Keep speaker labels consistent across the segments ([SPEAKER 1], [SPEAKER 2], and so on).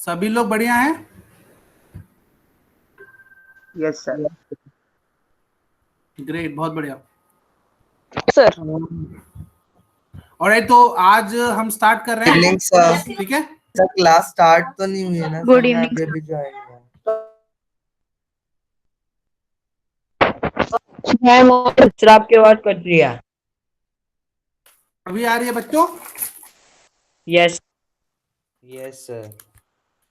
[SPEAKER 1] सभी लोग बढ़िया हैं?
[SPEAKER 2] Yes sir.
[SPEAKER 1] ग्रेट, बहुत बढ़िया
[SPEAKER 3] सर।
[SPEAKER 1] ऑलराइट, तो आज हम स्टार्ट कर रहे हैं, ठीक है?
[SPEAKER 4] सर क्लास स्टार्ट तो नहीं हुई है ना?
[SPEAKER 3] गुड
[SPEAKER 4] मैं
[SPEAKER 3] इवनिंग
[SPEAKER 4] अभी ज्वाइन हुआ।
[SPEAKER 3] मैम, सर आपकी आवाज कट रही है।
[SPEAKER 1] अभी आ रही है बच्चों?
[SPEAKER 3] Yes
[SPEAKER 4] yes sir.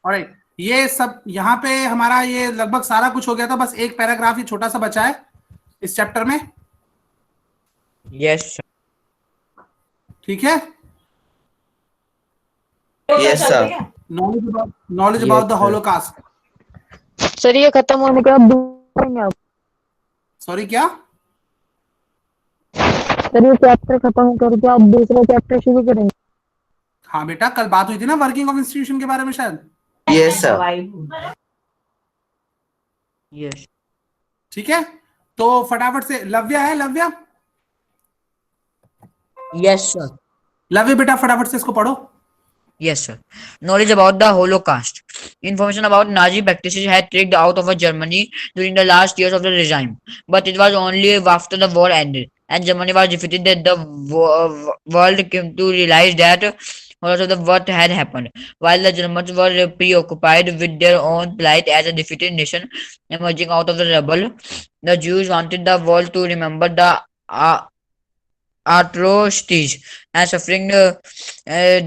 [SPEAKER 1] ऑलराइट, ये सब यहाँ पे हमारा ये लगभग सारा कुछ हो गया था, बस एक पैराग्राफ ही छोटा सा बचा है इस चैप्टर में,
[SPEAKER 3] यस
[SPEAKER 1] ठीक है?
[SPEAKER 4] Yes sir.
[SPEAKER 1] Knowledge about the holocaust.
[SPEAKER 3] Sir, ये खत्म होने के बाद दूसरा आप।
[SPEAKER 1] सॉरी, क्या?
[SPEAKER 3] सर, ये चैप्टर खत्म करके आप दूसरा चैप्टर शुरू करेंगे?
[SPEAKER 1] हाँ बेटा, कल बात हुई थी ना वर्किंग ऑफ इंस्टीट्यूशन के बारे में शायद।
[SPEAKER 4] Yes sir.
[SPEAKER 3] यस
[SPEAKER 1] ठीक है, तो फटाफट से लव्या है, लव्या
[SPEAKER 3] यस सर।
[SPEAKER 1] लव्य बेटा फटाफट से इसको पढ़ो।
[SPEAKER 3] Yes, sir. Knowledge about the Holocaust. Information about Nazi practices had tricked out of Germany during the last years of the regime, but it was only after the war ended and Germany was defeated that the world came to realize that also what had happened. While the Germans were preoccupied with their own plight as a defeated nation emerging out of the rubble, the Jews wanted the world to remember the atrocities and suffering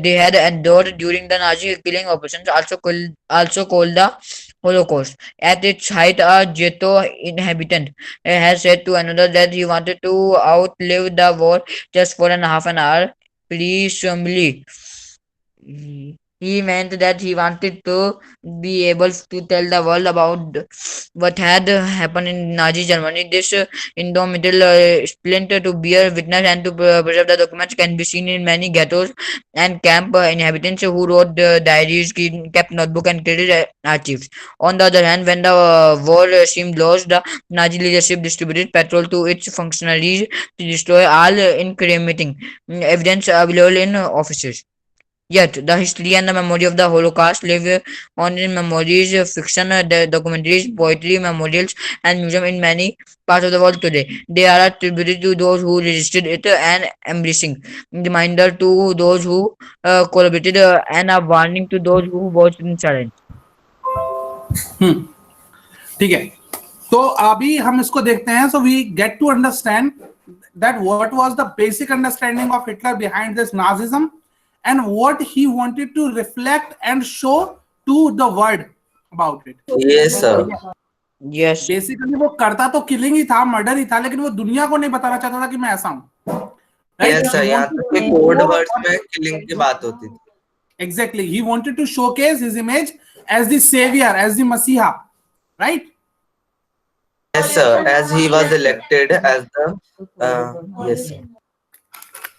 [SPEAKER 3] they had endured during the Nazi killing operations, also called the Holocaust. At its height, a ghetto inhabitant has said to another that he wanted to outlive the war just for an half an hour. Presumably, he meant that he wanted to be able to tell the world about what had happened in Nazi Germany. This indomitable splint to bear witness and to preserve the documents can be seen in many ghettos and camp inhabitants who wrote diaries, kept notebook and created archives. On the other hand, when the war seemed lost, the Nazi leadership distributed petrol to its functionaries to destroy all incriminating evidence available in offices. Yet, the history and the memory of the Holocaust live on in memories, fiction, documentaries, poetry, memorials, and museums in many parts of the world today. They are a tribute to those who resisted it and embracing reminder to those who collaborated and a warning to those who watched in silence.
[SPEAKER 1] ठीक है, तो अभी हम इसको देखते हैं. So we get to understand that what was the basic understanding of Hitler behind this Nazism and what he wanted to reflect and show to the world about it.
[SPEAKER 4] Yes sir.
[SPEAKER 3] Yes.
[SPEAKER 1] Basically वो करता तो killing ही था, murder ही था, लेकिन वो दुनिया को नहीं बताना चाहता था कि मैं ऐसा हूं.
[SPEAKER 4] यस सर, यहाँ तक कि कोड वर्ड्स में किलिंग की बात होती थी.
[SPEAKER 1] Exactly, he wanted to showcase his image as the savior, as the Messiah, right?
[SPEAKER 4] Yes sir, as he was elected as the yes sir.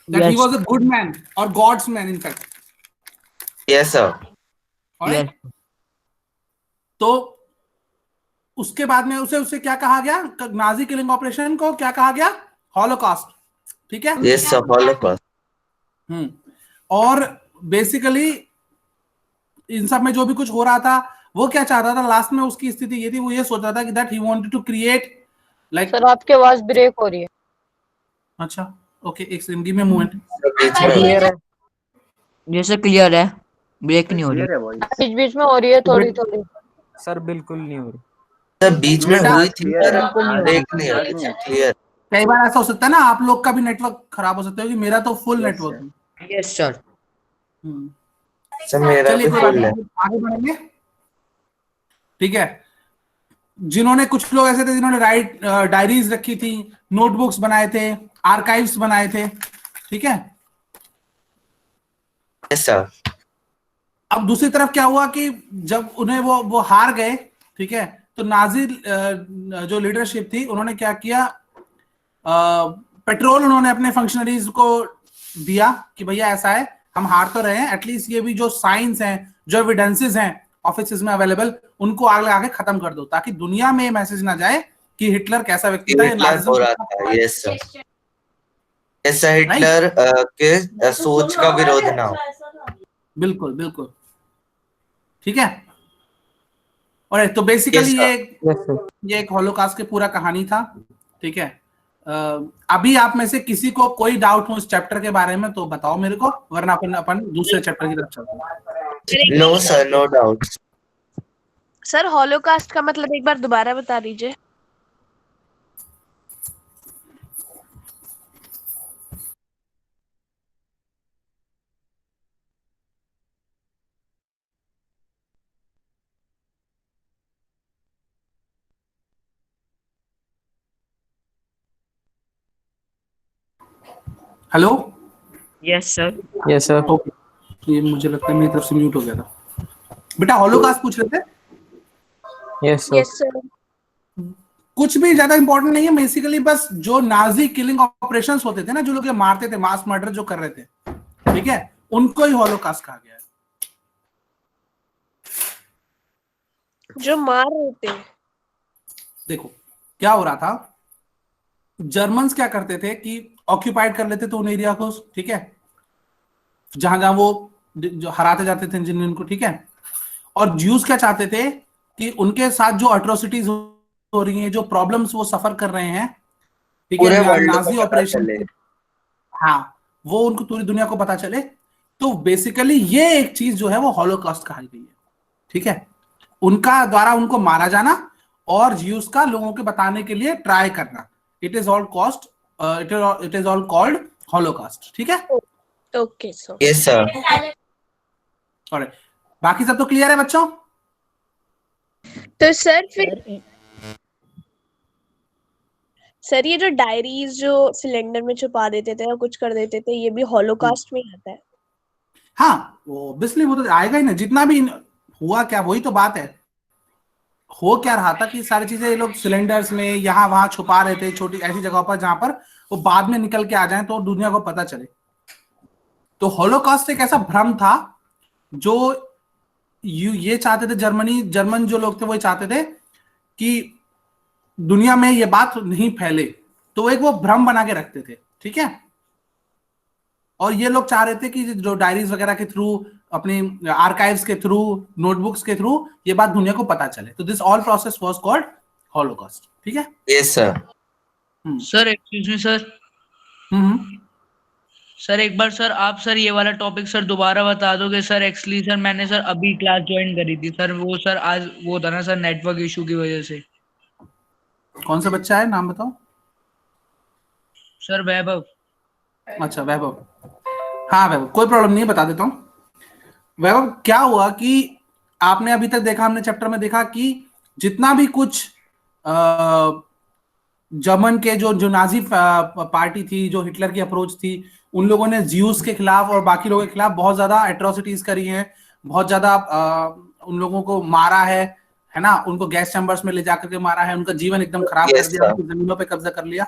[SPEAKER 1] That he was a good man or God's man, in fact.
[SPEAKER 4] Yes sir.
[SPEAKER 1] Alright? तो उसके बाद में उसे क्या कहा गया? Nazi killing operation को क्या कहा गया? हॉलोकॉस्ट. ठीक है?
[SPEAKER 4] Yes sir, Holocaust.
[SPEAKER 1] और बेसिकली इन सब में जो भी कुछ हो रहा था, वो क्या चाहता था लास्ट में? उसकी स्थिति ये थी, वो ये सोच रहा था कि that he wanted to create like.
[SPEAKER 3] Sir, आपकी आवाज ब्रेक हो रही है.
[SPEAKER 1] अच्छा, ओके, एक second, give me moment.
[SPEAKER 2] Clear है?
[SPEAKER 3] जैसे क्लियर है, ब्रेक नहीं हो रही.
[SPEAKER 2] क्लियर है वॉइस?
[SPEAKER 3] बीच बीच में हो रही है थोड़ी थोड़ी.
[SPEAKER 5] सर बिल्कुल नहीं हो रही.
[SPEAKER 4] सर बीच में हुई थी पर
[SPEAKER 2] क्लियर
[SPEAKER 4] ब्रेक नहीं हो रही थी. क्लियर.
[SPEAKER 1] कई बार ऐसा हो सकता है ना, आप लोग का भी नेटवर्क खराब हो सकता है, क्योंकि मेरा तो फुल नेटवर्क है.
[SPEAKER 3] Yes sir.
[SPEAKER 4] सर मेरा भी फुल है.
[SPEAKER 1] आगे बढ़ेंगे. ठीक है, जिन्होंने, कुछ लोग ऐसे थे जिन्होंने डायरीज रखी थी, नोटबुक्स बनाए थे, आर्काइव्स बनाए थे. ठीक है.
[SPEAKER 4] Yes sir.
[SPEAKER 1] अब दूसरी तरफ क्या हुआ कि जब उन्हें वो हार गए, ठीक है, तो नाजी जो लीडरशिप थी, उन्होंने क्या किया? पेट्रोल उन्होंने अपने फंक्शनरीज को दिया कि भैया ऐसा है, हम हार तो रहे हैं, एटलीस्ट ये भी जो साइंस हैं, जो एविडेंसेस हैं ऑफिस में अवेलेबल, उनको आग लगा के खत्म कर दो, ताकि दुनिया में मैसेज ना जाए कि हिटलर कैसा व्यक्ति था.
[SPEAKER 4] Yes sir. Yes sir, Hitler के सोच का विरोध ना हो.
[SPEAKER 1] बिल्कुल बिल्कुल. ठीक है. और तो बेसिकली
[SPEAKER 4] Yes,
[SPEAKER 5] Yes, sir.
[SPEAKER 1] ये एक हॉलोकास्ट की पूरा कहानी था, ठीक है। अभी आप में से किसी को कोई डाउट हो इस चैप्टर के बारे में तो बताओ मेरे को, वरना अपन दूसरे चैप्टर की तरफ चलते हैं।
[SPEAKER 4] no sir, no doubts.
[SPEAKER 6] Sir holocaust का मतलब एक बार दोबारा बता दीजिए।
[SPEAKER 1] Hello,
[SPEAKER 3] Yes, sir.
[SPEAKER 5] Yes, sir.
[SPEAKER 1] ये मुझे लगता है मेरी तरफ से म्यूट हो गया था। बेटा हॉलोकास्ट पूछ रहे थे?
[SPEAKER 5] Yes, sir.
[SPEAKER 6] Yes sir.
[SPEAKER 1] कुछ भी ज्यादा इंपॉर्टेंट नहीं है, बेसिकली बस जो नाजी किलिंग ऑपरेशंस होते थे ना, जो लोग ये मारते थे, मास मर्डर जो कर रहे थे, ठीक है, उनको ही हॉलोकास्ट कहा गया है।
[SPEAKER 6] जो मार रहे थे।
[SPEAKER 1] देखो क्या हो रहा था, जर्मन्स क्या करते थे कि ऑक्यूपाइड कर लेते थे उन एरिया को, ठीक है, जहां जहां वो जो हराते जाते थे जिन जिनको, ठीक है। और ज्यूज क्या चाहते थे कि उनके साथ जो अट्रोसिटीज हो रही हैं, जो प्रॉब्लम्स वो सफर कर रहे हैं, ठीक
[SPEAKER 4] पूरे
[SPEAKER 1] है,
[SPEAKER 4] वर्ल्ड
[SPEAKER 1] नाजी
[SPEAKER 4] को पता
[SPEAKER 1] ऑपरेशन,
[SPEAKER 4] चले।
[SPEAKER 1] हाँ, वो उनको पूरी दुनिया को पता चले। तो बेसिकली ये एक चीज जो है वो हॉलोकॉस्ट कहा गई है, ठीक है। उनका द्वारा उनको मारा जाना और ज्यूस का लोगों के बताने के लिए ट्राई करना, it is all cost, it is all called Holocaust, ठीक है।
[SPEAKER 6] Okay sir.
[SPEAKER 4] Yes sir.
[SPEAKER 1] और बाकी सब तो क्लियर है बच्चों?
[SPEAKER 6] तो सर फिर सर ये जो डायरीज जो सिलेंडर में छुपा देते थे या कुछ कर देते थे, ये भी हॉलोकास्ट में ही आता है?
[SPEAKER 1] हाँ, वो ऑब्वियसली वो तो आएगा ही ना, जितना भी हुआ क्या, वही तो बात है। हो क्या रहा था कि सारी चीजें ये लोग सिलेंडर्स में यहाँ वहां छुपा रहे थे, छोटी ऐसी जगहों पर जहां पर वो बाद में निकल के आ जाएं तो दुनिया को पता चले। तो हॉलोकॉस्ट एक ऐसा भ्रम था जो ये चाहते थे, जर्मन जो लोग थे वो चाहते थे कि दुनिया में ये बात नहीं फैले, तो एक वो भ्रम बना के रखते थे, ठीक है। और ये लोग चाह रहे थे कि जो डायरीज वगैरह के थ्रू, अपने आर्काइव्स के थ्रू, नोटबुक्स के थ्रू ये बात दुनिया को पता चले। तो this all process was called Holocaust, ठीक है।
[SPEAKER 4] Yes sir.
[SPEAKER 7] Sir excuse me sir.
[SPEAKER 1] Hmm.
[SPEAKER 7] Sir एक बार सर आप सर ये वाला टॉपिक सर दोबारा बता दोगे सर? एक्चुअली सर मैंने सर अभी क्लास ज्वाइन करी थी सर, वो सर आज वो था ना सर नेटवर्क इशू की वजह से।
[SPEAKER 1] कौन सा बच्चा है, नाम बताओ।
[SPEAKER 7] सर वैभव।
[SPEAKER 1] अच्छा वैभव, हाँ वैभव, कोई प्रॉब्लम नहीं है, बता देता हूँ। वैभव क्या हुआ कि आपने अभी तक देखा, हमने चैप्टर में देखा कि जितना भी कुछ जर्मन के जो जो नाजी पार्टी थी, जो हिटलर की अप्रोच थी, उन लोगों ने ज्यूस के खिलाफ और बाकी लोगों के खिलाफ बहुत ज्यादा एट्रोसिटीज करी हैं, बहुत ज्यादा उन लोगों को मारा है ना, उनको गैस चैम्बर्स में ले जाकर के मारा है, उनका जीवन एकदम खराब कर
[SPEAKER 4] Yes,
[SPEAKER 1] दिया,
[SPEAKER 4] sir.
[SPEAKER 1] उनकी जमीनों पे कब्जा कर लिया।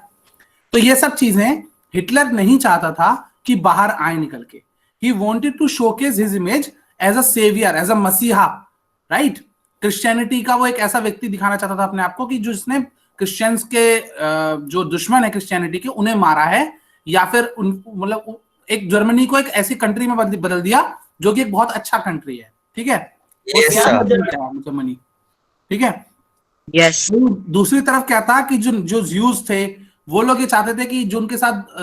[SPEAKER 1] तो ये सब चीजें हिटलर नहीं चाहता था कि बाहर आए निकल के। He wanted to showcase his image as a saviour, as a मसीहा, राइट। क्रिश्चियनिटी का वो एक ऐसा व्यक्ति दिखाना चाहता था अपने आप को कि जिसने क्रिश्चियंस के जो दुश्मन है क्रिश्चियनिटी के, उन्हें मारा है, या फिर मतलब एक जर्मनी को एक ऐसी कंट्री में बदल दिया जो कि एक बहुत अच्छा कंट्री है, ठीक है।
[SPEAKER 4] Yes sir.
[SPEAKER 1] जर्मनी, ठीक है।
[SPEAKER 3] Yes.
[SPEAKER 1] दूसरी तरफ क्या था कि जो ज्यूज थे वो लोग ये चाहते थे कि जो उनके साथ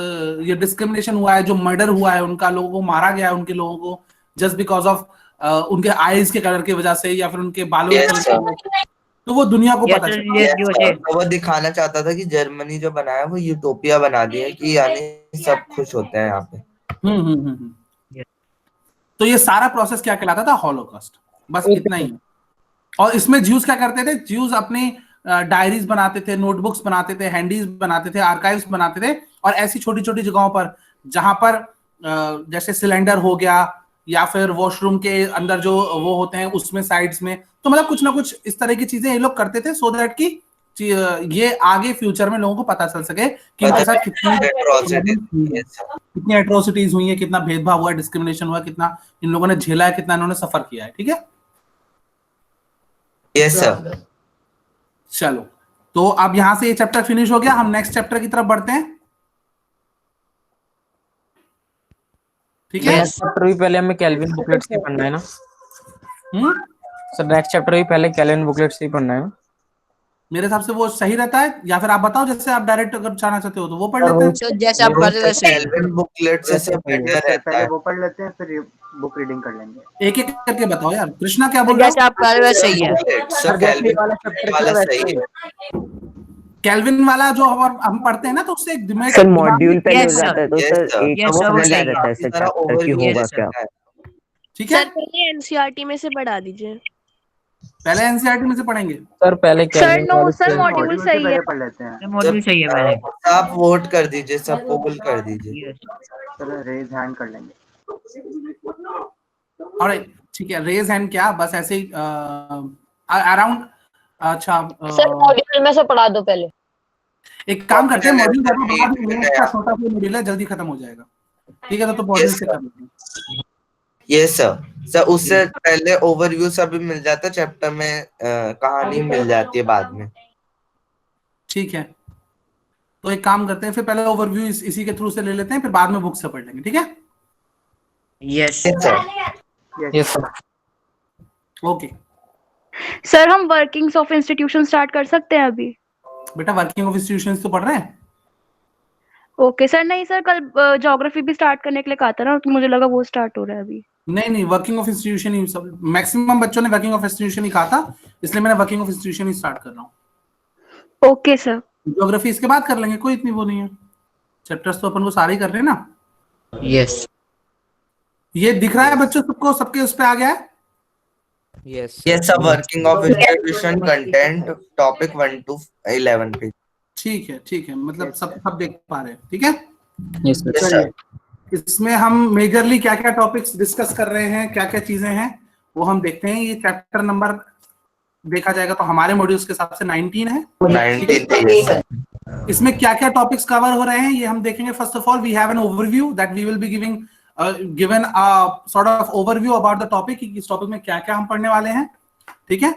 [SPEAKER 1] ये डिस्क्रिमिनेशन हुआ है, जो मर्डर हुआ है उनका, लोगों को मारा गया है उनके लोगों को जस्ट बिकॉज ऑफ उनके आईज के कलर की वजह से या फिर उनके बालों के
[SPEAKER 4] Yes,
[SPEAKER 1] कलर
[SPEAKER 4] sir.
[SPEAKER 1] की वजह से, तो वो दुनिया को
[SPEAKER 3] Yes,
[SPEAKER 1] पता
[SPEAKER 3] sir.
[SPEAKER 1] चला।
[SPEAKER 3] Yes,
[SPEAKER 4] Yes,
[SPEAKER 3] you
[SPEAKER 4] sir.
[SPEAKER 3] say.
[SPEAKER 4] तो वो दिखाना चाहता था कि जर्मनी जो बनाया वो यूटोपिया बना दिया है, कि यानी सब खुश होते हैं यहाँ पे।
[SPEAKER 1] हम्म।
[SPEAKER 3] Yes.
[SPEAKER 1] तो ये सारा प्रोसेस क्या कहलाता था? हॉलोकॉस्ट, बस इतना ही है। और इसमें ज्यूज क्या करते थे? ज्यूज अपने डायरीज बनाते थे, नोटबुक्स बनाते थे, हैंडीज बनाते थे, आर्काइव्स बनाते थे, और ऐसी छोटी छोटी जगहों पर जहां पर जैसे सिलेंडर हो गया या फिर वॉशरूम के अंदर जो वो होते हैं उसमें साइड्स में, तो मतलब कुछ ना कुछ इस तरह की चीजें ये लोग करते थे, सो दैट कि ये आगे फ्यूचर में लोगों को पता चल सके कि इनके साथ कितनी एट्रोसिटीज हुई है, कितना भेदभाव हुआ, डिस्क्रिमिनेशन हुआ, कितना इन लोगों ने झेला है, कितना इन्होंने सफर किया है, ठीक है।
[SPEAKER 4] Yes sir.
[SPEAKER 1] चलो, तो अब यहां से ये चैप्टर फिनिश हो गया, हम नेक्स्ट चैप्टर की तरफ बढ़ते हैं, ठीक है।
[SPEAKER 5] चैप्टर भी पहले हमें केल्विन बुकलेट्स के पढ़ना है ना? सर नेक्स्ट चैप्टर भी पहले कैलेंडर बुकलेट से ही पढ़ना है।
[SPEAKER 1] मेरे हिसाब से वो सही रहता है, या फिर आप बताओ, जैसे आप डायरेक्ट अगर जाना चाहते हो तो वो पढ़
[SPEAKER 5] सर,
[SPEAKER 1] लेते हैं।
[SPEAKER 3] तो जैसे आप पढ़ रहे सही है।
[SPEAKER 4] कैल्विन बुकलेट से सब बेटर
[SPEAKER 2] Yes, sir,
[SPEAKER 4] रहता
[SPEAKER 2] पहले
[SPEAKER 4] है।
[SPEAKER 2] वो पढ़ लेते हैं फिर बुक रीडिंग कर लेंगे।
[SPEAKER 1] एक एक करके बताओ यार, कृष्णा क्या
[SPEAKER 3] तो
[SPEAKER 1] बोल रहे
[SPEAKER 3] जैसे
[SPEAKER 1] हो?
[SPEAKER 3] आप पढ़ रहे सही है।
[SPEAKER 4] बुकलेट
[SPEAKER 5] सर
[SPEAKER 4] सर
[SPEAKER 5] जैसे
[SPEAKER 4] कैल्विन
[SPEAKER 5] वाला चैप्टर
[SPEAKER 4] वाला
[SPEAKER 5] था
[SPEAKER 4] सही
[SPEAKER 5] वैसे
[SPEAKER 4] है।
[SPEAKER 1] कैल्विन वाला जो हम पढ़ते हैं ना, तो उससे दिमाग
[SPEAKER 8] सर
[SPEAKER 1] दिमाग में
[SPEAKER 8] मॉड्यूल पहले हो
[SPEAKER 3] Yes, sir.
[SPEAKER 8] जाता है तो
[SPEAKER 4] Yes,
[SPEAKER 8] सर
[SPEAKER 4] sir.
[SPEAKER 8] एक
[SPEAKER 3] Yes, sir, वो
[SPEAKER 8] समझ आ
[SPEAKER 3] सही है।
[SPEAKER 8] जाता है सर
[SPEAKER 4] सारा
[SPEAKER 8] चैप्टर की
[SPEAKER 4] overview
[SPEAKER 8] होगा
[SPEAKER 3] Yes,
[SPEAKER 8] क्या।
[SPEAKER 4] रहता है।
[SPEAKER 1] ठीक है,
[SPEAKER 6] सर पहले एनसीईआरटी में से पढ़ा दीजिए।
[SPEAKER 1] पहले एनसीईआरटी में से पढ़ेंगे।
[SPEAKER 5] सर पहले
[SPEAKER 9] सर
[SPEAKER 5] कैलेंडर
[SPEAKER 9] नो
[SPEAKER 5] वाले
[SPEAKER 9] सर
[SPEAKER 5] से-
[SPEAKER 9] मॉड्यूल
[SPEAKER 2] से
[SPEAKER 9] सही है।
[SPEAKER 2] पहले पढ़ लेते हैं।
[SPEAKER 3] मॉड्यूल सही है पहले।
[SPEAKER 4] आप वोट कर दीजिए, सबको पोल कर दीजिए।
[SPEAKER 3] Yes.
[SPEAKER 2] चलो रेज हैंड कर लेंगे।
[SPEAKER 1] ऑलराइट, ठीक है, रेज हैंड क्या, बस ऐसे ही अराउंड। अच्छा,
[SPEAKER 9] सर मॉड्यूल में से पढ़ा दो पहले।
[SPEAKER 1] एक काम करते हैं, मॉड्यूल का
[SPEAKER 4] Meet
[SPEAKER 1] छोटा सा मॉड्यूल है, जल्दी खत्म हो जाएगा। ठीक है, तो मॉड्यूल
[SPEAKER 4] Yes,
[SPEAKER 1] से
[SPEAKER 4] sir.
[SPEAKER 1] कर लेते हैं।
[SPEAKER 4] यस सर उससे पहले ओवरव्यू सब भी मिल जाता है चैप्टर में, कहानी मिल जाती है बाद में।
[SPEAKER 1] ठीक है, तो एक काम करते हैं, फिर पहले ओवरव्यू इसी के थ्रू से ले लेते हैं, फिर बाद में बुक से पढ़ लेंगे। ठीक है,
[SPEAKER 3] Yes.
[SPEAKER 4] Yes sir.
[SPEAKER 5] Yes sir.
[SPEAKER 1] Okay
[SPEAKER 9] sir हम वर्किंग्स ऑफ इंस्टीट्यूशन स्टार्ट कर सकते हैं अभी।
[SPEAKER 1] बेटा, वर्किंग ऑफ इंस्टीट्यूशंस तो पढ़ रहे हैं।
[SPEAKER 9] Okay sir. नहीं सर कल ज्योग्राफी भी स्टार्ट करने के लिए कहा था ना, तो मुझे लगा वो स्टार्ट हो रहा है अभी।
[SPEAKER 1] नहीं, वर्किंग ऑफ इंस्टीट्यूशन ही सब, मैक्सिमम बच्चों ने वर्किंग ऑफ इंस्टीट्यूशन ही कहा था, इसलिए मैंने working of institution he start कर रहा हूँ।
[SPEAKER 9] Okay sir.
[SPEAKER 1] ज्योग्राफी इसके बाद कर लेंगे, कोई इतनी वो नहीं है, चैप्टर्स तो अपन को सारे ही कर रहे हैं ना।
[SPEAKER 3] Yes.
[SPEAKER 1] ये दिख रहा है बच्चों सबको, सबके उस पे आ गया है।
[SPEAKER 4] Yes sir, working of institution content topic 1 to 11 पे।
[SPEAKER 1] ठीक है, मतलब सब देख पा रहे हैं। ठीक है,
[SPEAKER 5] यस सर।
[SPEAKER 4] यस
[SPEAKER 1] चलिए,
[SPEAKER 4] सर।
[SPEAKER 1] इसमें हम मेजरली क्या क्या टॉपिक्स डिस्कस कर रहे हैं, क्या क्या चीजें हैं, वो हम देखते हैं। ये चैप्टर नंबर देखा जाएगा तो हमारे मॉड्यूल्स के हिसाब से 19 है।
[SPEAKER 4] 19 यस सर।
[SPEAKER 1] इसमें क्या क्या टॉपिक्स कवर हो रहे हैं ये हम देखेंगे। First of all we have an overview that we will be given a sort of overview about the topic, कि इस टॉपिक में क्या क्या हम पढ़ने वाले हैं। ठीक है,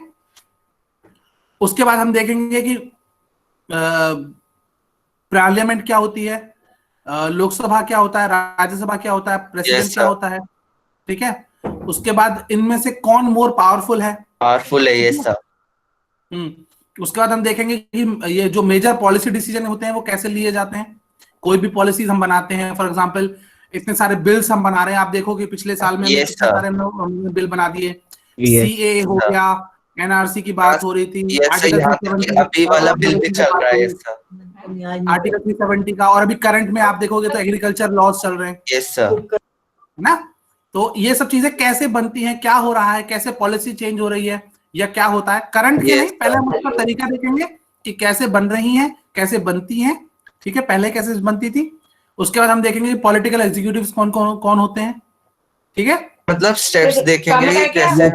[SPEAKER 1] उसके बाद हम देखेंगे कि पार्लियामेंट क्या होती है, लोकसभा क्या होता है, राज्यसभा क्या होता है, प्रेसिडेंट
[SPEAKER 4] Yes,
[SPEAKER 1] क्या
[SPEAKER 4] sir.
[SPEAKER 1] होता है। ठीक है, उसके बाद इनमें से कौन मोर पावरफुल है।
[SPEAKER 4] पावरफुल है यस सर।
[SPEAKER 1] उसके बाद हम देखेंगे कि ये जो मेजर पॉलिसी डिसीजन होते हैं वो कैसे लिए जाते हैं। कोई भी पॉलिसीज हम बनाते हैं, फॉर एग्जांपल इतने सारे बिल्स हम बना रहे हैं, आप देखोगे पिछले साल में
[SPEAKER 4] Yes,
[SPEAKER 1] कितने
[SPEAKER 4] sir.
[SPEAKER 1] सारे हमने बिल बना दिए।
[SPEAKER 3] Yes.
[SPEAKER 1] सीए हो
[SPEAKER 4] sir.
[SPEAKER 1] गया, एनआरसी की बात हो रही थी,
[SPEAKER 4] यस सर, यहाँ तक कि अभी वाला बिल भी चल रहा है यस सर।
[SPEAKER 1] आर्टिकल 370 का, और अभी करंट में आप देखोगे तो एग्रीकल्चर लॉज चल रहे हैं,
[SPEAKER 4] यस सर।
[SPEAKER 1] है ना। तो ये सब चीजें कैसे बनती हैं, क्या हो रहा है, कैसे पॉलिसी चेंज हो रही है, या क्या होता है करंट के
[SPEAKER 4] Yes,
[SPEAKER 1] नहीं, पहले हम
[SPEAKER 4] sir.
[SPEAKER 1] उसका तरीका देखेंगे कि कैसे बन रही हैं, कैसे बनती हैं। ठीक है, पहले कैसे बनती थी। उसके बाद हम देखेंगे पॉलिटिकल एग्जीक्यूटिव्स कौन कौन कौन होते हैं। ठीक है,
[SPEAKER 4] मतलब स्टेप्स देखेंगे कि कैसे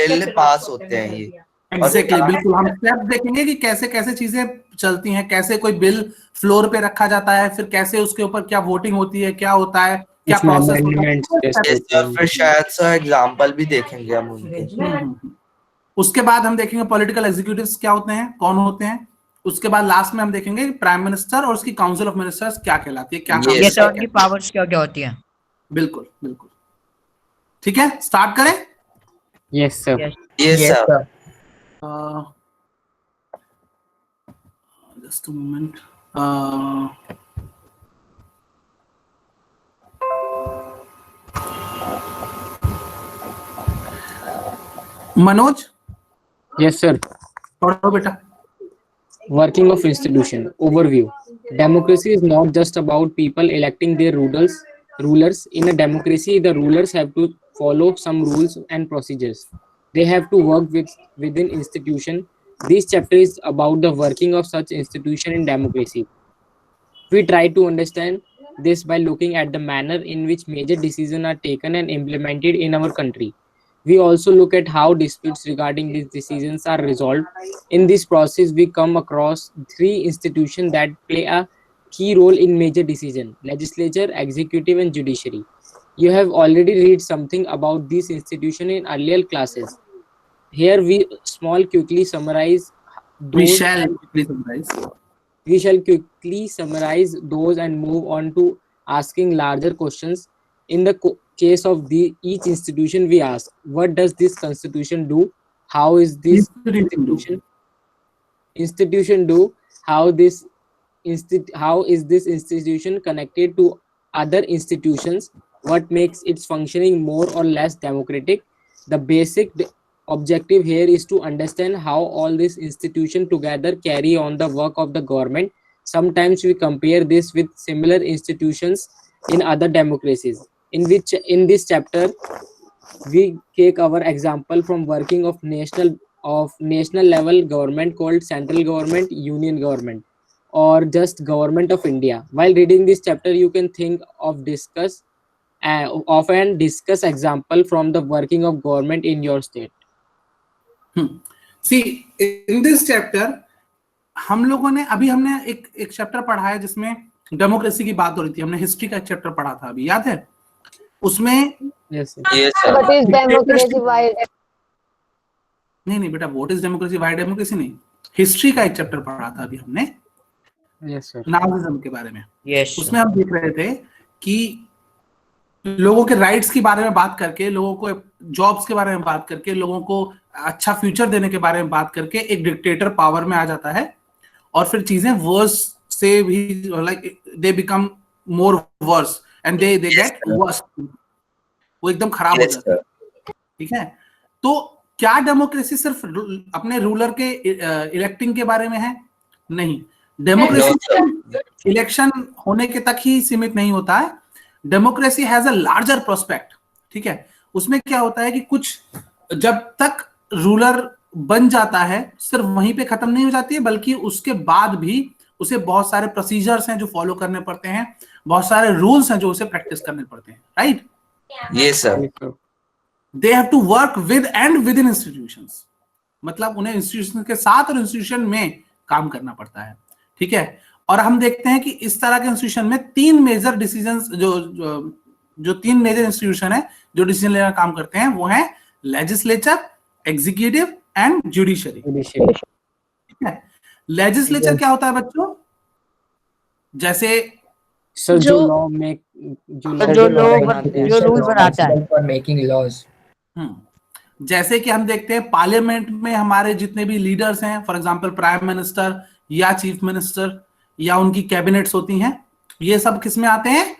[SPEAKER 4] बिल पास होते हैं ये।
[SPEAKER 1] एग्जैक्टली बिल्कुल, हम स्टेप देखेंगे कि कैसे कैसे चीजें चलती हैं, कैसे कोई बिल फ्लोर पे रखा जाता है, फिर कैसे उसके ऊपर क्या वोटिंग होती है, क्या होता है, क्या
[SPEAKER 5] इसमें
[SPEAKER 1] प्रोसेस
[SPEAKER 5] amendments कैसे
[SPEAKER 4] यस सर, फिर शायद सर एग्जांपल भी देखेंगे हम उनके।
[SPEAKER 1] उसके बाद हम देखेंगे पॉलिटिकल एग्जीक्यूटिव्स क्या होते हैं, कौन होते हैं। उसके बाद लास्ट में हम देखेंगे प्राइम मिनिस्टर और उसकी काउंसिल ऑफ मिनिस्टर्स क्या कहलाती है, क्या काम
[SPEAKER 4] Yes,
[SPEAKER 3] ये
[SPEAKER 1] करती है,
[SPEAKER 3] उनकी पावर्स क्या क्या होती है।
[SPEAKER 1] बिल्कुल बिल्कुल। ठीक है, स्टार्ट करें।
[SPEAKER 5] Yes sir.
[SPEAKER 3] Yes.
[SPEAKER 4] Yes sir.
[SPEAKER 1] Just a moment. Manoj
[SPEAKER 5] yes sir.
[SPEAKER 1] पढ़ो बेटा।
[SPEAKER 5] Working of institution overview. Democracy is not just about people electing their rulers. In a democracy, the rulers have to follow some rules and procedures. They have to work within institution. This chapter is about the working of such institution in democracy. We try to understand this by looking at the manner in which major decisions are taken and implemented in our country. We also look at how disputes regarding these decisions are resolved. In this process, we come across three institutions that play a key role in major decisions: legislature, executive, and judiciary. You have already read something about these institutions in earlier classes. Here we quickly summarize
[SPEAKER 1] We
[SPEAKER 5] those.
[SPEAKER 1] shall quickly summarize.
[SPEAKER 5] We shall quickly summarize those and move on to asking larger questions. In the case of each institution, we ask, what does this constitution do? how is this
[SPEAKER 1] Institution.
[SPEAKER 5] institution do, how this how is this institution connected to other institutions, what makes its functioning more or less democratic. The basic objective here is to understand how all these institutions together carry on the work of the government. Sometimes we compare this with similar institutions in other democracies, in this chapter we take our example from working of national level government called central government, union government, or just government of India. While reading this chapter, you can think of often discuss example from the working of government in your state.
[SPEAKER 1] See, in this chapter हम लोगों ने हमने एक chapter पढ़ा है जिसमें democracy की बात हो रही थी. हमने हिस्ट्री का एक चैप्टर पढ़ा था अभी, याद है? उसमें
[SPEAKER 5] Yes,
[SPEAKER 4] Yes, sir.
[SPEAKER 8] What is democracy? Why?
[SPEAKER 1] नहीं बेटा, what is democracy, Y democracy नहीं, हिस्ट्री का एक चैप्टर पढ़ा था अभी हमने,
[SPEAKER 5] yes sir.
[SPEAKER 1] नाजिज्म के बारे में.
[SPEAKER 3] Yes.
[SPEAKER 1] उसमें हम देख रहे थे कि लोगों के राइट्स के बारे में बात करके, लोगों को जॉब्स के बारे में बात करके, लोगों को अच्छा फ्यूचर देने के बारे में बात करके एक डिक्टेटर पावर में आ जाता है और फिर चीजें वर्स से भी, like they become more verse and they get worse, वो एकदम खराब हो
[SPEAKER 4] Yes,
[SPEAKER 1] जाता है. ठीक है, तो क्या डेमोक्रेसी सिर्फ अपने रूलर के इलेक्टिंग के बारे में है? नहीं, डेमोक्रेसी इलेक्शन होने के तक ही सीमित नहीं होता है. Democracy has a larger prospect. ठीक है, उसमें क्या होता है कि कुछ जब तक रूलर बन जाता है सिर्फ वहीं पे खत्म नहीं हो जाती है, बल्कि उसके बाद भी उसे बहुत सारे प्रोसीजर्स हैं जो फॉलो करने पड़ते हैं, बहुत सारे रूल्स हैं जो उसे प्रैक्टिस करने पड़ते हैं. Right?
[SPEAKER 4] Yes, sir.
[SPEAKER 1] They have to work with and within institutions, मतलब उन्हें इंस्टीट्यूशन के साथ और इंस्टीट्यूशन में काम करना पड़ता है. ठीक है, और हम देखते हैं कि इस तरह के इंस्टीट्यूशन में तीन मेजर डिसीजंस, जो तीन मेजर इंस्टीट्यूशन है जो डिसीजन लेने का काम करते हैं, वो है लेजिस्लेचर, एग्जीक्यूटिव एंड जुडिशरी. ठीक है, लेजिस्लेचर क्या होता है बच्चों? जैसे
[SPEAKER 5] सर जो
[SPEAKER 6] जो-
[SPEAKER 5] लॉ में
[SPEAKER 3] जो रूल बनाता है.
[SPEAKER 10] for making laws.
[SPEAKER 1] जैसे कि हम देखते हैं पार्लियामेंट में हमारे जितने भी लीडर्स हैं, फॉर एग्जांपल प्राइम मिनिस्टर या चीफ मिनिस्टर या उनकी कैबिनेट्स होती हैं, ये सब किस में आते हैं?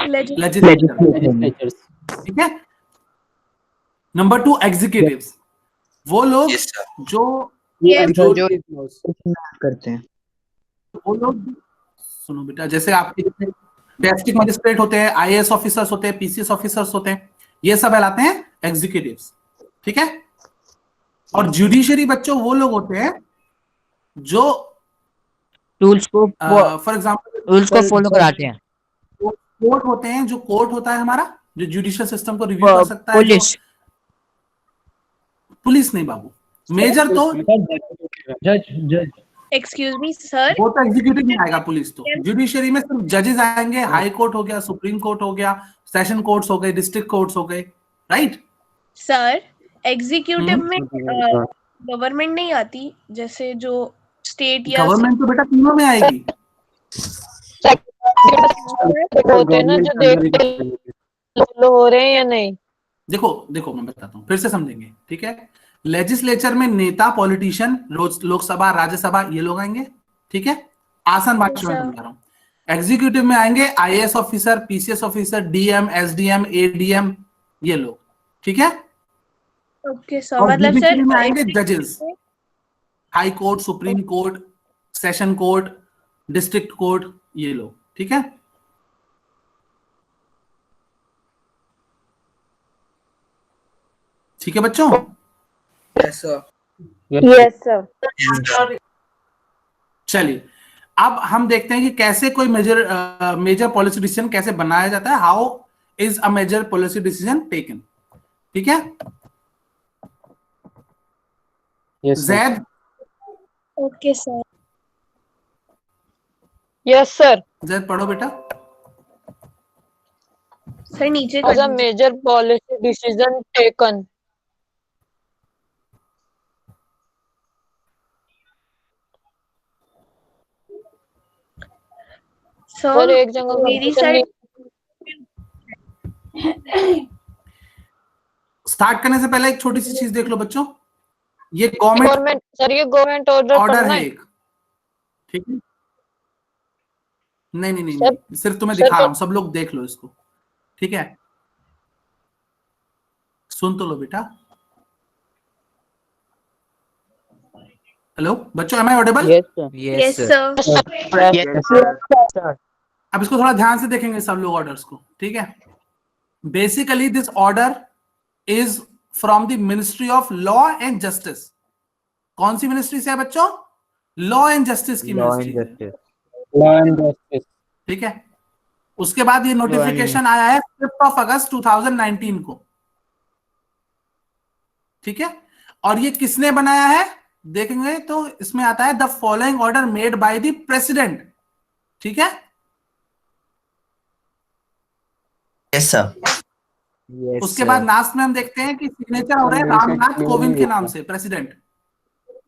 [SPEAKER 1] लेजिस्लेचर.
[SPEAKER 5] legislatures.
[SPEAKER 1] ठीक है. नंबर 2, एग्जीक्यूटिव्स, वो लोग
[SPEAKER 4] Yes, sir.
[SPEAKER 1] जो
[SPEAKER 3] जो
[SPEAKER 10] करते हैं.
[SPEAKER 1] वो लोग, सुनो बेटा, जैसे आपके जितने डिस्ट्रिक्ट मजिस्ट्रेट होते हैं, आईएएस ऑफिसर्स होते हैं, पीसीएस ऑफिसर्स होते हैं, ये सब कहलाते हैं एग्जीक्यूटिव्स. ठीक है, और जुडिशरी बच्चों वो लोग होते हैं जो
[SPEAKER 3] रूल्स को
[SPEAKER 1] फॉर एग्जांपल
[SPEAKER 3] रूल्स को फॉलो कराते हैं.
[SPEAKER 1] कोर्ट होते हैं, जो कोर्ट होता है हमारा, जो जुडिशियल सिस्टम को रिव्यू कर सकता है.
[SPEAKER 3] पुलिस,
[SPEAKER 1] पुलिस नहीं बाबू, मेजर तो
[SPEAKER 10] Judge.
[SPEAKER 6] एक्सक्यूज मी सर,
[SPEAKER 1] वो तो एग्जीक्यूटिव में आएगा. पुलिस तो जुडिशरी में सिर्फ जजेस आएंगे, हाई कोर्ट हो गया, सुप्रीम कोर्ट हो गया, सेशन कोर्ट्स हो गए, डिस्ट्रिक्ट कोर्ट्स हो गए. राइट?
[SPEAKER 6] सर एग्जीक्यूटिव में गवर्नमेंट नहीं आती, जैसे जो स्टेट या
[SPEAKER 1] गवर्नमेंट तो बेटा तीनों में आएगी.
[SPEAKER 8] होते हैं ना जो देखते फॉलो हो रहे हैं या नहीं.
[SPEAKER 1] देखो मैं बताता हूँ, फिर से समझेंगे. ठीक है, लेजिस्लेचर में नेता, पॉलिटिशियन, लोकसभा, राज्यसभा, ये लोग आएंगे. ठीक है, आसान भाषा में समझा रहा हूँ. एग्जीक्यूटिव में आएंगे IAS officer, PCS officer, DM, SDM, ADM, ये लोग. ठीक है,
[SPEAKER 6] ओके सर,
[SPEAKER 1] और
[SPEAKER 6] मतलब
[SPEAKER 1] जुडिशरी में
[SPEAKER 6] सर
[SPEAKER 1] आएंगे जजेस, high court, supreme court, session court, district court, ये लोग. ठीक है, ठीक है बच्चों.
[SPEAKER 10] Yes, sir.
[SPEAKER 8] Yes sir.
[SPEAKER 1] चलिए, अब हम देखते हैं कि कैसे कोई मेजर पॉलिसी डिसीजन कैसे बनाया जाता है. How is a major policy decision taken. ठीक है,
[SPEAKER 5] Yes, sir.
[SPEAKER 1] Zaid,
[SPEAKER 6] okay sir,
[SPEAKER 8] yes sir.
[SPEAKER 1] Zaid पढ़ो बेटा.
[SPEAKER 6] सर नीचे
[SPEAKER 8] As a
[SPEAKER 6] कर
[SPEAKER 8] major policy decision taken. Sir
[SPEAKER 6] sir
[SPEAKER 8] एक जगह
[SPEAKER 6] मेरी
[SPEAKER 8] confusion
[SPEAKER 6] साइड
[SPEAKER 8] नहीं-
[SPEAKER 1] स्टार्ट करने से पहले एक छोटी सी चीज देख लो बच्चों. ये गवर्नमेंट
[SPEAKER 8] गवर्नमेंट सर, ये गवर्नमेंट ऑर्डर
[SPEAKER 1] ऑर्डर
[SPEAKER 8] पढ़ना
[SPEAKER 1] है
[SPEAKER 8] है
[SPEAKER 1] एक, ठीक है। नहीं नहीं नहीं
[SPEAKER 8] सर।
[SPEAKER 1] नहीं, सिर्फ तुम्हें
[SPEAKER 8] सर
[SPEAKER 1] दिखा रहा
[SPEAKER 8] तो
[SPEAKER 1] हूं, सब लोग देख लो इसको, ठीक है। सुन तो लो बेटा। हेलो बच्चों, am I audible?
[SPEAKER 8] Yes sir,
[SPEAKER 3] Yes, sir.
[SPEAKER 1] अब इसको थोड़ा ध्यान से देखेंगे सब लोग ऑर्डर्स को, ठीक है। Basically this order is from the ministry of law and justice. कौन सी मिनिस्ट्री से है बच्चों? लॉ एंड जस्टिस की मिनिस्ट्री से,
[SPEAKER 5] Law and justice.
[SPEAKER 1] ठीक है। उसके बाद ये नोटिफिकेशन आया है 5 अगस्त 2019 को, ठीक है। और ये किसने बनाया है देखेंगे तो इसमें आता है the following order made by the president, ठीक है।
[SPEAKER 4] Yes sir.
[SPEAKER 1] उसके बाद लास्ट में हम देखते हैं कि सिग्नेचर हो रहे हैं रामनाथ कोविंद के नाम से, प्रेसिडेंट, जो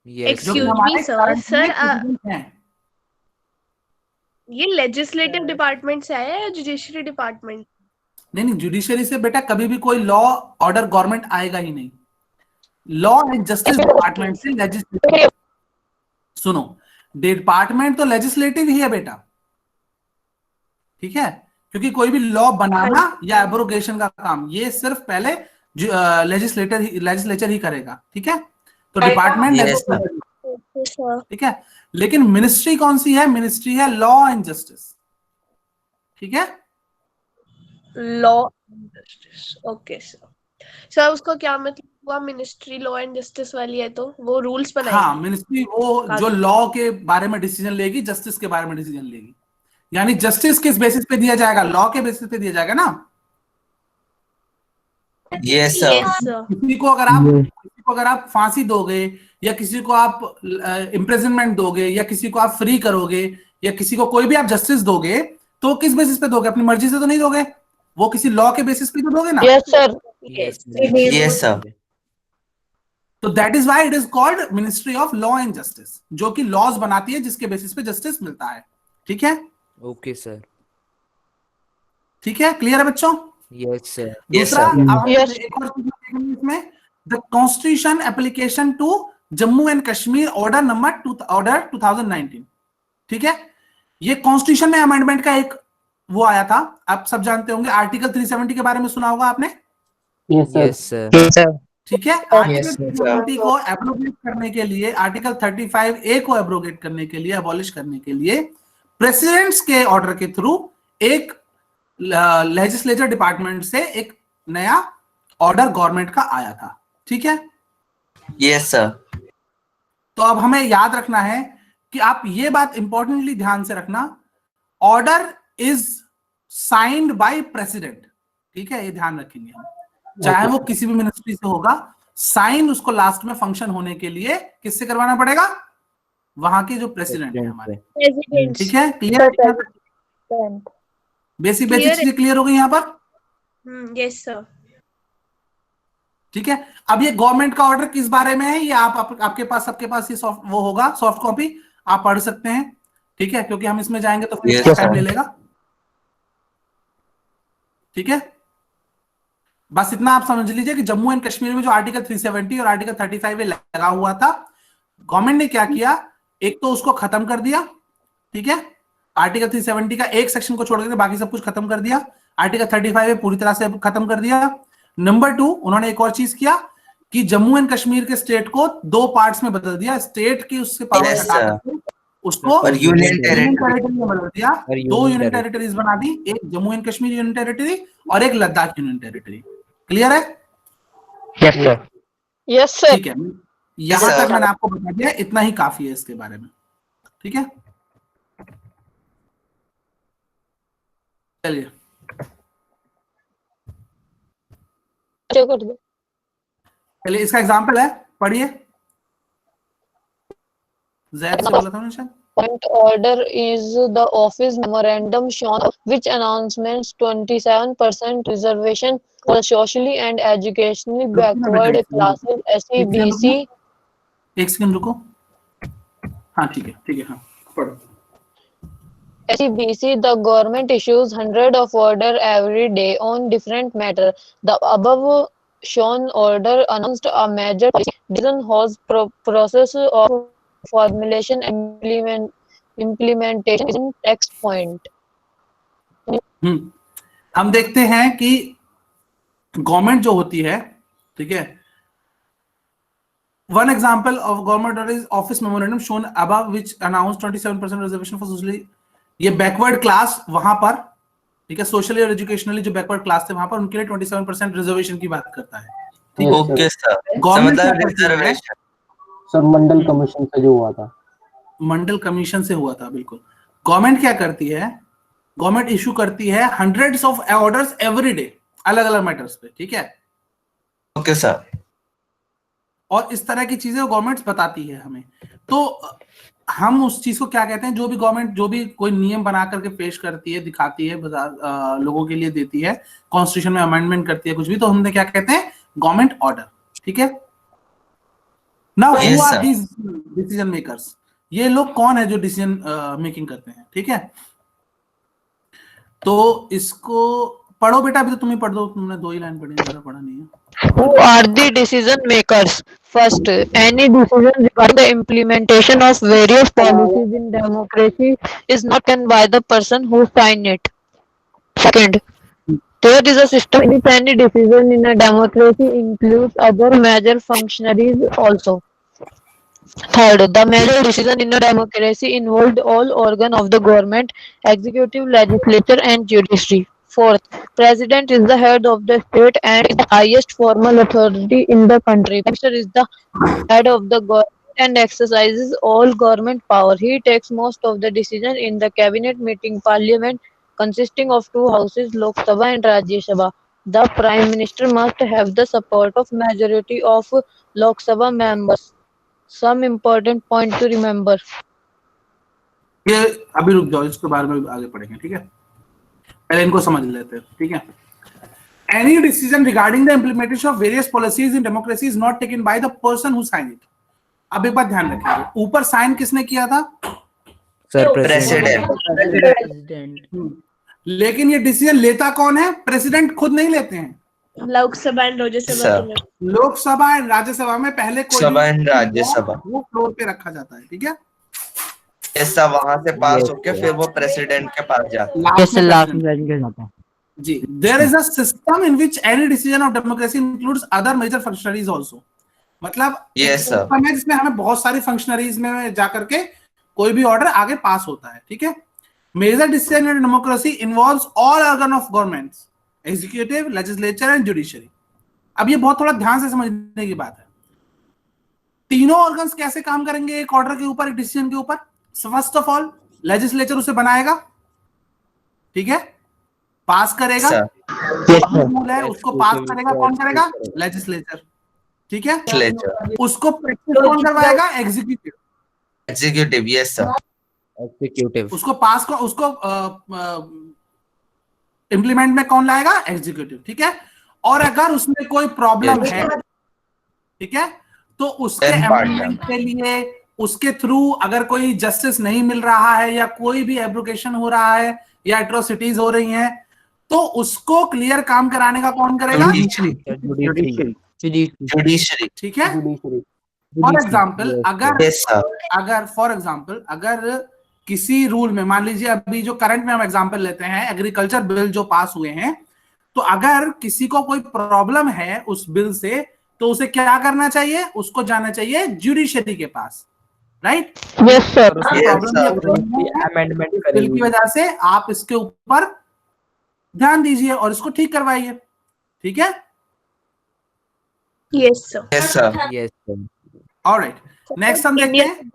[SPEAKER 1] कि
[SPEAKER 6] एक्सक्यूज
[SPEAKER 1] हमारे
[SPEAKER 6] मी सर,
[SPEAKER 1] current
[SPEAKER 6] सर
[SPEAKER 1] में president हैं।
[SPEAKER 6] ये लेजिस्लेटिव डिपार्टमेंट से आया है या जुडिशरी डिपार्टमेंट?
[SPEAKER 1] नहीं नहीं, जुडिशरी से बेटा कभी भी कोई लॉ ऑर्डर गवर्नमेंट आएगा ही नहीं। लॉ एंड जस्टिस डिपार्टमेंट से लेजिस्लेटिव, सुनो, डिपार्टमेंट तो लेजिस्लेटिव ही है बेटा, ठीक है। क्योंकि कोई भी लॉ बनाना या एब्रोगेशन का काम ये सिर्फ पहले लेजिस्लेचर ही करेगा, ठीक है। तो डिपार्टमेंट
[SPEAKER 4] Yes, sir.
[SPEAKER 1] ठीक है। लेकिन मिनिस्ट्री कौन सी है? मिनिस्ट्री है लॉ एंड जस्टिस, ठीक है।
[SPEAKER 6] Law and justice, okay sir. Sir उसको क्या मतलब हुआ, मिनिस्ट्री लॉ एंड जस्टिस वाली है तो वो रूल्स बनाएगी?
[SPEAKER 1] हाँ, मिनिस्ट्री वो जो लॉ के बारे में डिसीजन लेगी, जस्टिस के बारे में डिसीजन लेगी। यानी जस्टिस किस बेसिस पे दिया जाएगा? लॉ के बेसिस पे दिया जाएगा ना।
[SPEAKER 4] Yes sir.
[SPEAKER 6] Yes sir.
[SPEAKER 1] किसी को अगर आप फांसी दोगे या किसी को आप इम्प्रिजनमेंट दोगे या किसी को आप फ्री करोगे या किसी को कोई भी आप जस्टिस दोगे तो किस बेसिस पे दोगे? अपनी मर्जी से तो नहीं दोगे, वो किसी लॉ के बेसिस पे तो दोगे ना।
[SPEAKER 8] Yes sir,
[SPEAKER 4] yes sir.
[SPEAKER 1] तो that is why it is called ministry of law and justice, जो कि लॉज बनाती है जिसके बेसिस पे जस्टिस मिलता है, ठीक है।
[SPEAKER 3] Okay, sir.
[SPEAKER 1] ठीक है, क्लियर है बच्चों?
[SPEAKER 3] Yes, sir.
[SPEAKER 1] दूसरा, अब हम
[SPEAKER 8] Yes.
[SPEAKER 1] एक और चीज देखेंगे इसमें, the constitution application to Jammu and Kashmir order number order 2019, ठीक है। ये कॉन्स्टिट्यूशन में अमेंडमेंट का एक वो आया था, आप सब जानते होंगे, आर्टिकल 370 के बारे में सुना होगा आपने,
[SPEAKER 5] Yes, sir.
[SPEAKER 3] Yes, sir.
[SPEAKER 1] ठीक है।
[SPEAKER 10] Yes,
[SPEAKER 1] article
[SPEAKER 10] sir.
[SPEAKER 1] 370 को एब्रोगेट करने के लिए, आर्टिकल 35A को एब्रोगेट करने के लिए, अबॉलिश करने के लिए प्रेसिडेंट्स के ऑर्डर के थ्रू एक लेजिस्लेचर डिपार्टमेंट से एक नया ऑर्डर गवर्नमेंट का आया था, ठीक है।
[SPEAKER 4] Yes sir.
[SPEAKER 1] तो अब हमें याद रखना है कि आप ये बात इंपॉर्टेंटली ध्यान से रखना, order is signed by president, ठीक है, ये ध्यान रखेंगे हम। चाहे वो किसी भी मिनिस्ट्री से होगा, साइन उसको लास्ट में फंक्शन होने के लिए किससे करवाना पड़ेगा? वहां के जो प्रेसिडेंट है हमारे,
[SPEAKER 6] प्रेसिडेंट।
[SPEAKER 1] ठीक है। क्लियर? बेसिक चीजें क्लियर हो गई यहाँ पर?
[SPEAKER 6] Yes sir.
[SPEAKER 1] ठीक है। अब ये गवर्नमेंट का ऑर्डर किस बारे में है, ये आपके पास, सबके पास ये सॉफ्ट वो होगा, सॉफ्ट कॉपी आप पढ़ सकते हैं, ठीक है, क्योंकि हम इसमें जाएंगे तो फिर
[SPEAKER 4] Yes,
[SPEAKER 1] टाइम
[SPEAKER 4] sir.
[SPEAKER 1] ले लेगा, ठीक है। बस इतना आप समझ लीजिए कि जम्मू एंड कश्मीर में जो आर्टिकल 370 और आर्टिकल 35 लगा हुआ था, गवर्नमेंट ने क्या किया, एक तो उसको खत्म कर दिया, ठीक है। आर्टिकल 370 का एक सेक्शन को छोड़ के बाकी सब कुछ खत्म कर दिया। आर्टिकल 35 पूरी तरह से खत्म कर दिया। नंबर 2, उन्होंने एक और चीज किया कि जम्मू एंड कश्मीर के स्टेट को 2 पार्ट्स में बदल दिया, स्टेट की उससे पावर
[SPEAKER 4] Yes,
[SPEAKER 1] हटा
[SPEAKER 4] sir.
[SPEAKER 1] करके उसको
[SPEAKER 4] और यूनियन टेरिटरी
[SPEAKER 1] में बदल दिया।
[SPEAKER 3] और
[SPEAKER 1] 2
[SPEAKER 3] union
[SPEAKER 1] यूनियन टेरिटरीज बना दी, एक Jammu and Kashmir union territory और एक लद्दाख यूनियन टेरिटरी। क्लियर है?
[SPEAKER 10] Yes sir.
[SPEAKER 8] Yes sir.
[SPEAKER 1] ठीक है, यहां
[SPEAKER 4] Sir.
[SPEAKER 1] तक मैंने आपको बता दिया, इतना ही काफी है इसके बारे में, ठीक है। चलिए
[SPEAKER 8] कर दो।
[SPEAKER 1] चलिए, इसका एग्जांपल है, पढ़िए। जैद से बोला था ना शायद।
[SPEAKER 8] Point order is the office memorandum shown which announcements 27% reservation for socially and educationally backward classes SEBC
[SPEAKER 1] एक सेकंड रुको। हाँ ठीक है, हाँ पढ़ो।
[SPEAKER 8] SEBC the government issues hundred of order every day on different matter. The above Sean order announced a major policy decision whose process of formulation and implementation is in text point.
[SPEAKER 1] हम देखते हैं कि government जो होती है, ठीक है, one example of government order is office memorandum shown above which announced 27% reservation for socially, ये बैकवर्ड क्लास वहां पर, ठीक है, सोशली और एजुकेशनली जो बैकवर्ड क्लास थे वहां पर उनके लिए 27% रिजर्वेशन की बात करता है।
[SPEAKER 4] Okay sir,
[SPEAKER 1] government
[SPEAKER 4] reservation
[SPEAKER 5] sir Mandal commission से जो हुआ था,
[SPEAKER 1] मंडल कमीशन से हुआ था, बिल्कुल। गवर्नमेंट क्या करती है, गवर्नमेंट इशू करती है hundreds of orders every day अलग अलग मैटर्स पे, ठीक है।
[SPEAKER 4] Okay sir.
[SPEAKER 1] और इस तरह की चीजें गवर्नमेंट बताती है हमें, तो हम उस चीज को क्या कहते हैं, जो भी गवर्नमेंट जो भी कोई नियम बना करके पेश करती है, दिखाती है, लोगों के लिए देती है, कॉन्स्टिट्यूशन में अमेंडमेंट करती है कुछ भी, तो हमने क्या कहते हैं, गवर्नमेंट ऑर्डर, ठीक है। Now who are these decision makers, ये लोग कौन है जो डिसीजन मेकिंग करते हैं, ठीक है। तो इसको पढ़ो बेटा, अभी तो तुम ही पढ़ दो, तुमने 2 ही लाइन पढ़ी, ज़्यादा पढ़ा नहीं है।
[SPEAKER 8] Who are the decision makers? First, any decision regarding the implementation of various policies in democracy is not taken by the person who signed it. Second, there is a system in which any decision in a democracy includes other major functionaries also. Third, the major decision in a democracy involved all organs of the government, executive, legislature, and judiciary. Fourth, President is the head of the state and is the highest formal authority in the country. Prime Minister is the head of the government and exercises all government power. He takes most of the decision in the cabinet meeting parliament consisting of 2 houses, Lok Sabha and Rajya Sabha. The Prime Minister must have the support of majority of Lok Sabha members. Some important point to remember.
[SPEAKER 1] ये अभी रुक जाओ, इसके बारे में आगे पढ़ेंगे, ठीक है, पहले इनको समझ लेते हैं, ठीक है। Any decision regarding the implementation of various policies in democracy is not taken by the person who signed it. अब एक बात ध्यान रखिए, ऊपर साइन किसने किया था,
[SPEAKER 3] सर
[SPEAKER 4] प्रेसिडेंट।
[SPEAKER 1] लेकिन ये डिसीजन लेता कौन है, प्रेसिडेंट खुद नहीं लेते हैं।
[SPEAKER 6] लोकसभा एंड राज्यसभा में,
[SPEAKER 1] लोकसभा एंड राज्यसभा में पहले कोई
[SPEAKER 4] सभा एंड राज्यसभा
[SPEAKER 1] वो फ्लोर पे रखा जाता है, ठीक है,
[SPEAKER 4] ऐसा वहां से पास होके फिर वो प्रेसिडेंट के पास जाता
[SPEAKER 1] है। जी, there is a system in which any decision of democracy includes other major functionaries also. मतलब जिसमें हमें बहुत सारी फंक्शनरीज में जाकर के कोई भी ऑर्डर आगे पास होता है, ठीक है। Major decision in democracy involves all organ of governments, executive, legislature and judiciary. अब ये बहुत थोड़ा ध्यान से समझने की बात है, तीनों ऑर्गन्स कैसे काम करेंगे एक ऑर्डर के ऊपर, एक डिसीजन के ऊपर। फर्स्ट ऑफ ऑल लेजिस्लेचर उसे बनाएगा, ठीक है, पास करेगा, रूल है उसको पास करेगा, कौन करेगा, लेजिस्लेचर, ठीक है। उसको प्रैक्टिस कौन करवाएगा, executive,
[SPEAKER 4] executive, yes sir,
[SPEAKER 3] executive.
[SPEAKER 1] उसको पास को उसको इम्प्लीमेंट में कौन लाएगा, एग्जीक्यूटिव, ठीक है। और अगर उसमें कोई प्रॉब्लम है, ठीक है, तो उसके अमेंडमेंट के लिए उसके थ्रू अगर कोई जस्टिस नहीं मिल रहा है या कोई भी एब्रोगेशन हो रहा है या एट्रोसिटीज हो रही हैं, तो उसको क्लियर काम कराने का कौन करेगा,
[SPEAKER 4] जुडिशरी,
[SPEAKER 1] ठीक है। फॉर एग्जाम्पल अगर किसी रूल में, मान लीजिए अभी जो करंट में हम एग्जांपल लेते हैं, एग्रीकल्चर बिल जो पास हुए हैं, तो अगर किसी को कोई प्रॉब्लम है उस बिल से, तो उसे क्या करना चाहिए, उसको जाना चाहिए जुडिशरी के पास, right.
[SPEAKER 8] Yes sir.
[SPEAKER 1] Amendment bill की वजह से आप इसके ऊपर ध्यान दीजिए और इसको ठीक करवाइए, ठीक है।
[SPEAKER 6] Yes sir,
[SPEAKER 4] yes sir,
[SPEAKER 3] yes sir.
[SPEAKER 1] All right, next हम देखते हैं,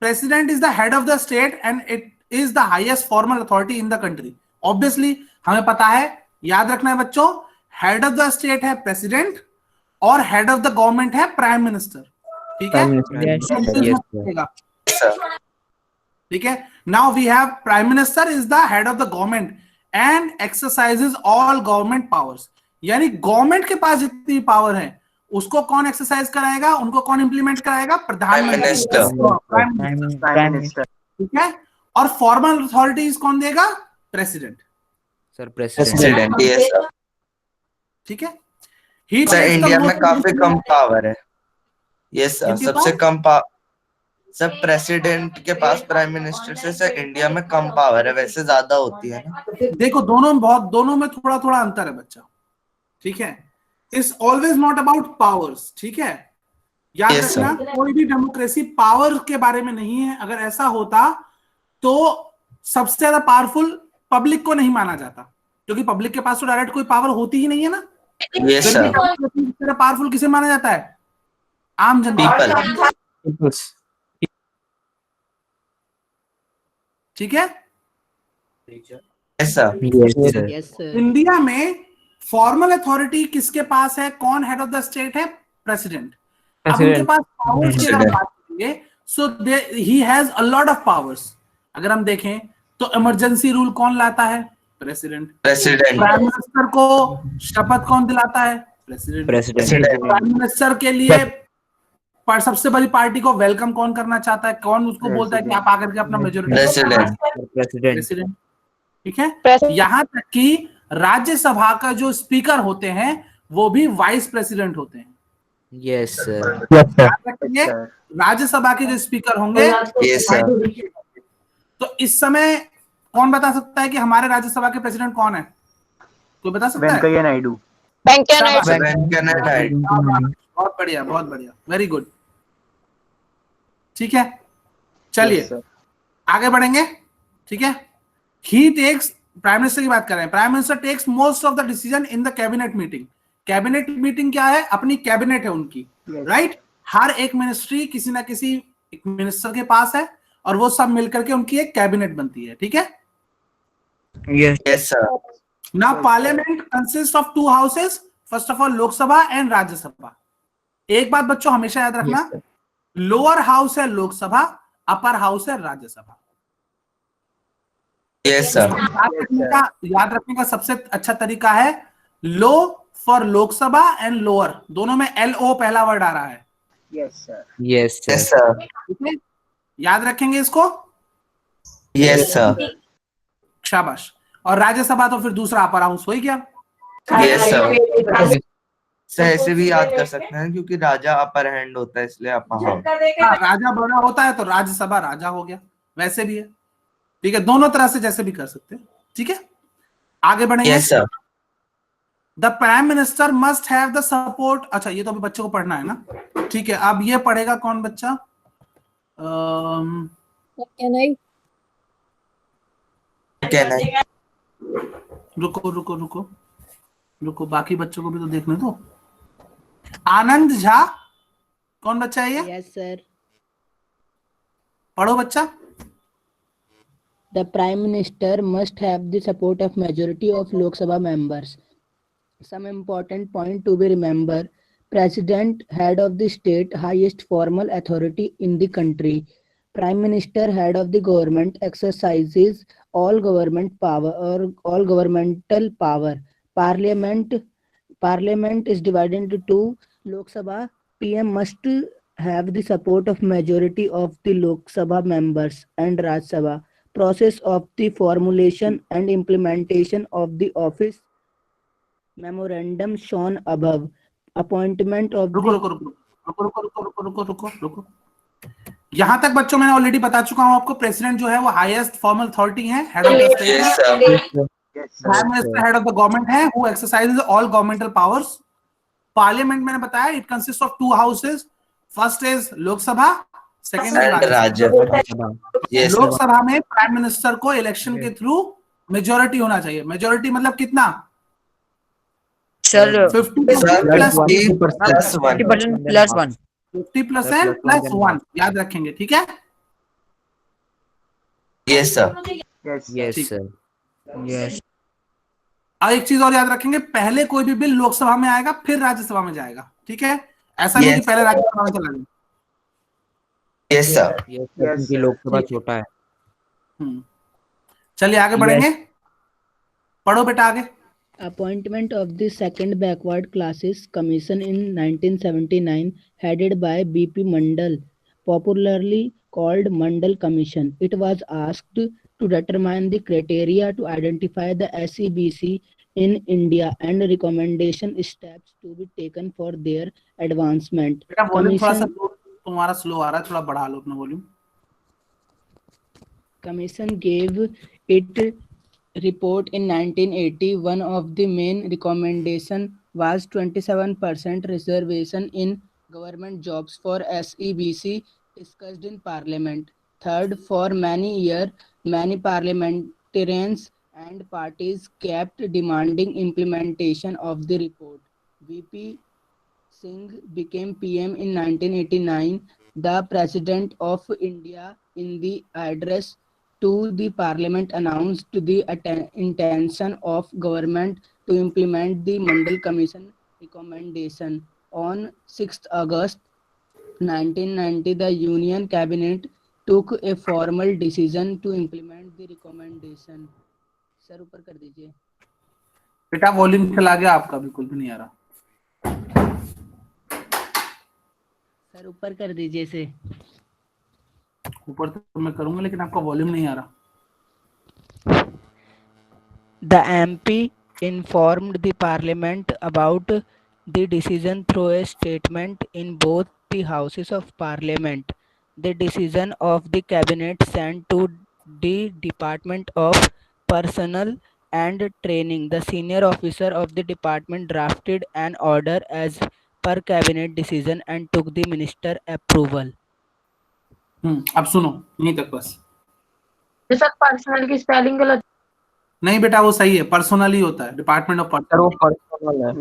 [SPEAKER 1] president is the head of the state and it is the highest formal authority in the country. Obviously हमें पता है, याद रखना है बच्चों, हेड ऑफ द स्टेट है प्रेसिडेंट और हेड ऑफ द गवर्नमेंट है प्राइम मिनिस्टर, ठीक है, ठीक है। Now we have prime minister is the head of the government and exercises all government powers, यानी गवर्नमेंट के पास जितनी पावर है उसको कौन एक्सरसाइज कराएगा, उनको कौन इंप्लीमेंट कराएगा, प्रधानमंत्री, प्राइम मिनिस्टर, ठीक है। और फॉर्मल अथॉरिटीज कौन देगा, प्रेसिडेंट,
[SPEAKER 3] सर प्रेसिडेंट,
[SPEAKER 1] ठीक है। He
[SPEAKER 4] sir
[SPEAKER 1] takes the
[SPEAKER 4] India में
[SPEAKER 1] most
[SPEAKER 4] काफी कम पावर है। यस सर,
[SPEAKER 1] किनके
[SPEAKER 4] सबसे
[SPEAKER 1] पास?
[SPEAKER 4] कम सर प्रेसिडेंट के पास प्राइम मिनिस्टर से सर इंडिया में कम पावर है, वैसे ज्यादा होती है ना।
[SPEAKER 1] देखो दोनों में थोड़ा थोड़ा अंतर है बच्चा, ठीक है। It's always not about powers, ठीक है। याद
[SPEAKER 4] Yes, sir.
[SPEAKER 1] रखना, कोई भी डेमोक्रेसी पावर के बारे में नहीं है। अगर ऐसा होता तो सबसे ज्यादा पावरफुल पब्लिक को नहीं माना जाता, क्योंकि पब्लिक के पास तो डायरेक्ट कोई पावर होती ही नहीं है ना।
[SPEAKER 4] यस सर,
[SPEAKER 1] पावरफुल किसे माना जाता है? आम जनता,
[SPEAKER 4] पीपल।
[SPEAKER 1] ठीक है।
[SPEAKER 4] Yes sir,
[SPEAKER 10] Yes, sir.
[SPEAKER 1] India में फॉर्मल अथॉरिटी किसके पास है? कौन हेड ऑफ द स्टेट है? प्रेसिडेंट। अब उनके पास पावर्स की अगर हम बात करेंगे, so he has a lot of powers. अगर हम देखें तो इमरजेंसी रूल कौन लाता है? प्रेसिडेंट।
[SPEAKER 4] प्रेसिडेंट।
[SPEAKER 1] प्राइम मिनिस्टर को शपथ कौन दिलाता है? प्रेसिडेंट। प्राइम मिनिस्टर के लिए सबसे बड़ी पार्टी को वेलकम कौन करना चाहता है? कौन उसको बोलता है कि आप आकर के अपना मेजोरिटी? प्रेसिडेंट। ठीक है। यहां तक कि राज्यसभा का जो स्पीकर होते हैं वो भी वाइस प्रेसिडेंट होते हैं।
[SPEAKER 10] Yes, sir.
[SPEAKER 1] याद रखेंगे, राज्यसभा के जो स्पीकर होंगे,
[SPEAKER 4] यस सर,
[SPEAKER 1] तो इस समय कौन बता सकता है कि हमारे राज्यसभा के प्रेसिडेंट कौन है? कोई बता सकता है?
[SPEAKER 2] वेंकैया नायडू।
[SPEAKER 8] वेंकैया नायडू।
[SPEAKER 4] वेंकैया नायडू।
[SPEAKER 1] बहुत बढ़िया, बहुत बढ़िया, वेरी गुड। ठीक है, चलिए
[SPEAKER 2] Yes, sir.
[SPEAKER 1] आगे बढ़ेंगे। ठीक है। ही टेक्स, प्राइम मिनिस्टर की बात कर रहे हैं, prime minister takes most of the decision in the cabinet meeting. Cabinet meeting क्या है? अपनी कैबिनेट है उनकी, राइट। हर एक मिनिस्ट्री किसी ना किसी एक मिनिस्टर के पास है और वो सब मिलकर के उनकी एक कैबिनेट बनती है। ठीक है।
[SPEAKER 4] Yes sir,
[SPEAKER 1] now parliament consist of two houses, first of all Lok Sabha and Rajya Sabha. एक बात बच्चों हमेशा याद रखना, लोअर हाउस है लोकसभा, अपर हाउस है राज्यसभा।
[SPEAKER 4] यस सर,
[SPEAKER 1] याद रखने का सबसे अच्छा तरीका है लो फॉर लोकसभा एंड लोअर, दोनों में LO पहला वर्ड आ रहा है।
[SPEAKER 2] Yes, sir.
[SPEAKER 10] Yes, sir.
[SPEAKER 4] Yes sir,
[SPEAKER 1] ठीक है, याद रखेंगे इसको।
[SPEAKER 4] यस सर,
[SPEAKER 1] शाबाश। और राज्यसभा तो फिर दूसरा अपर हाउस हो ही गया।
[SPEAKER 4] Yes sir. सर ऐसे भी याद कर सकते हैं क्योंकि राजा अपर हैंड होता है, इसलिए अपर हाउस।
[SPEAKER 1] हाँ, राजा बड़ा होता है तो राज्यसभा राजा हो गया, वैसे भी है। ठीक है, दोनों तरह से जैसे भी कर सकते हैं। ठीक है, आगे बढ़ेंगे।
[SPEAKER 4] Yes sir,
[SPEAKER 1] the prime minister must have the support. अच्छा, ये तो अभी बच्चों को पढ़ना है ना। ठीक है, अब ये पढ़ेगा कौन बच्चा? रुको रुको रुको रुको, बाकी बच्चों को भी तो देखने दो। आनंद झा, कौन बच्चा है ये?
[SPEAKER 10] Yes, sir.
[SPEAKER 1] पढ़ो बच्चा।
[SPEAKER 10] The Prime Minister must have the support of majority of Lok Sabha members. Some important point to be remembered. President, head of the state, highest formal authority in the country. Prime Minister, head of the government, exercises all government power or all governmental power. Parliament is divided into two. Lok Sabha, PM must have the support of majority of the Lok Sabha members and Raj Sabha. Process of the formulation and implementation of the office memorandum shown above. Appointment of
[SPEAKER 1] रुको रुको रुको रुको रुको रुको रुको रुको रुको रुको, यहां तक बच्चों मैंने ऑलरेडी बता चुका हूं आपको। प्रेसिडेंट जो है वो हाईएस्ट फॉर्मल अथॉरिटी है, head of the state
[SPEAKER 4] yes
[SPEAKER 1] है।
[SPEAKER 4] Sir,
[SPEAKER 1] prime minister head of the government है, who exercises all governmental powers. Parliament मैंने बताया it consist of two houses, first is Lok Sabha, second
[SPEAKER 4] and
[SPEAKER 1] is
[SPEAKER 4] Rajya Sabha. Yes sir,
[SPEAKER 1] Lok Sabha में prime minister को election के through majority होना चाहिए। Majority मतलब कितना?
[SPEAKER 3] Sir
[SPEAKER 1] 50
[SPEAKER 4] sir
[SPEAKER 1] plus
[SPEAKER 3] 50% plus 1।
[SPEAKER 1] 50% plus 1, याद रखेंगे। ठीक है।
[SPEAKER 4] यस सर,
[SPEAKER 2] Yes,
[SPEAKER 10] Yes,
[SPEAKER 1] ठीक।
[SPEAKER 10] sir.
[SPEAKER 3] यस
[SPEAKER 1] और एक चीज और याद रखेंगे, पहले कोई भी बिल लोकसभा में आएगा फिर राज्यसभा में जाएगा। ठीक है, ऐसा नहीं कि
[SPEAKER 4] Yes.
[SPEAKER 1] पहले राज्यसभा में चला जाए।
[SPEAKER 4] Yes sir,
[SPEAKER 10] Yes, sir.
[SPEAKER 2] Yes,
[SPEAKER 10] क्योंकि
[SPEAKER 2] sir.
[SPEAKER 10] लोकसभा
[SPEAKER 1] ठीक है।
[SPEAKER 10] छोटा है.
[SPEAKER 1] चलिए आगे बढ़ेंगे, पढ़ो बेटा आगे।
[SPEAKER 10] Appointment of the Second Backward Classes Commission in 1979, headed by B.P. Mandal, popularly called Mandal Commission. It was asked to determine the criteria to identify the SEBC in India and recommendation steps to be taken for their advancement.
[SPEAKER 1] बेटा volume थोड़ा सा
[SPEAKER 10] Commission
[SPEAKER 1] तुम्हारा slow आ रहा है, थोड़ा बढ़ा लो अपना volume.
[SPEAKER 10] Commission gave it report in 1980. One of the main recommendation was 27% reservation in government jobs for SEBC discussed in Parliament. Third, for many years, many parliamentarians and parties kept demanding implementation of the report. VP Singh became PM in 1989. The President of India, in the address to the Parliament, announced the intention of government to implement the Mandal Commission recommendation. On 6th August 1990, the Union Cabinet took a formal decision to implement the recommendation. Sir ऊपर कर दीजिए।
[SPEAKER 1] बेटा volume चला गया आपका, बिल्कुल भी नहीं आ रहा।
[SPEAKER 10] सर ऊपर कर दीजिए इसे।
[SPEAKER 1] ऊपर तो मैं करूंगा लेकिन आपका वॉल्यूम नहीं आ रहा।
[SPEAKER 10] The MP informed the Parliament about the decision through a statement in both the Houses of Parliament. The decision of the Cabinet sent to the Department of Personnel and Training. The senior officer of the department drafted an order as per Cabinet decision and took the Minister approval.
[SPEAKER 1] अब सुनो यहीं तक बस।
[SPEAKER 8] Sir personal की spelling गलत।
[SPEAKER 1] नहीं बेटा वो सही है, पर्सनल ही होता है, डिपार्टमेंट ऑफ पर्सनल।
[SPEAKER 4] वो पर्सनल है।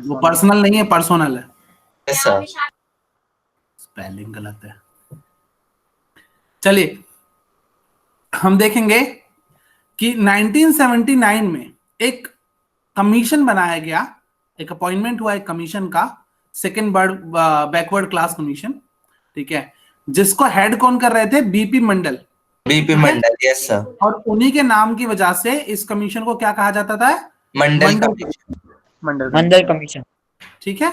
[SPEAKER 1] वो पर्सनल नहीं है, पर्सनल है।
[SPEAKER 4] Yes sir.
[SPEAKER 1] स्पेलिंग गलत है। चलिए हम देखेंगे कि 1979 में एक कमीशन बनाया गया, एक अपॉइंटमेंट हुआ एक कमीशन का, सेकंड बैकवर्ड क्लास कमीशन, ठीक है, जिसको हेड कौन कर रहे थे? बीपी मंडल।
[SPEAKER 4] बीपी मंडल, यस सर।
[SPEAKER 1] और उन्हीं के नाम की वजह से इस कमीशन को क्या कहा जाता था?
[SPEAKER 4] मंडल कमीशन।
[SPEAKER 3] मंडल कमीशन,
[SPEAKER 1] ठीक है।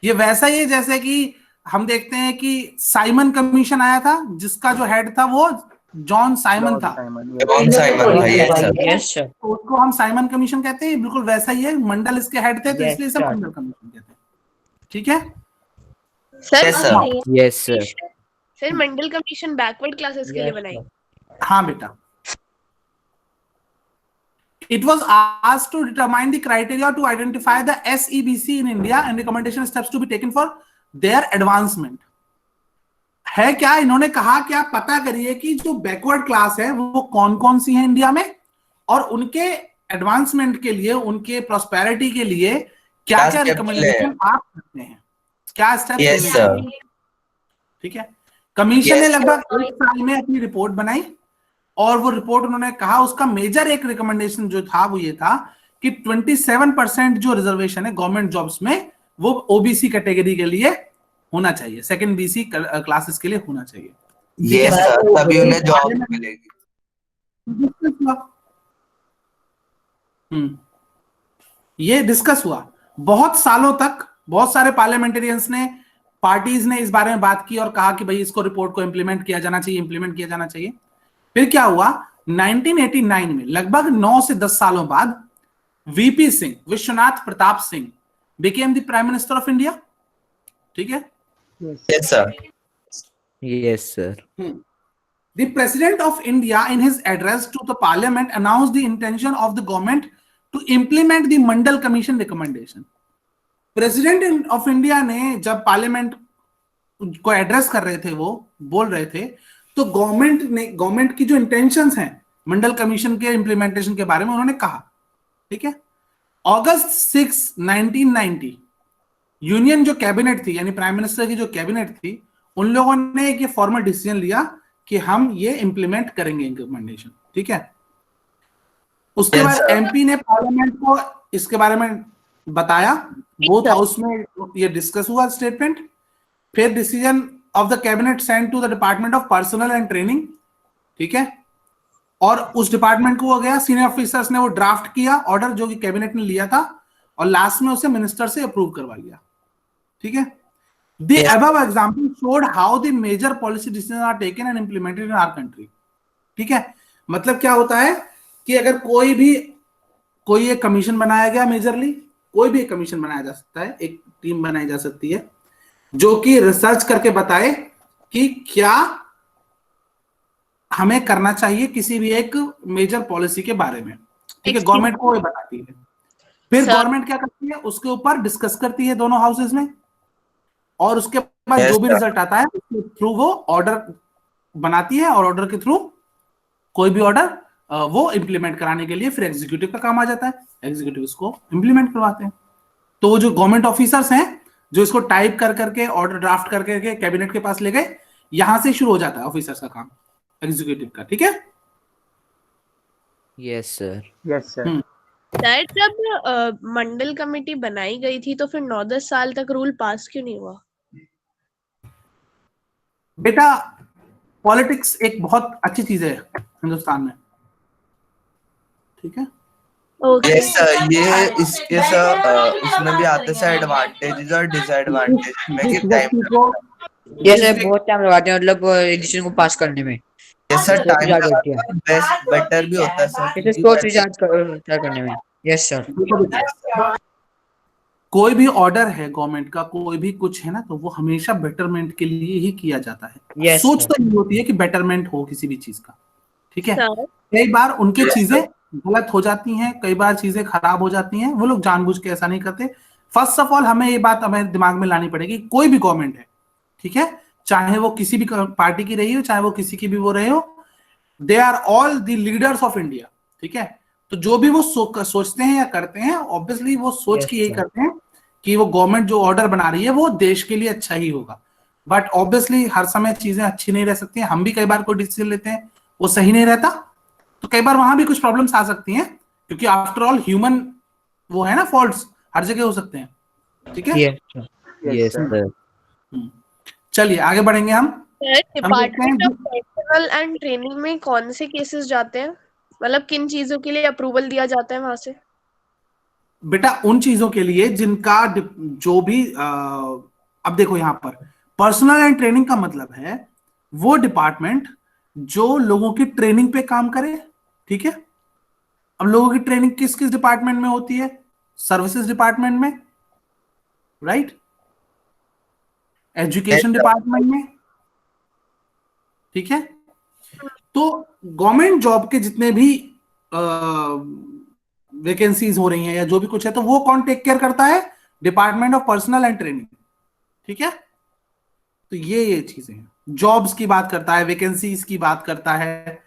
[SPEAKER 1] ये वैसा ही है जैसे कि हम देखते हैं कि साइमन कमीशन आया था, जिसका जो हेड था वो जॉन साइमन था।
[SPEAKER 4] जॉन साइमन था, यस सर।
[SPEAKER 1] तो उसको हम साइमन कमीशन कहते हैं, बिल्कुल वैसा ही है। मंडल इसके हेड थे तो इसलिए इसे मंडल कमीशन कहते हैं, ठीक है।
[SPEAKER 6] Sir
[SPEAKER 5] Yes, sir.
[SPEAKER 6] Sir Mandal commission backward classes के लिए बनाई।
[SPEAKER 1] हाँ बेटा। It was asked to determine the criteria to identify the SEBC in India and recommendation steps to be taken for their advancement. है क्या? इन्होंने कहा कि आप पता करिए कि जो बैकवर्ड क्लास है वो कौन कौन सी है इंडिया में, और उनके एडवांसमेंट के लिए, उनके प्रोस्पेरिटी के लिए क्या क्या रिकमेंडेशन आप करते हैं, क्या स्टेप लेने हैं, ठीक है। कमीशन ने लगभग 1 साल में अपनी रिपोर्ट बनाई, और वो रिपोर्ट उन्होंने कहा उसका मेजर एक रिकमेंडेशन जो था वो ये था कि 27% जो रिजर्वेशन है गवर्नमेंट जॉब्स में वो ओबीसी कैटेगरी के लिए होना चाहिए, सेकंड बीसी क्लासेस के लिए होना चाहिए।
[SPEAKER 4] यस सर, तभी उन्हें जॉब मिलेगी।
[SPEAKER 1] ये डिस्कस हुआ बहुत सालों तक, बहुत सारे पार्लियामेंटेरियंस ने, पार्टीज ने इस बारे में बात की और कहा कि भाई इसको रिपोर्ट को इंप्लीमेंट किया जाना चाहिए। फिर क्या हुआ? 1989 में लगभग 9 से 10 सालों बाद VP Singh, Vishwanath Pratap Singh became the Prime Minister of India, ठीक है।
[SPEAKER 4] Yes sir.
[SPEAKER 5] Yes, sir.
[SPEAKER 1] The President of India, in his address to the Parliament, announced the intention of the government to implement the Mandal Commission recommendation. President of India ने जब parliament को address कर रहे थे, वो बोल रहे थे, तो गवर्नमेंट की जो इंटेंशंस हैं मंडल कमीशन के इंप्लीमेंटेशन के बारे में उन्होंने कहा, ठीक है। अगस्त 6, 1990 यूनियन जो कैबिनेट थी, यानी प्राइम मिनिस्टर की जो कैबिनेट थी, उन लोगों ने एक ये फॉर्मल डिसीजन लिया कि हम ये इंप्लीमेंट करेंगे रिकमेंडेशन, ठीक है। उसके बाद एमपी ने पार्लियामेंट को इसके बारे में बताया, बोथ हाउस में ये डिस्कस हुआ स्टेटमेंट। फिर decision of the cabinet send to the department of personnel and training, ठीक है, और उस डिपार्टमेंट को हो गया, सीनियर ऑफिसर्स ने वो ड्राफ्ट किया ऑर्डर जो कि कैबिनेट ने लिया था, और लास्ट में उसे मिनिस्टर से अप्रूव करवा लिया, ठीक है। The above example showed how the major policy decisions are taken and implemented in our country, ठीक है। मतलब क्या होता है कि अगर कोई एक कमीशन बनाया गया, मेजरली कोई भी एक कमीशन बनाया जा सकता है, एक टीम बनाई जा सकती है जो कि रिसर्च करके बताए कि क्या हमें करना चाहिए किसी भी एक मेजर पॉलिसी के बारे में। ठीक है, गवर्नमेंट को ये बताती है, फिर गवर्नमेंट क्या करती है, उसके ऊपर डिस्कस करती है दोनों हाउसेस में, और उसके बाद जो भी रिजल्ट आता है उसके थ्रू वो ऑर्डर बनाती है, और ऑर्डर के थ्रू कोई भी ऑर्डर वो इम्प्लीमेंट कराने के लिए फिर एग्जीक्यूटिव का काम आ जाता है, एग्जीक्यूटिव इसको इम्प्लीमेंट करवाते हैं। तो वो जो गवर्नमेंट ऑफिसर्स हैं जो इसको टाइप कर करके ऑर्डर ड्राफ्ट कर करके कैबिनेट के पास ले गए, यहां से शुरू हो जाता है ऑफिसर्स का काम, एग्जीक्यूटिव का। ठीक है,
[SPEAKER 3] yes sir.
[SPEAKER 2] Yes sir.
[SPEAKER 6] Sir जब मंडल कमेटी बनाई गई थी तो फिर 9-10 साल तक रूल पास क्यों नहीं हुआ?
[SPEAKER 1] बेटा पॉलिटिक्स एक बहुत अच्छी चीज है हिंदुस्तान में। ठीक है,
[SPEAKER 4] यस सर, ये इसके सर इसमें भी आते हैं एडवांटेजेस और डिसएडवांटेजेस में कि टाइम
[SPEAKER 3] यस सर, बहुत टाइम लगाते हैं मतलब एडिशन को पास करने में।
[SPEAKER 4] यस सर,
[SPEAKER 3] सोच
[SPEAKER 4] टाइम
[SPEAKER 3] विचार करती है,
[SPEAKER 4] बेस्ट बेटर भी होता है सर।
[SPEAKER 3] इसे सोच विचार करने में। Yes sir.
[SPEAKER 1] कोई भी ऑर्डर है गवर्नमेंट का, कोई भी कुछ है ना, तो वो हमेशा बेटरमेंट के लिए ही किया जाता है।
[SPEAKER 3] Yes,
[SPEAKER 1] सोच
[SPEAKER 3] sir.
[SPEAKER 1] तो ये होती है कि बेटरमेंट हो किसी भी चीज का। ठीक है,
[SPEAKER 6] सर
[SPEAKER 1] कई बार उनकी चीजें गलत हो जाती हैं, कई बार चीजें खराब हो जाती हैं, वो लोग जानबूझ के ऐसा नहीं करते। फर्स्ट ऑफ ऑल हमें ये बात हमें दिमाग में लानी पड़ेगी, कोई भी गवर्नमेंट है, ठीक है, चाहे वो किसी भी पार्टी की रही हो, चाहे वो किसी की भी वो रहे हो, they are all the leaders of India. ठीक है, तो जो भी वो सोचते हैं या करते हैं, ऑब्वियसली वो सोच
[SPEAKER 3] Yes,
[SPEAKER 1] के यही
[SPEAKER 3] sir.
[SPEAKER 1] करते हैं कि वो गवर्नमेंट जो ऑर्डर बना रही है वो देश के लिए अच्छा ही होगा। बट ऑब्वियसली हर समय चीजें अच्छी नहीं रह सकती हैं, हम भी कई बार कोई डिसीजन लेते हैं वो सही नहीं रहता, तो कई बार वहां भी कुछ प्रॉब्लम्स आ सकती हैं, क्योंकि आफ्टर ऑल ह्यूमन वो है ना, फॉल्ट्स हर जगह हो सकते हैं। ठीक है,
[SPEAKER 3] यस सर। Yes sir.
[SPEAKER 1] चलिए आगे बढ़ेंगे हम।
[SPEAKER 6] Department of personnel and training में कौन से केसेस जाते हैं, मतलब किन चीजों के लिए अप्रूवल दिया जाता है वहां से?
[SPEAKER 1] बेटा उन चीजों के लिए जिनका जो भी अब देखो यहाँ पर पर्सनल एंड ट्रेनिंग का मतलब है वो डिपार्टमेंट जो लोगों की ट्रेनिंग पे काम करे। ठीक है, अब लोगों की ट्रेनिंग किस किस डिपार्टमेंट में होती है? सर्विसेज डिपार्टमेंट में, राइट, एजुकेशन डिपार्टमेंट में। ठीक है, तो गवर्नमेंट जॉब के जितने भी वैकेंसीज हो रही हैं या जो भी कुछ है, तो वो कौन टेक केयर करता है? Department of personnel and training. ठीक है, तो ये चीजें हैं, जॉब्स की बात करता है, वैकेंसीज की बात करता है,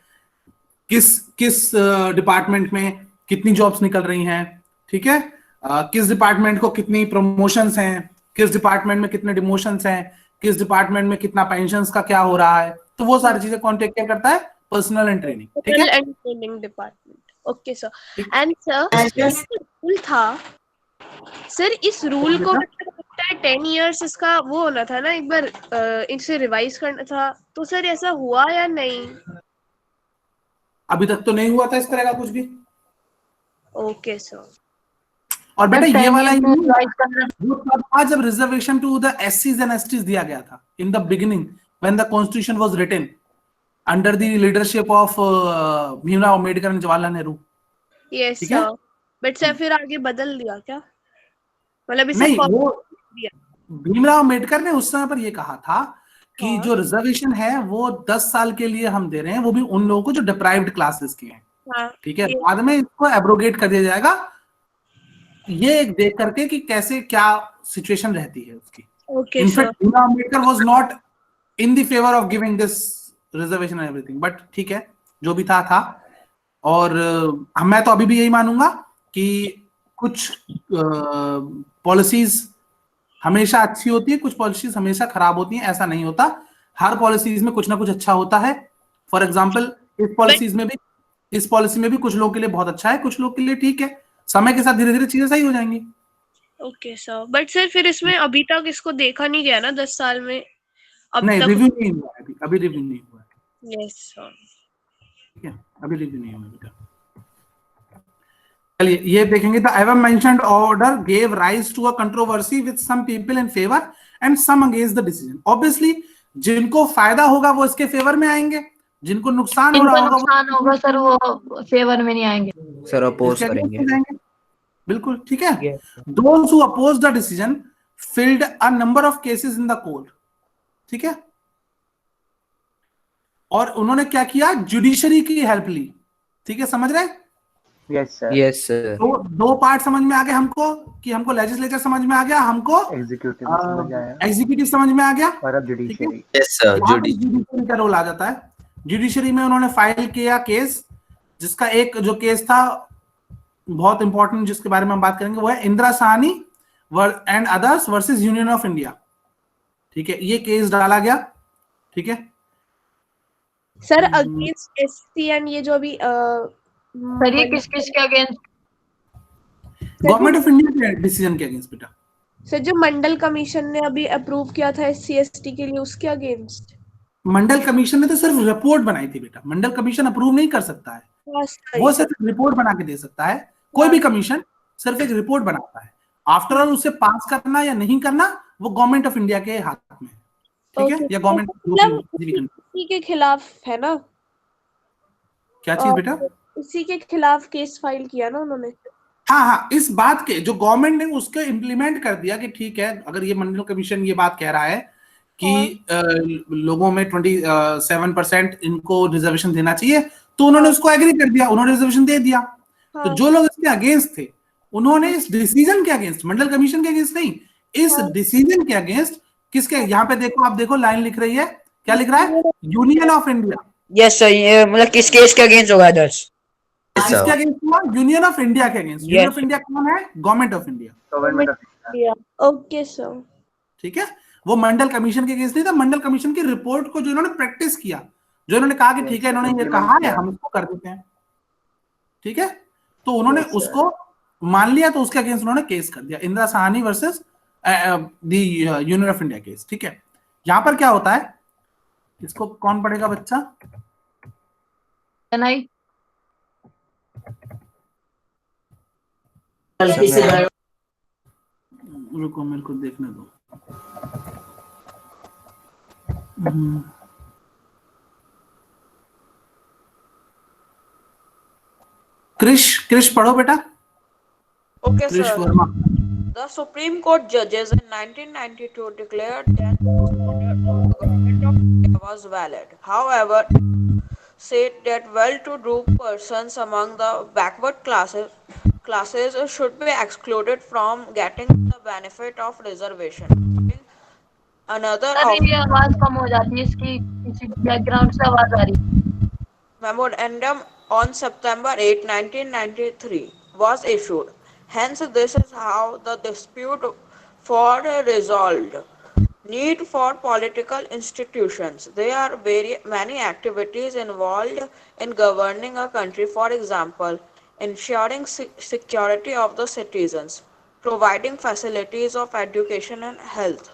[SPEAKER 1] किस किस डिपार्टमेंट में कितनी जॉब्स निकल रही हैं। ठीक है, किस डिपार्टमेंट को कितनी प्रमोशंस हैं, किस डिपार्टमेंट में कितने डिमोशंस हैं, किस डिपार्टमेंट में कितना पेंशंस का क्या हो रहा है, तो वो सारी चीजें कौन टेक केयर करता है? Personal and training. ठीक है,
[SPEAKER 6] and training department. Okay sir. And sir rule था सर, इस रूल को मतलब 10 इयर्स इसका वो होना था ना, एक बार इसे रिवाइज करना था, तो सर ऐसा हुआ या नहीं?
[SPEAKER 1] अभी तक तो नहीं हुआ था इस तरह का कुछ भी।
[SPEAKER 6] Okay sir.
[SPEAKER 1] और बेटा ये वाला आज जब रिजर्वेशन टू द एससीज एंड एसटीज दिया गया था in the beginning when the constitution was written under the leadership of Bhimrao Ambedkar and Jawaharlal Nehru.
[SPEAKER 6] Yes
[SPEAKER 1] ठीक है?
[SPEAKER 6] सर, बट सर फिर आगे बदल दिया क्या, मतलब इसे
[SPEAKER 1] नहीं,
[SPEAKER 6] follow
[SPEAKER 1] वो
[SPEAKER 6] दिया?
[SPEAKER 1] भीमराव अम्बेडकर ने उस समय पर ये कहा था कि
[SPEAKER 6] हाँ।
[SPEAKER 1] जो रिजर्वेशन है वो 10 साल के लिए हम दे रहे हैं, वो भी उन लोगों को जो डिप्राइव्ड क्लासेस के हैं।
[SPEAKER 6] हाँ,
[SPEAKER 1] ठीक है,
[SPEAKER 6] ये-
[SPEAKER 1] बाद में इसको एब्रोगेट कर दिया जाएगा, ये एक देख करके कि कैसे क्या सिचुएशन रहती है उसकी।
[SPEAKER 6] Okay
[SPEAKER 1] In
[SPEAKER 6] sir.
[SPEAKER 1] fact, Bhimrao Ambedkar was not in the favor of giving this reservation and everything, but ठीक है, जो भी था। और मैं तो अभी भी यही मानूंगा कि कुछ पॉलिसीज हमेशा अच्छी होती है, कुछ पॉलिसीज हमेशा खराब होती हैं, ऐसा नहीं होता। हर पॉलिसीज में कुछ ना कुछ अच्छा होता है। फॉर एग्जाम्पल इस पॉलिसी में भी कुछ लोगों के लिए बहुत अच्छा है, कुछ लोगों के लिए ठीक है। समय के साथ धीरे धीरे चीजें सही हो जाएंगी।
[SPEAKER 6] ओके सर, बट सर फिर इसमें अभी तक इसको देखा नहीं गया ना 10 साल में, अब
[SPEAKER 1] नहीं,
[SPEAKER 6] तक।
[SPEAKER 1] रिव्यू नहीं हुआ है अभी रिव्यू नहीं हुआ है।
[SPEAKER 6] Yes sir.
[SPEAKER 1] ठीक है, अभी रिव्यू नहीं हुआ बेटा। चलिए ये देखेंगे, the ever mentioned order gave rise to a controversy with some people in favour and some against the decision. Obviously जिनको फायदा होगा वो इसके फेवर में आएंगे, जिनको नुकसान हो
[SPEAKER 8] इनको
[SPEAKER 1] रहा होगा
[SPEAKER 8] नुकसान होगा सर, वो फेवर में नहीं आएंगे।
[SPEAKER 4] सर अपोज
[SPEAKER 1] इसके against
[SPEAKER 4] करेंगे।
[SPEAKER 1] जाएंगे। बिल्कुल ठीक है।
[SPEAKER 4] Yes.
[SPEAKER 1] Those who opposed the decision filed a number of cases in the court. ठीक है, और उन्होंने क्या किया, जुडिशरी की हेल्प ली। ठीक है, समझ रहे हैं?
[SPEAKER 2] Yes sir.
[SPEAKER 4] Yes sir.
[SPEAKER 1] दो पार्ट समझ में आ गए हमको, कि हमको लेजिस्लेचर समझ में आ गया, हमको
[SPEAKER 2] एग्जीक्यूटिव समझ आया
[SPEAKER 1] एग्जीक्यूटिव समझ में आ गया,
[SPEAKER 2] और अब जुडिशरी।
[SPEAKER 4] Yes sir.
[SPEAKER 1] जुडिशरी का रोल आ जाता है। जुडिशरी में उन्होंने फाइल किया केस, जिसका एक जो केस था बहुत इंपॉर्टेंट, जिसके बारे में हम बात करेंगे, वो है Indira Sahni and others versus union of India. ठीक है, ये केस डाला गया। ठीक है
[SPEAKER 6] सर अगेंस्ट एससी एंड ये जो अभी
[SPEAKER 8] सर ये किस किस के अगेंस्ट?
[SPEAKER 1] गवर्नमेंट ऑफ इंडिया के डिसीजन के अगेंस्ट बेटा।
[SPEAKER 6] सर जो मंडल कमीशन ने अभी अप्रूव किया था एससी एसटी के लिए, उसके अगेंस्ट।
[SPEAKER 1] मंडल कमीशन ने तो सिर्फ रिपोर्ट बनाई थी बेटा, मंडल कमीशन अप्रूव नहीं कर सकता है, वो सिर्फ रिपोर्ट बना के दे सकता है। कोई भी कमीशन सिर्फ एक रिपोर्ट बनाता है, आफ्टर ऑल उसे पास करना या नहीं करना वो गवर्नमेंट ऑफ इंडिया के हाथ में है। ठीक है, या गवर्नमेंट
[SPEAKER 6] इसी के खिलाफ है ना?
[SPEAKER 1] क्या चीज बेटा?
[SPEAKER 6] इसी के खिलाफ केस फाइल किया ना उन्होंने।
[SPEAKER 1] हाँ हाँ, इस बात के जो गवर्नमेंट ने उसको इम्प्लीमेंट कर दिया कि ठीक है, अगर ये मंडल कमीशन ये बात कह रहा है कि लोगों में 27% इनको रिजर्वेशन देना चाहिए, तो उन्होंने उसको एग्री कर दिया, उन्होंने रिजर्वेशन दे दिया। तो जो लोग इसके अगेंस्ट थे, उन्होंने इस डिसीजन के अगेंस्ट, मंडल कमीशन के अगेंस्ट नहीं, इस डिसीजन के अगेंस्ट किसके, यहाँ पे देखो, आप देखो लाइन लिख रही है, क्या लिख रहा है? Union of India.
[SPEAKER 3] Yes sir, ये मतलब किस केस के अगेंस्ट होगा अदर्स?
[SPEAKER 1] किसके अगेंस्ट हुआ? यूनियन ऑफ इंडिया के अगेंस्ट। यूनियन ऑफ इंडिया कौन है? Government of India.
[SPEAKER 2] Government of India.
[SPEAKER 6] Okay sir.
[SPEAKER 1] ठीक है, वो मंडल कमीशन के अगेंस्ट नहीं था, मंडल कमीशन की रिपोर्ट को जो इन्होंने प्रैक्टिस किया, जो इन्होंने कहा कि ठीक है, इन्होंने ये कहा है, हम इसको कर देते हैं। ठीक है, तो उन्होंने उसको मान लिया, तो उसके अगेंस्ट उन्होंने केस कर दिया, Indira Sahni versus the union of India case. ठीक है, यहां पर क्या होता है, इसको कौन पढ़ेगा बच्चा?
[SPEAKER 8] नहीं
[SPEAKER 1] रुको, मेरे को देखने दो। क्रिश पढ़ो बेटा।
[SPEAKER 11] Okay,
[SPEAKER 1] Krish
[SPEAKER 11] sir.
[SPEAKER 1] Verma.
[SPEAKER 11] The Supreme Court judges in 1992 declared that the order of the government of India was valid. However, said that well-to-do persons among the backward classes should be excluded from getting the benefit of reservation. Another
[SPEAKER 8] sir ये आवाज कम हो जाती है इसकी, किसी background से आवाज आ रही है।
[SPEAKER 11] memorandum on September 8, 1993 was issued. Hence, this is how the dispute for resolved. Need for political institutions. There are many activities involved in governing a country. For example, ensuring security of the citizens, providing facilities of education and health,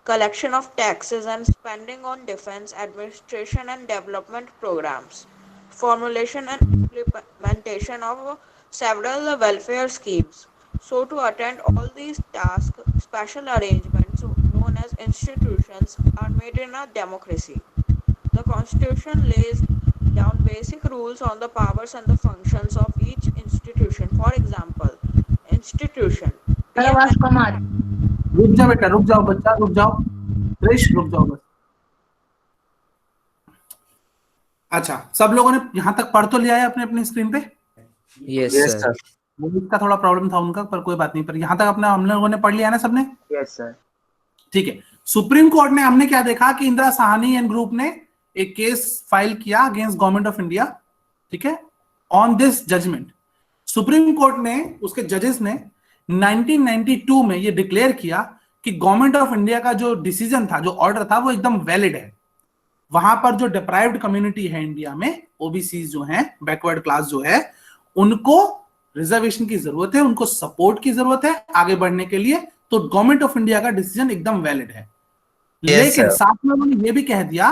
[SPEAKER 11] collection of taxes and spending on defense, administration and development programs, formulation and implementation of several welfare schemes. So to attend all these tasks, special arrangements known as institutions are made in a democracy. The Constitution lays down basic rules on the powers and the functions of each institution. For example, institution.
[SPEAKER 8] आवाज कम आ रही।
[SPEAKER 1] रुक जाओ बेटा, रुक जाओ बच्चा, रुक जाओ क्रिश, रुक जाओ बस। अच्छा, सब लोगों ने यहाँ तक पढ़ तो लिया है अपने अपने स्क्रीन पे?
[SPEAKER 4] Yes sir.
[SPEAKER 1] वो इसका थोड़ा प्रॉब्लम था उनका, पर कोई बात नहीं, पर यहाँ तक अपने हम लोगों ने पढ़ लिया ना सबने?
[SPEAKER 2] Yes sir.
[SPEAKER 1] ठीक है, सुप्रीम कोर्ट ने, हमने क्या देखा कि इंदिरा साहनी एंड ग्रुप ने एक केस फाइल किया अगेंस्ट गवर्नमेंट ऑफ इंडिया। ठीक है, on this judgement supreme court ने, उसके जजेस ने 1992 में ये डिक्लेयर किया कि गवर्नमेंट ऑफ इंडिया का जो डिसीजन था, जो ऑर्डर था, वो एकदम वैलिड है। वहां पर जो डिप्राइव्ड कम्युनिटी है इंडिया में, ओबीसी जो है, बैकवर्ड क्लास जो है, उनको रिजर्वेशन की जरूरत है, उनको सपोर्ट की जरूरत है आगे बढ़ने के लिए, तो गवर्नमेंट ऑफ इंडिया का डिसीजन एकदम वैलिड है। लेकिन साथ में उन्होंने ये भी कह दिया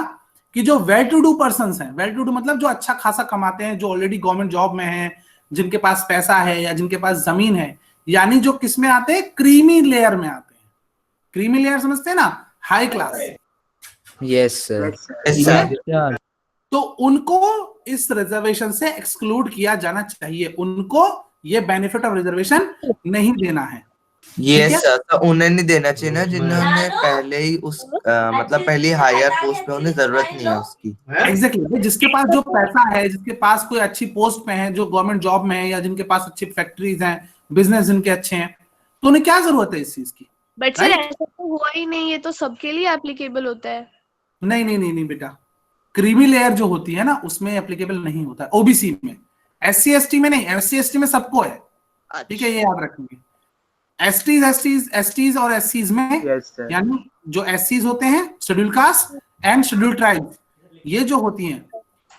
[SPEAKER 1] कि जो वेल टू डू पर्संस हैं, वेल टू डू मतलब जो अच्छा खासा कमाते हैं, जो ऑलरेडी गवर्नमेंट जॉब में हैं, जिनके पास पैसा है या जिनके पास जमीन है, यानी जो किस में आते हैं, क्रीमी लेयर में आते हैं। क्रीमी लेयर समझते हैं ना, हाई क्लास।
[SPEAKER 4] Yes sir.
[SPEAKER 1] तो उनको इस रिजर्वेशन से एक्सक्लूड किया जाना चाहिए, उनको ये बेनिफिट ऑफ रिजर्वेशन नहीं देना है।
[SPEAKER 4] ये सर, तो उन्हें नहीं देना चाहिए ना जिन्होंने पहले ही मतलब पहली हायर पोस्ट पे, उन्हें जरूरत नहीं है उसकी।
[SPEAKER 1] एग्जैक्टली, जिसके पास जो पैसा है, जिसके पास कोई अच्छी पोस्ट पे है, जो गवर्नमेंट जॉब में है, या जिनके पास अच्छी फैक्ट्रीज हैं, बिजनेस जिनके अच्छे हैं, तो उन्हें क्या जरूरत है इस चीज की?
[SPEAKER 6] बट सर ऐसा तो हुआ ही नहीं है, तो सबके लिए एप्लीकेबल होता है।
[SPEAKER 1] नहीं नहीं नहीं नहीं बेटा, क्रीमी लेयर जो होती है ना उसमें एप्लीकेबल नहीं होता है, ओबीसी में। SC ST में नहीं, SC ST में सबको है, ठीक है, ये याद रखेंगे। STs और SCs में, यानी जो SCs होते हैं, schedule caste and schedule tribe, ये जो होती हैं,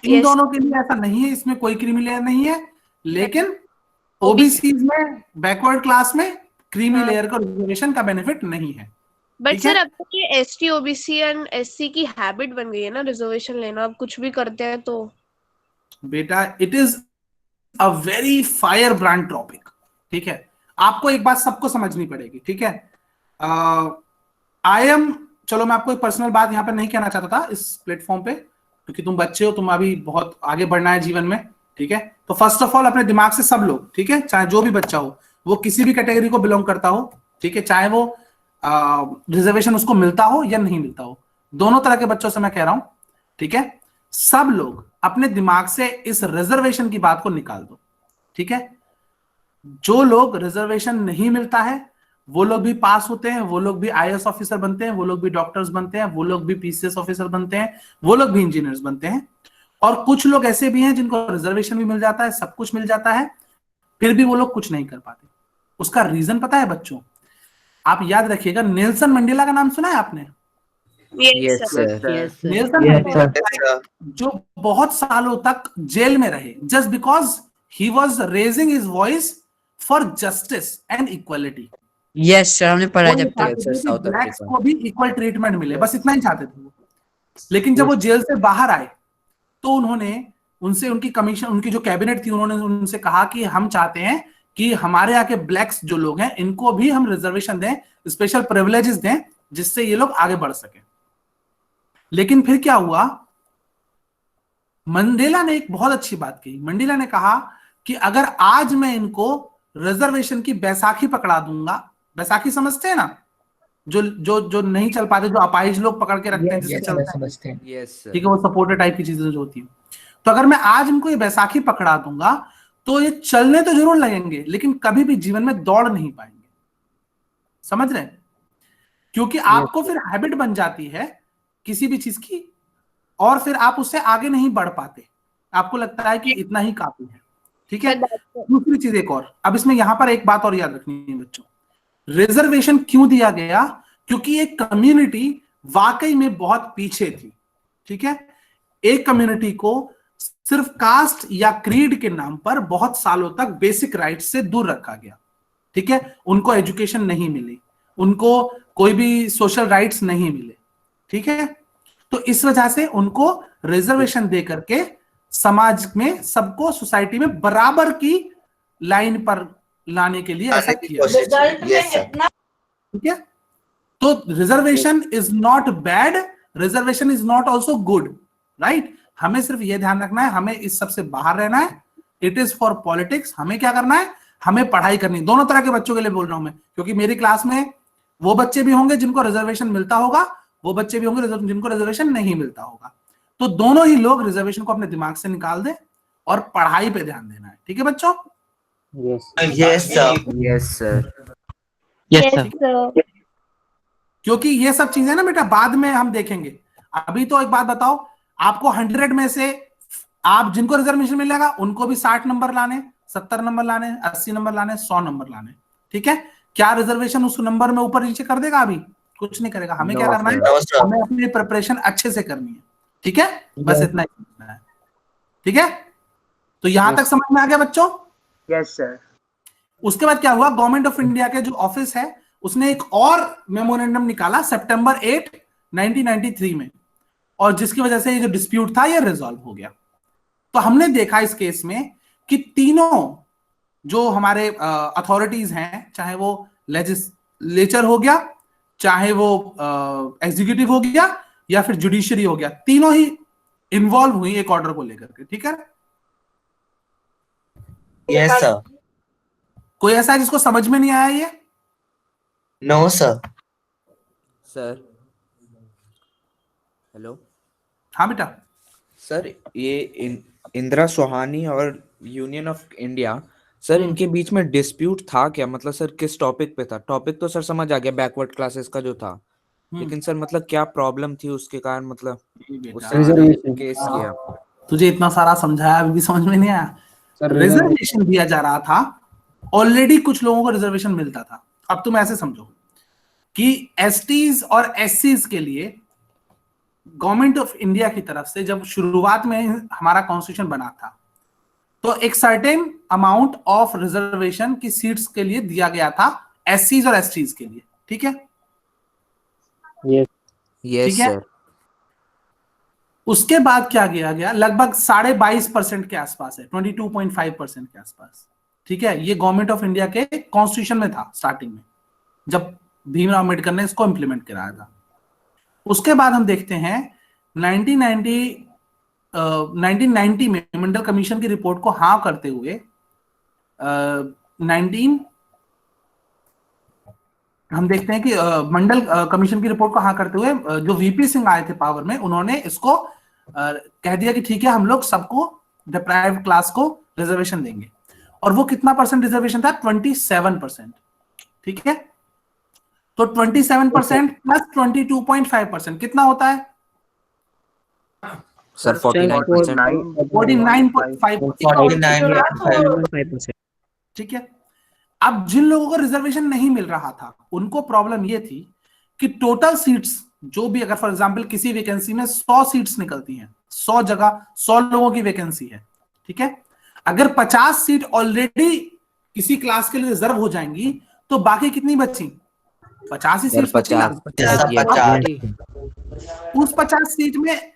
[SPEAKER 1] इन दोनों के लिए ऐसा नहीं है, इसमें कोई क्रीमी लेयर नहीं है। लेकिन ओबीसीज में, बैकवर्ड क्लास में क्रीमी लेयर का रिजर्वेशन का बेनिफिट नहीं है।
[SPEAKER 6] बट सर अब तो ये ST OBC एंड SC की हैबिट बन गई है ना रिजर्वेशन लेना, अब कुछ भी करते हैं तो। बेटा
[SPEAKER 1] it is a very fire brand topic, ठीक है, आपको एक बात सबको समझनी पड़ेगी, ठीक है। चलो मैं आपको एक पर्सनल बात यहाँ पे नहीं कहना चाहता था इस प्लेटफॉर्म पे, क्योंकि तुम बच्चे हो, तुम अभी बहुत आगे बढ़ना है जीवन में, ठीक है। तो फर्स्ट ऑफ ऑल अपने दिमाग से सब लोग, ठीक है, चाहे जो भी बच्चा हो, वो किसी भी कैटेगरी को बिलोंग करता हो, ठीक है, चाहे वो रिजर्वेशन उसको मिलता हो या नहीं मिलता हो, दोनों तरह के बच्चों से मैं कह रहा हूं, ठीक है, सब लोग अपने दिमाग से इस रिजर्वेशन की बात को निकाल दो, ठीक है। जो लोग रिजर्वेशन नहीं मिलता है वो लोग भी पास होते हैं, वो लोग भी IAS ऑफिसर बनते हैं, वो लोग भी डॉक्टर्स बनते हैं, वो लोग भी PCS ऑफिसर बनते हैं, वो लोग भी इंजीनियर्स बनते हैं। और कुछ लोग ऐसे भी हैं जिनको रिजर्वेशन भी मिल जाता है, सब कुछ मिल जाता है, फिर भी वो लोग कुछ नहीं कर पाते। उसका रीजन पता है बच्चों? आप याद रखिएगा, नेल्सन मंडेला का नाम सुना है आपने?
[SPEAKER 3] Yes, sir.
[SPEAKER 1] नेल्सन मंडेला जो बहुत सालों तक जेल में रहे, just because he was raising his voice for justice and equality.
[SPEAKER 3] Yes, sir, हमने पढ़ा जब तक
[SPEAKER 1] ब्लैक्स को भी इक्वल ट्रीटमेंट मिले, बस इतना ही चाहते थे वो। लेकिन जब वो जेल से बाहर आए तो उन्होंने उनसे, उनकी कमीशन, उनकी जो कैबिनेट थी, उन्होंने उनसे कहा कि हम चाहते हैं कि हमारे यहाँ के ब्लैक्स जो लोग हैं इनको भी हम रिजर्वेशन दें, स्पेशल प्रिविलेजेस दें, जिससे ये लोग आगे बढ़ सके। लेकिन फिर क्या हुआ, मंडेला ने एक बहुत अच्छी बात कही। मंडेला ने कहा कि अगर आज मैं इनको रिजर्वेशन की बैसाखी पकड़ा दूंगा, बैसाखी समझते हैं ना, जो जो जो नहीं चल पाते, जो अपाहिज लोग पकड़ के रखते हैं, जिससे चलते हैं, ठीक है, वो सपोर्टर टाइप की चीजें जो होती है, तो अगर मैं आज इनको ये बैसाखी पकड़ा दूंगा तो ये चलने तो जरूर लगेंगे, लेकिन कभी भी जीवन में दौड़ नहीं पाएंगे। समझ रहे हैं? क्योंकि आपको फिर हैबिट बन जाती है किसी भी चीज की, और फिर आप उससे आगे नहीं बढ़ पाते, आपको लगता है कि इतना ही काफी है, ठीक है। दूसरी चीज एक और, अब इसमें यहां पर एक बात और याद रखनी है बच्चों, रिजर्वेशन क्यों दिया गया? क्योंकि एक कम्युनिटी वाकई में बहुत पीछे थी, ठीक है। एक कम्युनिटी को सिर्फ कास्ट या क्रीड के नाम पर बहुत सालों तक बेसिक राइट्स से दूर रखा गया, ठीक है। उनको एजुकेशन नहीं मिली, उनको कोई भी सोशल राइट्स नहीं मिले, ठीक है। तो इस वजह से उनको रिजर्वेशन दे करके समाज में सबको, सोसाइटी में बराबर की लाइन पर लाने के लिए ऐसा किया, ठीक है। तो reservation is not bad, reservation is not also good, right. हमें सिर्फ ये ध्यान रखना है, हमें इस सबसे बाहर रहना है। It is for politics. हमें क्या करना है? हमें पढ़ाई करनी। दोनों तरह के बच्चों के लिए बोल रहा हूं मैं, क्योंकि मेरी क्लास में वो बच्चे भी होंगे जिनको रिजर्वेशन मिलता होगा, वो बच्चे भी होंगे जिनको रिजर्वेशन नहीं मिलता होगा। तो दोनों ही लोग रिजर्वेशन को अपने दिमाग से निकाल दें और पढ़ाई पे ध्यान देना है, ठीक है बच्चों?
[SPEAKER 4] Yes sir.
[SPEAKER 1] क्योंकि ये सब चीजें ना बेटा बाद में हम देखेंगे। अभी तो एक बात बताओ, आपको 100 में से आप जिनको रिजर्वेशन मिलेगा उनको भी 60 नंबर लाने, 70 नंबर लाने, 80 नंबर लाने, 100 नंबर लाने, ठीक है। क्या रिजर्वेशन उस नंबर में ऊपर नीचे कर देगा? अभी कुछ नहीं करेगा। हमें क्या करना है? हमें अपनी प्रिपरेशन अच्छे से करनी है, ठीक है। बस इतना ही करना है, ठीक है। तो यहां तक समझ में आ गया बच्चों?
[SPEAKER 2] Yes sir.
[SPEAKER 1] उसके बाद क्या हुआ, गवर्नमेंट ऑफ इंडिया के जो ऑफिस है उसने एक और मेमोरेंडम निकाला सितंबर 8, 1993 में, और जिसकी वजह से ये जो डिस्प्यूट था ये रिजॉल्व हो गया। तो हमने देखा इस केस में कि तीनों जो हमारे अथॉरिटीज हैं, चाहे वो लेजिस्लेचर हो गया, चाहे वो एग्जीक्यूटिव हो गया, या फिर जुडिशरी हो गया, तीनों ही इन्वॉल्व हुई एक ऑर्डर को लेकर के, ठीक है।
[SPEAKER 4] Yes sir.
[SPEAKER 1] कोई ऐसा है जिसको समझ में नहीं आया ये?
[SPEAKER 4] No sir.
[SPEAKER 12] Sir hello.
[SPEAKER 1] हाँ बेटा।
[SPEAKER 12] सर ये इंदिरा सोहानी और यूनियन ऑफ इंडिया, सर इनके बीच में डिस्प्यूट था क्या? मतलब सर किस टॉपिक पे था? टॉपिक तो सर समझ आ गया, बैकवर्ड क्लासेस का जो था, लेकिन सर मतलब क्या प्रॉब्लम थी उसके कारण, मतलब उससे केस किया?
[SPEAKER 1] तुझे इतना सारा समझाया अभी भी समझ में नहीं आया? रिजर्वेशन दिया जा रहा था, ऑलरेडी कुछ लोगों को रिजर्वेशन मिलता था। अब तुम ऐसे समझो कि एसटीज और एससीज के लिए गवर्नमेंट ऑफ इंडिया की तरफ से जब शुरुआत में हमारा कॉन्स्टिट्यूशन बना था तो एक सर्टेन अमाउंट ऑफ रिजर्वेशन की सीट्स के लिए दिया गया था एससीज और एसटीज के लिए, ठीक है?
[SPEAKER 12] Yes sir.
[SPEAKER 1] उसके बाद क्या किया गया, लगभग 22.5% के आसपास है, 22.5% के आसपास, ठीक है? ये गवर्नमेंट ऑफ इंडिया के कॉन्स्टिट्यूशन में था स्टार्टिंग में, जब भीमराव अम्बेडकर ने इसको इंप्लीमेंट कराया था। उसके बाद हम देखते हैं 1990 में मंडल कमीशन की रिपोर्ट को हाँ करते हुए हम देखते हैं कि मंडल कमीशन की रिपोर्ट को हाँ करते हुए जो वीपी सिंह आए थे पावर में, उन्होंने इसको कह दिया कि ठीक है, हम लोग सबको डिप्राइव्ड क्लास को रिजर्वेशन देंगे। और वो कितना परसेंट रिजर्वेशन था? 27%, ठीक है? तो 27% प्लस 22.5% कितना होता है
[SPEAKER 12] सर?
[SPEAKER 1] 49.5%, ठीक है? अब जिन लोगों को रिजर्वेशन नहीं मिल रहा था उनको प्रॉब्लम ये थी कि टोटल सीट्स जो भी, अगर फॉर एग्जांपल किसी वैकेंसी में 100 सीट्स निकलती हैं, 100 जगह 100 लोगों की वैकेंसी है, ठीक है? अगर 50 सीट ऑलरेडी किसी क्लास के लिए रिजर्व हो जाएंगी तो बाकी कितनी बची? 50 ही सीट बची ना। उस 50 सीट में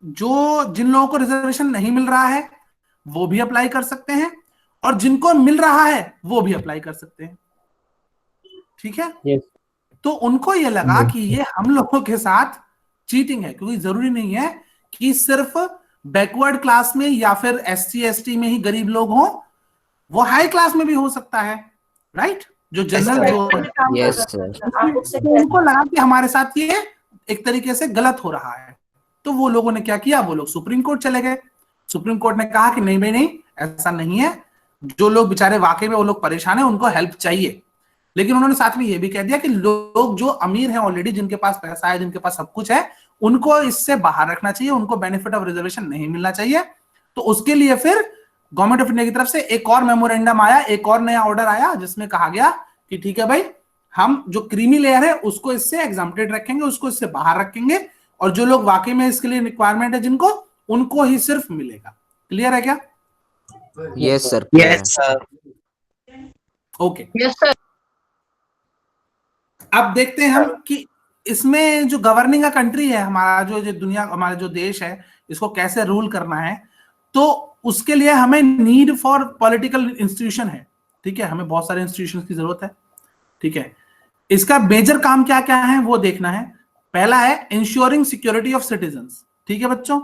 [SPEAKER 1] जो जिन लोगों को रिजर्वेशन नहीं मिल रहा है वो भी अप्लाई कर सकते हैं और जिनको मिल रहा है वो भी अप्लाई कर सकते हैं, ठीक है? तो उनको ये लगा कि ये हम लोगों के साथ चीटिंग है, क्योंकि जरूरी नहीं है कि सिर्फ बैकवर्ड क्लास में या फिर एससी एसटी में ही गरीब लोग हों, वो हाई क्लास में भी हो सकता है, राइट? जो जनरल तो उनको लगा कि हमारे साथ ये एक तरीके से गलत हो रहा है, तो वो लोगों ने क्या किया, वो लोग सुप्रीम कोर्ट चले गए। सुप्रीम कोर्ट ने कहा कि नहीं भाई नहीं, ऐसा नहीं है, जो लोग बेचारे वाकई में वो लोग परेशान है उनको हेल्प चाहिए। लेकिन उन्होंने साथ में ये भी कह दिया कि लोग जो अमीर हैं ऑलरेडी, जिनके पास पैसा है, जिनके पास सब कुछ है, उनको इससे बाहर रखना चाहिए, उनको बेनिफिट ऑफ रिजर्वेशन नहीं मिलना चाहिए। तो उसके लिए फिर गवर्नमेंट ऑफ इंडिया की तरफ से एक और मेमोरेंडम आया, एक और नया ऑर्डर आया, जिसमें कहा गया कि ठीक है भाई, हम जो क्रीमी लेयर है उसको इससे एग्जाम्प्टेड रखेंगे, उसको इससे बाहर रखेंगे, और जो लोग वाकई में इसके लिए रिक्वायरमेंट है जिनको, उनको ही सिर्फ मिलेगा। क्लियर है क्या?
[SPEAKER 12] Yes sir.
[SPEAKER 1] ओके, अब देखते हैं हम कि इसमें जो गवर्निंग का कंट्री है हमारा, जो दुनिया, हमारा जो देश है, इसको कैसे रूल करना है। तो उसके लिए हमें नीड फॉर पॉलिटिकल इंस्टीट्यूशन है, ठीक है? हमें बहुत सारे इंस्टीट्यूशन की जरूरत है, ठीक है? इसका मेजर काम क्या क्या है वो देखना है। पहला है इंश्योरिंग सिक्योरिटी ऑफ सिटीजन्स, ठीक है बच्चों?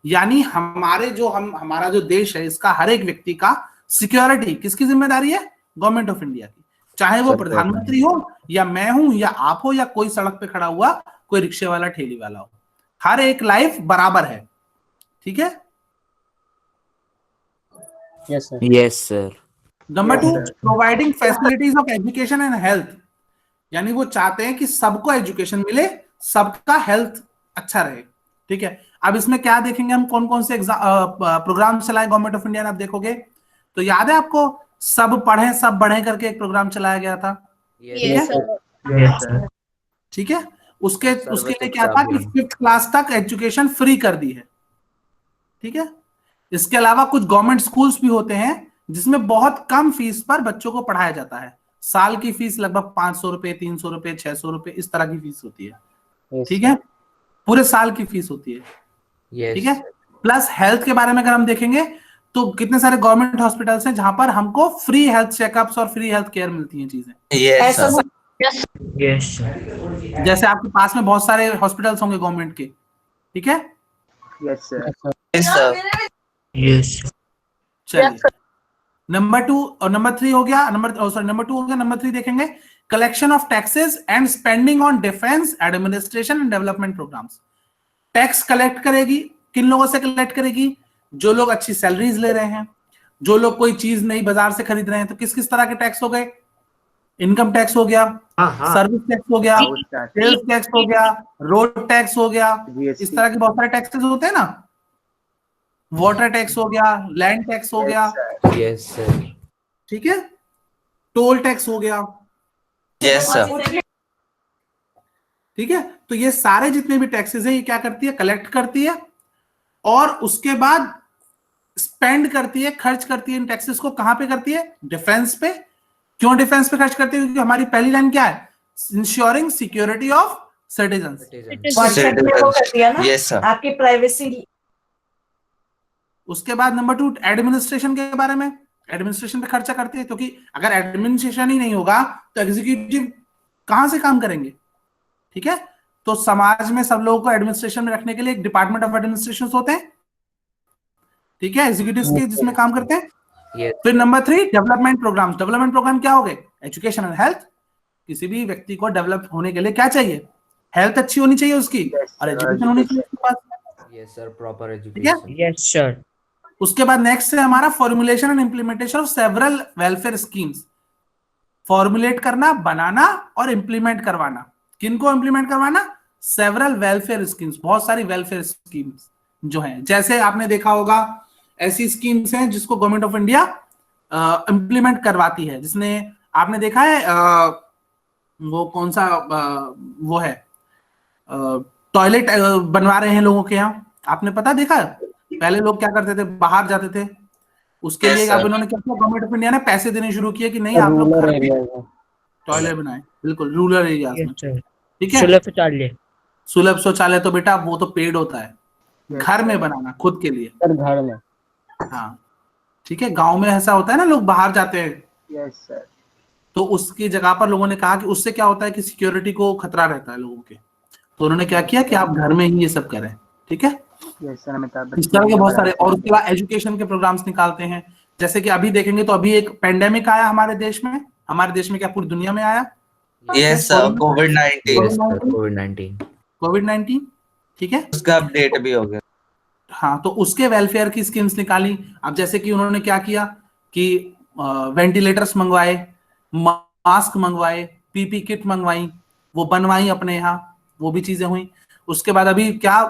[SPEAKER 1] यानी हमारा जो देश है, इसका हर एक व्यक्ति का सिक्योरिटी किसकी जिम्मेदारी है? गवर्नमेंट ऑफ इंडिया की। चाहे वो प्रधानमंत्री हो या मैं हूं या आप हो या कोई सड़क पे खड़ा हुआ कोई रिक्शे वाला, ठेली वाला हो, हर एक लाइफ बराबर है, ठीक है?
[SPEAKER 12] Yes sir. Yes sir.
[SPEAKER 1] Number 2, providing facilities of education and health, यानी वो चाहते हैं कि सबको एजुकेशन मिले, सबका हेल्थ अच्छा रहे, ठीक है? अब इसमें क्या देखेंगे हम, कौन कौन से प्रोग्राम चलाए गवर्नमेंट ऑफ इंडिया ने, आप देखोगे तो याद है आपको, सब पढ़े सब बढ़े करके एक प्रोग्राम चलाया गया था, ठीक है? उसके लिए क्या था कि 5th क्लास तक एजुकेशन फ्री कर दी है, ठीक है? इसके अलावा कुछ गवर्नमेंट स्कूल्स भी होते हैं जिसमें बहुत कम फीस पर बच्चों को पढ़ाया जाता है। साल की फीस लगभग 500 रुपए, 300 रुपए, 600 रुपए, इस तरह की फीस होती है, ठीक है? पूरे साल की फीस होती है, ठीक है? प्लस हेल्थ के बारे में अगर हम देखेंगे तो कितने सारे गवर्नमेंट हॉस्पिटल्स हैं जहां पर हमको फ्री हेल्थ चेकअप्स और फ्री हेल्थ केयर मिलती हैं चीजें। जैसे आपके पास में बहुत सारे हॉस्पिटल्स होंगे गवर्नमेंट के, ठीक है?
[SPEAKER 2] Yes, sir.
[SPEAKER 4] Yes, sir.
[SPEAKER 3] Yes.
[SPEAKER 1] चलिए नंबर 2 और नंबर 3 हो गया, नंबर 2 हो गया। नंबर 3 देखेंगे collection of taxes and spending on defence administration and development programmes. Tax collect करेगी, किन लोगों से कलेक्ट करेगी? जो लोग अच्छी सैलरीज ले रहे हैं, जो लोग कोई चीज नई बाजार से खरीद रहे हैं। तो किस किस तरह के टैक्स हो गए? इनकम टैक्स हो गया, सर्विस टैक्स हो गया, सेल्स टैक्स हो गया, रोड टैक्स हो गया, इस तरह के बहुत सारे टैक्सेस होते हैं ना। वाटर टैक्स हो गया, लैंड टैक्स हो गया,
[SPEAKER 12] यस सर।
[SPEAKER 1] ठीक है, टोल टैक्स हो गया,
[SPEAKER 4] Yes, sir.
[SPEAKER 1] ठीक है। तो ये सारे जितने भी टैक्सेस हैं ये क्या करती है? कलेक्ट करती है और उसके बाद स्पेंड करती है, खर्च करती है। इन टैक्सेस को कहां पे करती है? डिफेंस पे। क्यों डिफेंस पे खर्च करती है? क्योंकि हमारी पहली लाइन क्या है? Ensuring security of citizens.
[SPEAKER 4] Yes, sir.
[SPEAKER 13] आपकी प्राइवेसी।
[SPEAKER 1] उसके बाद नंबर 2 एडमिनिस्ट्रेशन के बारे में। एडमिनिस्ट्रेशन पे खर्चा करती है, क्योंकि अगर एडमिनिस्ट्रेशन ही नहीं होगा तो एग्जीक्यूटिव कहां से काम करेंगे? ठीक है, तो समाज में सब लोगों को एडमिनिस्ट्रेशन में रखने के लिए एक डिपार्टमेंट ऑफ एडमिनिस्ट्रेशन होते हैं, ठीक है, एग्जीक्यूटिव्स के जिसमें काम करते हैं। फिर number 3 development programme. Development programme क्या हो गए? Education and health. किसी भी व्यक्ति को डेवलप होने के लिए क्या चाहिए? हेल्थ अच्छी होनी चाहिए उसकी, और एजुकेशन होनी चाहिए उसके पास।
[SPEAKER 12] यस सर, प्रॉपर
[SPEAKER 1] ठीक है।
[SPEAKER 12] एजुकेशन।
[SPEAKER 3] Yes sir.
[SPEAKER 1] उसके बाद नेक्स्ट है हमारा formulation and implementation of several welfare schemes. Formulate करना, बनाना और इंप्लीमेंट करवाना। किनको इंप्लीमेंट करवाना? सेवरल वेलफेयर स्कीम्स, बहुत सारी वेलफेयर स्कीम्स जो हैं। जैसे आपने देखा होगा ऐसी स्कीम्स हैं जिसको गवर्नमेंट ऑफ इंडिया इंप्लीमेंट करवाती है, जिसने आपने देखा है वो कौन सा वो है टॉयलेट बनवा रहे हैं लोगों के यहाँ, आपने पता देखा है? पहले लोग क्या करते थे, बाहर जाते थे, उसके लिए अब इन्होंने क्या किया, गवर्नमेंट ऑफ इंडिया ने पैसे देने शुरू किए कि नहीं आप लोग घर पे टॉयलेट बनाए, बिल्कुल रूरल एरियाज में, ठीक है। सुलभ शौचालय तो बेटा वो तो पेड होता है, घर में बनाना खुद के लिए,
[SPEAKER 5] घर में,
[SPEAKER 1] हाँ ठीक है। गांव में ऐसा होता है ना, लोग बाहर जाते हैं,
[SPEAKER 2] यस सर,
[SPEAKER 1] तो उसकी जगह पर लोगों ने कहा कि उससे क्या होता है कि सिक्योरिटी को खतरा रहता है लोगों के, तो उन्होंने क्या किया कि आप घर में ही ये सब करें, ठीक है।
[SPEAKER 2] यस सर, अमिताभ
[SPEAKER 1] इस तरह के बहुत सारे, और उसके बाद एजुकेशन के प्रोग्राम्स निकालते हैं। जैसे कि अभी देखेंगे तो अभी एक पेंडेमिक आया हमारे देश में, हमारे देश में क्या पूरी दुनिया में आया?
[SPEAKER 4] यस सर,
[SPEAKER 1] कोविड-19, ठीक है,
[SPEAKER 4] उसका अपडेट भी हो गया।
[SPEAKER 1] हाँ, तो उसके वेलफेयर की स्कीम्स निकाली। अब जैसे कि उन्होंने क्या किया कि वेंटिलेटर्स मंगवाए, मास्क मंगवाए, पीपी किट मंगवाई, वो बनवाई अपने यहाँ, वो भी चीजें हुई। उसके बाद अभी क्या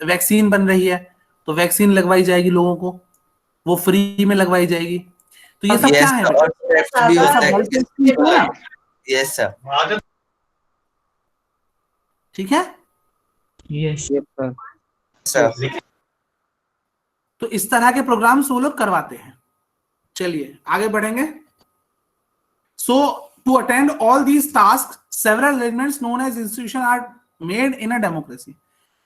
[SPEAKER 1] वैक्सीन बन रही है, तो वैक्सीन लगवाई जाएगी लोगों को, वो फ्री में लगवाई जाएगी। तो ये सब क्या है?
[SPEAKER 4] यस सर,
[SPEAKER 1] ठीक है,
[SPEAKER 3] यस
[SPEAKER 4] सर।
[SPEAKER 1] तो इस तरह के प्रोग्राम्स वो लोग करवाते हैं। चलिए आगे बढ़ेंगे। So to attend all these task several arrangements known as institution are made in a democracy.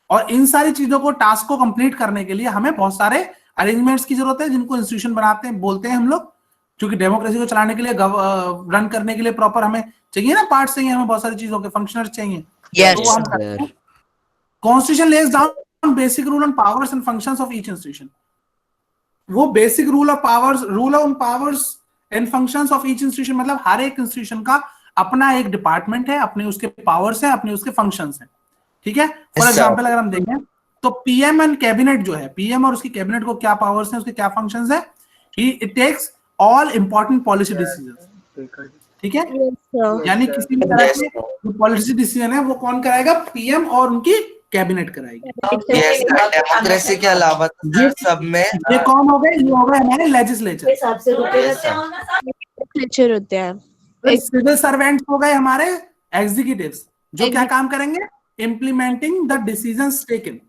[SPEAKER 1] और इन सारी चीजों को, टास्क को कंप्लीट करने के लिए हमें बहुत सारे अरेंजमेंट्स की जरूरत है, जिनको इंस्टीट्यूशन बनाते हैं, बोलते हैं हम लोग। क्योंकि डेमोक्रेसी को चलाने के लिए, रन करने के लिए प्रॉपर हमें चाहिए ना, पार्ट चाहिए, हमें बहुत सारी चीजों के फंक्शनर्स चाहिए। Constitution lays down basic rule on powers and functions of each institution. वो basic rule of powers, rule on powers and functions of each institution, मतलब हर एक इंस्टीट्यूशन का अपना एक डिपार्टमेंट है, अपने उसके पावर्स हैं, अपने उसके फंक्शंस हैं, ठीक है। फॉर एग्जांपल अगर हम देखें तो पीएम एंड कैबिनेट जो है, पीएम और उसकी कैबिनेट को क्या पावर्स हैं, उसके क्या फंक्शंस है? It takes all important policy decisions, ठीक है। यानी किसी भी तरह के जो पॉलिसी डिसीजन है वो कौन कराएगा? पीएम और उनकी कैबिनेट कराएगी।
[SPEAKER 4] डेमोक्रेसी के अलावा सब में
[SPEAKER 1] ये कौन हो गए? ये हो गए हमारे लेजिस्लेचर,
[SPEAKER 6] लेजिस्लेचर होते हैं।
[SPEAKER 1] सिविल सर्वेंट्स हो गए हमारे एग्जीक्यूटिव्स, जो क्या काम करेंगे? इम्प्लीमेंटिंग द डिसीजंस टेकन,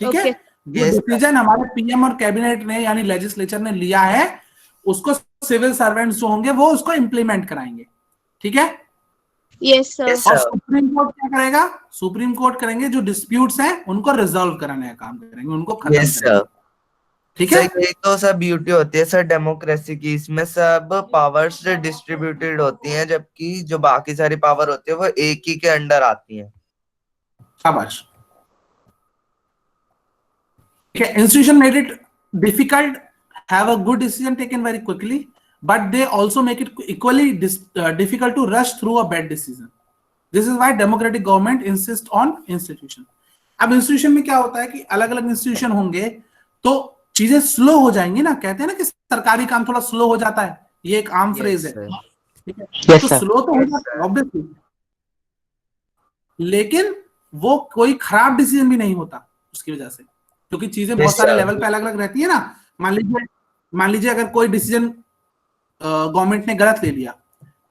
[SPEAKER 1] ठीक है। जो डिसीजन हमारे पीएम और कैबिनेट ने यानी लेजिस्लेचर ने लिया है, उसको सिविल सर्वेंट्स जो होंगे वो उसको इम्प्लीमेंट कराएंगे, ठीक है।
[SPEAKER 6] Yes sir.
[SPEAKER 1] और सुप्रीम कोर्ट क्या करेगा? सुप्रीम कोर्ट करेंगे जो डिस्प्यूट्स हैं उनको रिजॉल्व कराने का काम करेंगे, उनको खत्म करेंगे, ठीक है।
[SPEAKER 4] यही तो सब ब्यूटी होती है सर डेमोक्रेसी की, इसमें सब पावर्स डिस्ट्रीब्यूटेड होती हैं, जबकि जो बाकी सारी पावर होती है वो एक ही के अंडर आती हैं।
[SPEAKER 1] शाबाश। Institution made it difficult, have a good decision taken very quickly, but they also make it equally difficult to rush through a bad decision. This is why democratic government insists on institution. अब institution में क्या होता है कि अलग अलग institution होंगे तो चीजें स्लो हो जाएंगी ना, कहते हैं ना कि सरकारी काम थोड़ा स्लो हो जाता है, ये एक आम फ्रेज है, ठीक है? तो स्लो तो हो जाता है ऑब्वियसली, लेकिन वो कोई खराब डिसीजन भी नहीं होता उसकी वजह से, क्योंकि चीजें बहुत सारे लेवल पे अलग अलग रहती है ना। मान लीजिए अगर कोई डिसीजन गवर्नमेंट ने गलत ले लिया,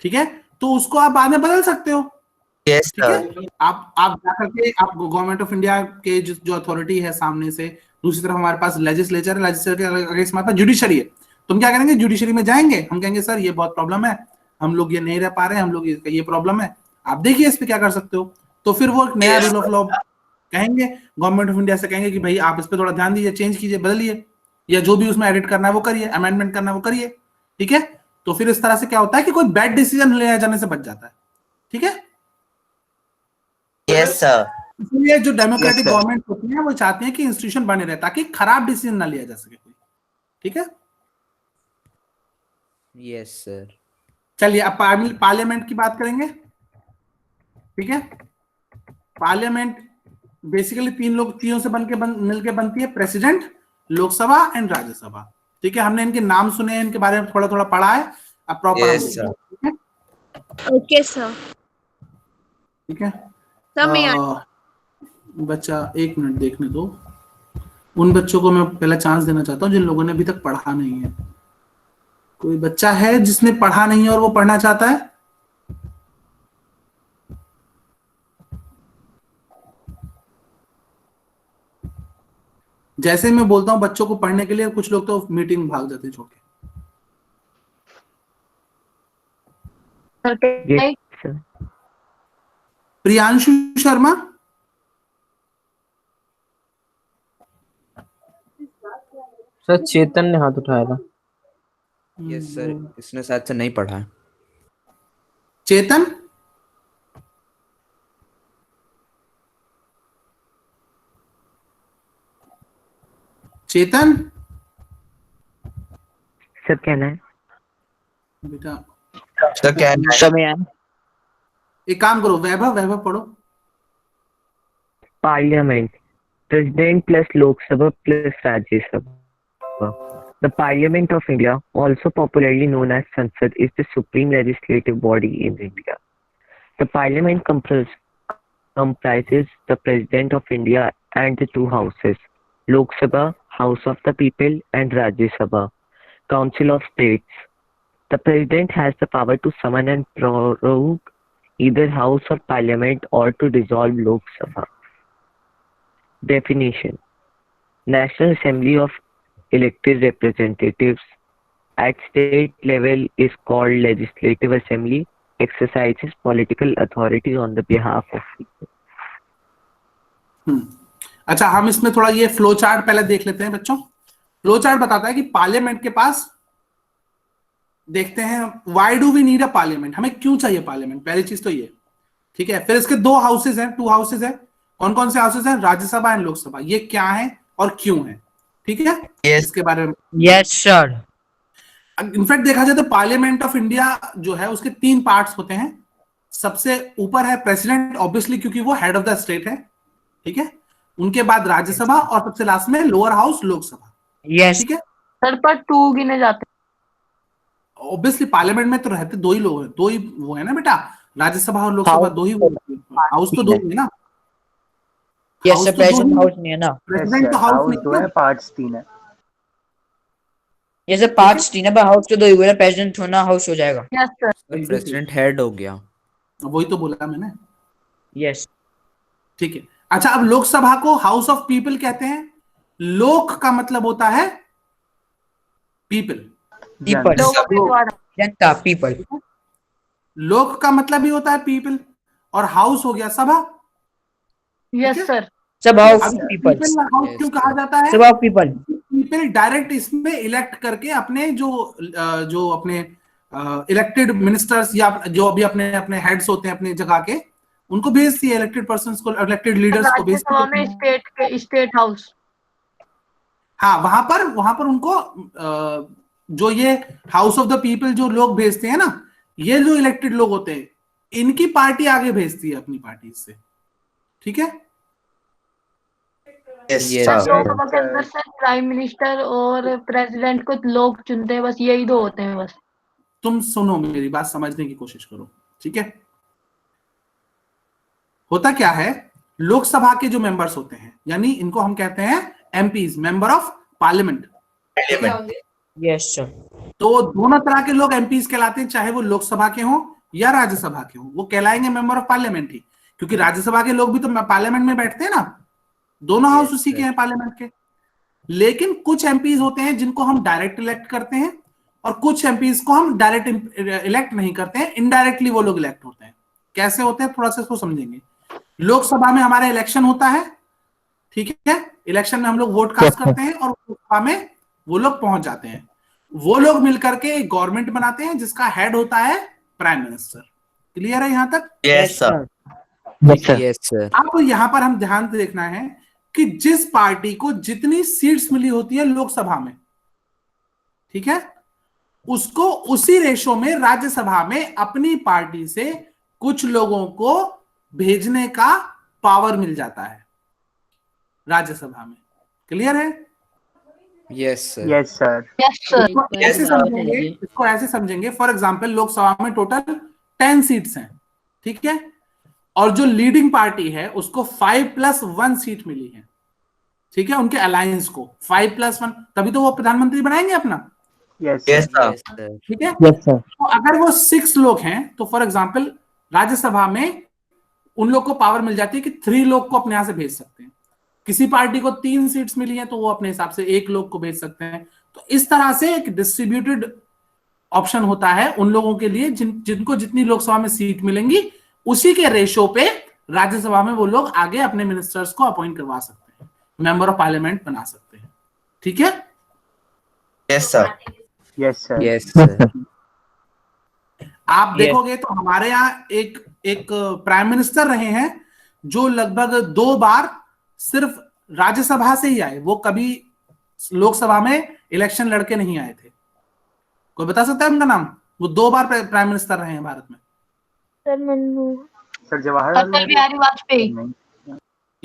[SPEAKER 1] ठीक है, तो उसको आप बाद में बदल सकते हो, ठीक है? आप जाकर के आप गवर्नमेंट ऑफ इंडिया के जो अथॉरिटी है सामने से, दूसरी तरफ हमारे पास लेजिस्लेचर है, लेजिस्लेचर के अगेंस्ट हमारे पास जुडिशरी है, तुम क्या करेंगे, जुडिशरी में जाएंगे, हम कहेंगे सर ये बहुत प्रॉब्लम है, हम लोग ये नहीं रह पा रहे हैं, हम लोग ये प्रॉब्लम है, आप देखिए इस पे क्या कर सकते हो। तो फिर वो एक नया रूल ऑफ लॉ कहेंगे, गवर्नमेंट ऑफ इंडिया से कहेंगे कि भाई आप इस पे थोड़ा ध्यान दीजिए, चेंज कीजिए, बदलिए, या जो भी उसमें एडिट करना है वो करिए, अमेंडमेंट करना है वो करिए, ठीक है? तो फिर इस तरह से क्या होता है कि कोई बैड डिसीजन ले जाने से बच जाता है, ठीक है?
[SPEAKER 4] Yes sir.
[SPEAKER 1] इसलिए जो डेमोक्रेटिक गवर्नमेंट होती है वो चाहते हैं कि इंस्टीट्यूशन बने रहे ताकि खराब डिसीजन ना लिया जा सके कोई, ठीक है?
[SPEAKER 12] Yes sir.
[SPEAKER 1] चलिए अब पार्लियामेंट की बात करेंगे, ठीक है? पार्लियामेंट बेसिकली तीनों से मिलके बनती है, प्रेसिडेंट, लोकसभा एंड राज्यसभा, ठीक है? हमने इनके नाम सुने हैं, इनके बारे में थोड़ा थोड़ा पढ़ा है, अब प्रॉपर
[SPEAKER 6] ओके सर,
[SPEAKER 1] ठीक है?
[SPEAKER 6] सब
[SPEAKER 1] बच्चा एक मिनट देखने दो, उन बच्चों को मैं पहला चांस देना चाहता हूँ जिन लोगों ने अभी तक पढ़ा नहीं है। कोई बच्चा है जिसने पढ़ा नहीं है और वो पढ़ना चाहता है? जैसे मैं बोलता हूँ बच्चों को पढ़ने के लिए, कुछ लोग तो मीटिंग भाग जाते हैं छोड़ के। प्रियांशु शर्मा,
[SPEAKER 5] सर चेतन ने हाथ उठाया था।
[SPEAKER 12] यस सर, इसने शायद से नहीं पढ़ा है।
[SPEAKER 1] चेतन, चेतन
[SPEAKER 13] सर कहना है
[SPEAKER 1] बेटा,
[SPEAKER 4] सर कहना है।
[SPEAKER 1] एक काम करो, वैभव पढ़ो।
[SPEAKER 13] Parliament, President plus Lok Sabha plus Rajya Sabha. The Parliament of India, also popularly known as Sansad, is the supreme legislative body in India. The Parliament comprises the President of India and the two houses, Lok Sabha, House of the People, and Rajya Sabha, Council of States. The President has the power to summon and prorogue either House of Parliament or to dissolve Lok Sabha. Definition: National Assembly of elected representatives at state level is called Legislative Assembly, exercises political authority on the behalf of people.
[SPEAKER 1] अच्छा, हम इसमें थोड़ा ये flow chart पहले देख लेते हैं बच्चों। फ्लो चार्ट बताता है कि पार्लियामेंट के पास, देखते हैं why do we need a parliament, हमें क्यों चाहिए पार्लियामेंट, पहली चीज तो ये, ठीक है? फिर इसके दो हाउसेज हैं, टू हाउसेज हैं। कौन कौन से हाउसेज हैं? राज्यसभा एंड लोकसभा। ये क्या है और क्यों है, ठीक है? इसके बारे में
[SPEAKER 3] यस सर।
[SPEAKER 1] इनफैक्ट देखा जाए तो पार्लियामेंट ऑफ इंडिया जो है उसके 3 पार्ट्स होते हैं। सबसे ऊपर है प्रेसिडेंट, ऑब्वियसली क्योंकि वो हेड ऑफ द स्टेट है, ठीक है? उनके बाद राज्यसभा और सबसे लास्ट में लोअर हाउस लोकसभा।
[SPEAKER 3] यस,
[SPEAKER 1] ठीक है
[SPEAKER 8] सर, पर 2 गिने जाते हैं।
[SPEAKER 1] ऑब्वियसली पार्लियामेंट में तो रहते 2 ही लोग हैं, 2 ही वो है ना बेटा, राज्यसभा और लोकसभा 2 ही, हाउस तो 2 ही है ना।
[SPEAKER 3] यस सर, प्रेसिडेंट हाउस नहीं है ना।
[SPEAKER 1] प्रेसिडेंट तो हाउस नहीं
[SPEAKER 2] 2 है, पार्ट्स 3 है।
[SPEAKER 3] यस सर, पार्ट्स 3 है, पर हाउस तो 2 ही हुए, प्रेसिडेंट होना हाउस हो जाएगा।
[SPEAKER 8] यस सर,
[SPEAKER 12] प्रेसिडेंट हेड हो गया,
[SPEAKER 1] वही तो बोला मैंने।
[SPEAKER 3] यस,
[SPEAKER 1] ठीक है। अच्छा, अब लोकसभा को हाउस ऑफ पीपल कहते हैं। लोक का मतलब होता है पीपल,
[SPEAKER 3] जनता, पीपल।
[SPEAKER 1] लोक का मतलब भी होता है पीपल, और हाउस हो गया सभा।
[SPEAKER 8] यस सर,
[SPEAKER 3] सब हाउस पीपल।
[SPEAKER 1] हाउस क्यों कहा जाता है?
[SPEAKER 3] सब हाउस पीपल।
[SPEAKER 1] पीपल डायरेक्ट इसमें इलेक्ट करके अपने जो अपने इलेक्टेड मिनिस्टर्स या जो अभी अपने अपने हेड्स होते हैं अपने जगह के, उनको भेजती है, इलेक्टेड पर्संस को, इलेक्टेड लीडर्स को भेजती है।
[SPEAKER 8] State house.
[SPEAKER 1] हाँ, वहां पर उनको जो ये हाउस ऑफ द पीपल जो लोग भेजते हैं ना, ये जो इलेक्टेड लोग होते हैं, इनकी पार्टी आगे भेजती है अपनी पार्टी से, ठीक है।
[SPEAKER 8] लोकसभा के अंदर से प्राइम मिनिस्टर और प्रेसिडेंट को लोग चुनते हैं, बस यही दो होते हैं बस।
[SPEAKER 1] तुम सुनो, मेरी बात समझने की कोशिश करो, ठीक है। होता क्या है, लोकसभा के जो मेंबर्स होते हैं, यानी इनको हम कहते हैं MPs, member of parliament.
[SPEAKER 3] Yes sir.
[SPEAKER 1] तो दोनों तरह के लोग एमपीज कहलाते हैं, चाहे वो लोकसभा के हों या राज्यसभा के हों, वो कहलाएंगे मेंबर ऑफ पार्लियामेंट ही, क्योंकि राज्यसभा के लोग भी तो पार्लियामेंट में बैठते हैं ना, दोनों हाउस उसी के हैं पार्लियामेंट के। लेकिन कुछ एमपीज होते हैं जिनको हम डायरेक्ट इलेक्ट करते हैं, और कुछ एमपीज को हम डायरेक्ट इलेक्ट नहीं करते हैं, इनडायरेक्टली वो लोग इलेक्ट होते हैं। कैसे होते हैं, थोड़ा सा इसको समझेंगे। लोकसभा में हमारा इलेक्शन होता है, ठीक है, इलेक्शन में हम लोग वोट कास्ट करते हैं, और लोकसभा में वो लोग पहुंच जाते हैं। वो लोग मिलकर के एक गवर्नमेंट बनाते हैं जिसका हेड होता है प्राइम मिनिस्टर। क्लियर है यहां तक?
[SPEAKER 4] Yes sir.
[SPEAKER 12] Yes sir.
[SPEAKER 1] अब यहां पर हम ध्यान से देखना है कि जिस पार्टी को जितनी सीट्स मिली होती है लोकसभा में, ठीक है, उसको उसी रेशो में राज्यसभा में अपनी पार्टी से कुछ लोगों को भेजने का पावर मिल जाता है राज्यसभा में। क्लियर है?
[SPEAKER 12] Yes sir.
[SPEAKER 2] Yes sir.
[SPEAKER 8] Yes sir.
[SPEAKER 1] इसको ऐसे समझेंगे, फॉर एग्जांपल लोकसभा में टोटल 10 सीट्स हैं, ठीक है, और जो लीडिंग पार्टी है उसको 5+1 सीट मिली है, ठीक है, उनके अलायंस को 5+1, तभी तो वो प्रधानमंत्री बनाएंगे अपना।
[SPEAKER 2] Yes
[SPEAKER 4] sir.
[SPEAKER 1] ठीक है।
[SPEAKER 2] Yes sir.
[SPEAKER 1] तो अगर वो 6 लोग हैं तो फॉर एग्जांपल राज्यसभा में उन लोग को पावर मिल जाती है कि 3 लोग को अपने यहां से भेज सकते हैं। किसी पार्टी को 3 सीट्स मिली हैं तो वो अपने हिसाब से 1 लोग को भेज सकते हैं। तो इस तरह से एक डिस्ट्रीब्यूटेड ऑप्शन होता है उन लोगों के लिए जिनको जितनी लोकसभा में सीट मिलेंगी, उसी के रेशो पे राज्यसभा में वो लोग आगे अपने मिनिस्टर्स को अपॉइंट करवा सकते हैं, मेंबर ऑफ पार्लियामेंट बना सकते हैं। ठीक है?
[SPEAKER 4] Yes sir.
[SPEAKER 2] Yes sir.
[SPEAKER 12] Yes sir.
[SPEAKER 1] आप देखोगे तो हमारे यहाँ एक प्राइम मिनिस्टर रहे हैं जो लगभग 2 बार सिर्फ राज्यसभा से ही आए, वो कभी लोकसभा में इलेक्शन लड़के नहीं आए थे। कोई बता सकता है उनका नाम? वो 2 बार प्राइम मिनिस्टर रहे हैं भारत में।
[SPEAKER 2] सर जवाहरलाल
[SPEAKER 8] अटल बिहारी वाजपेयी।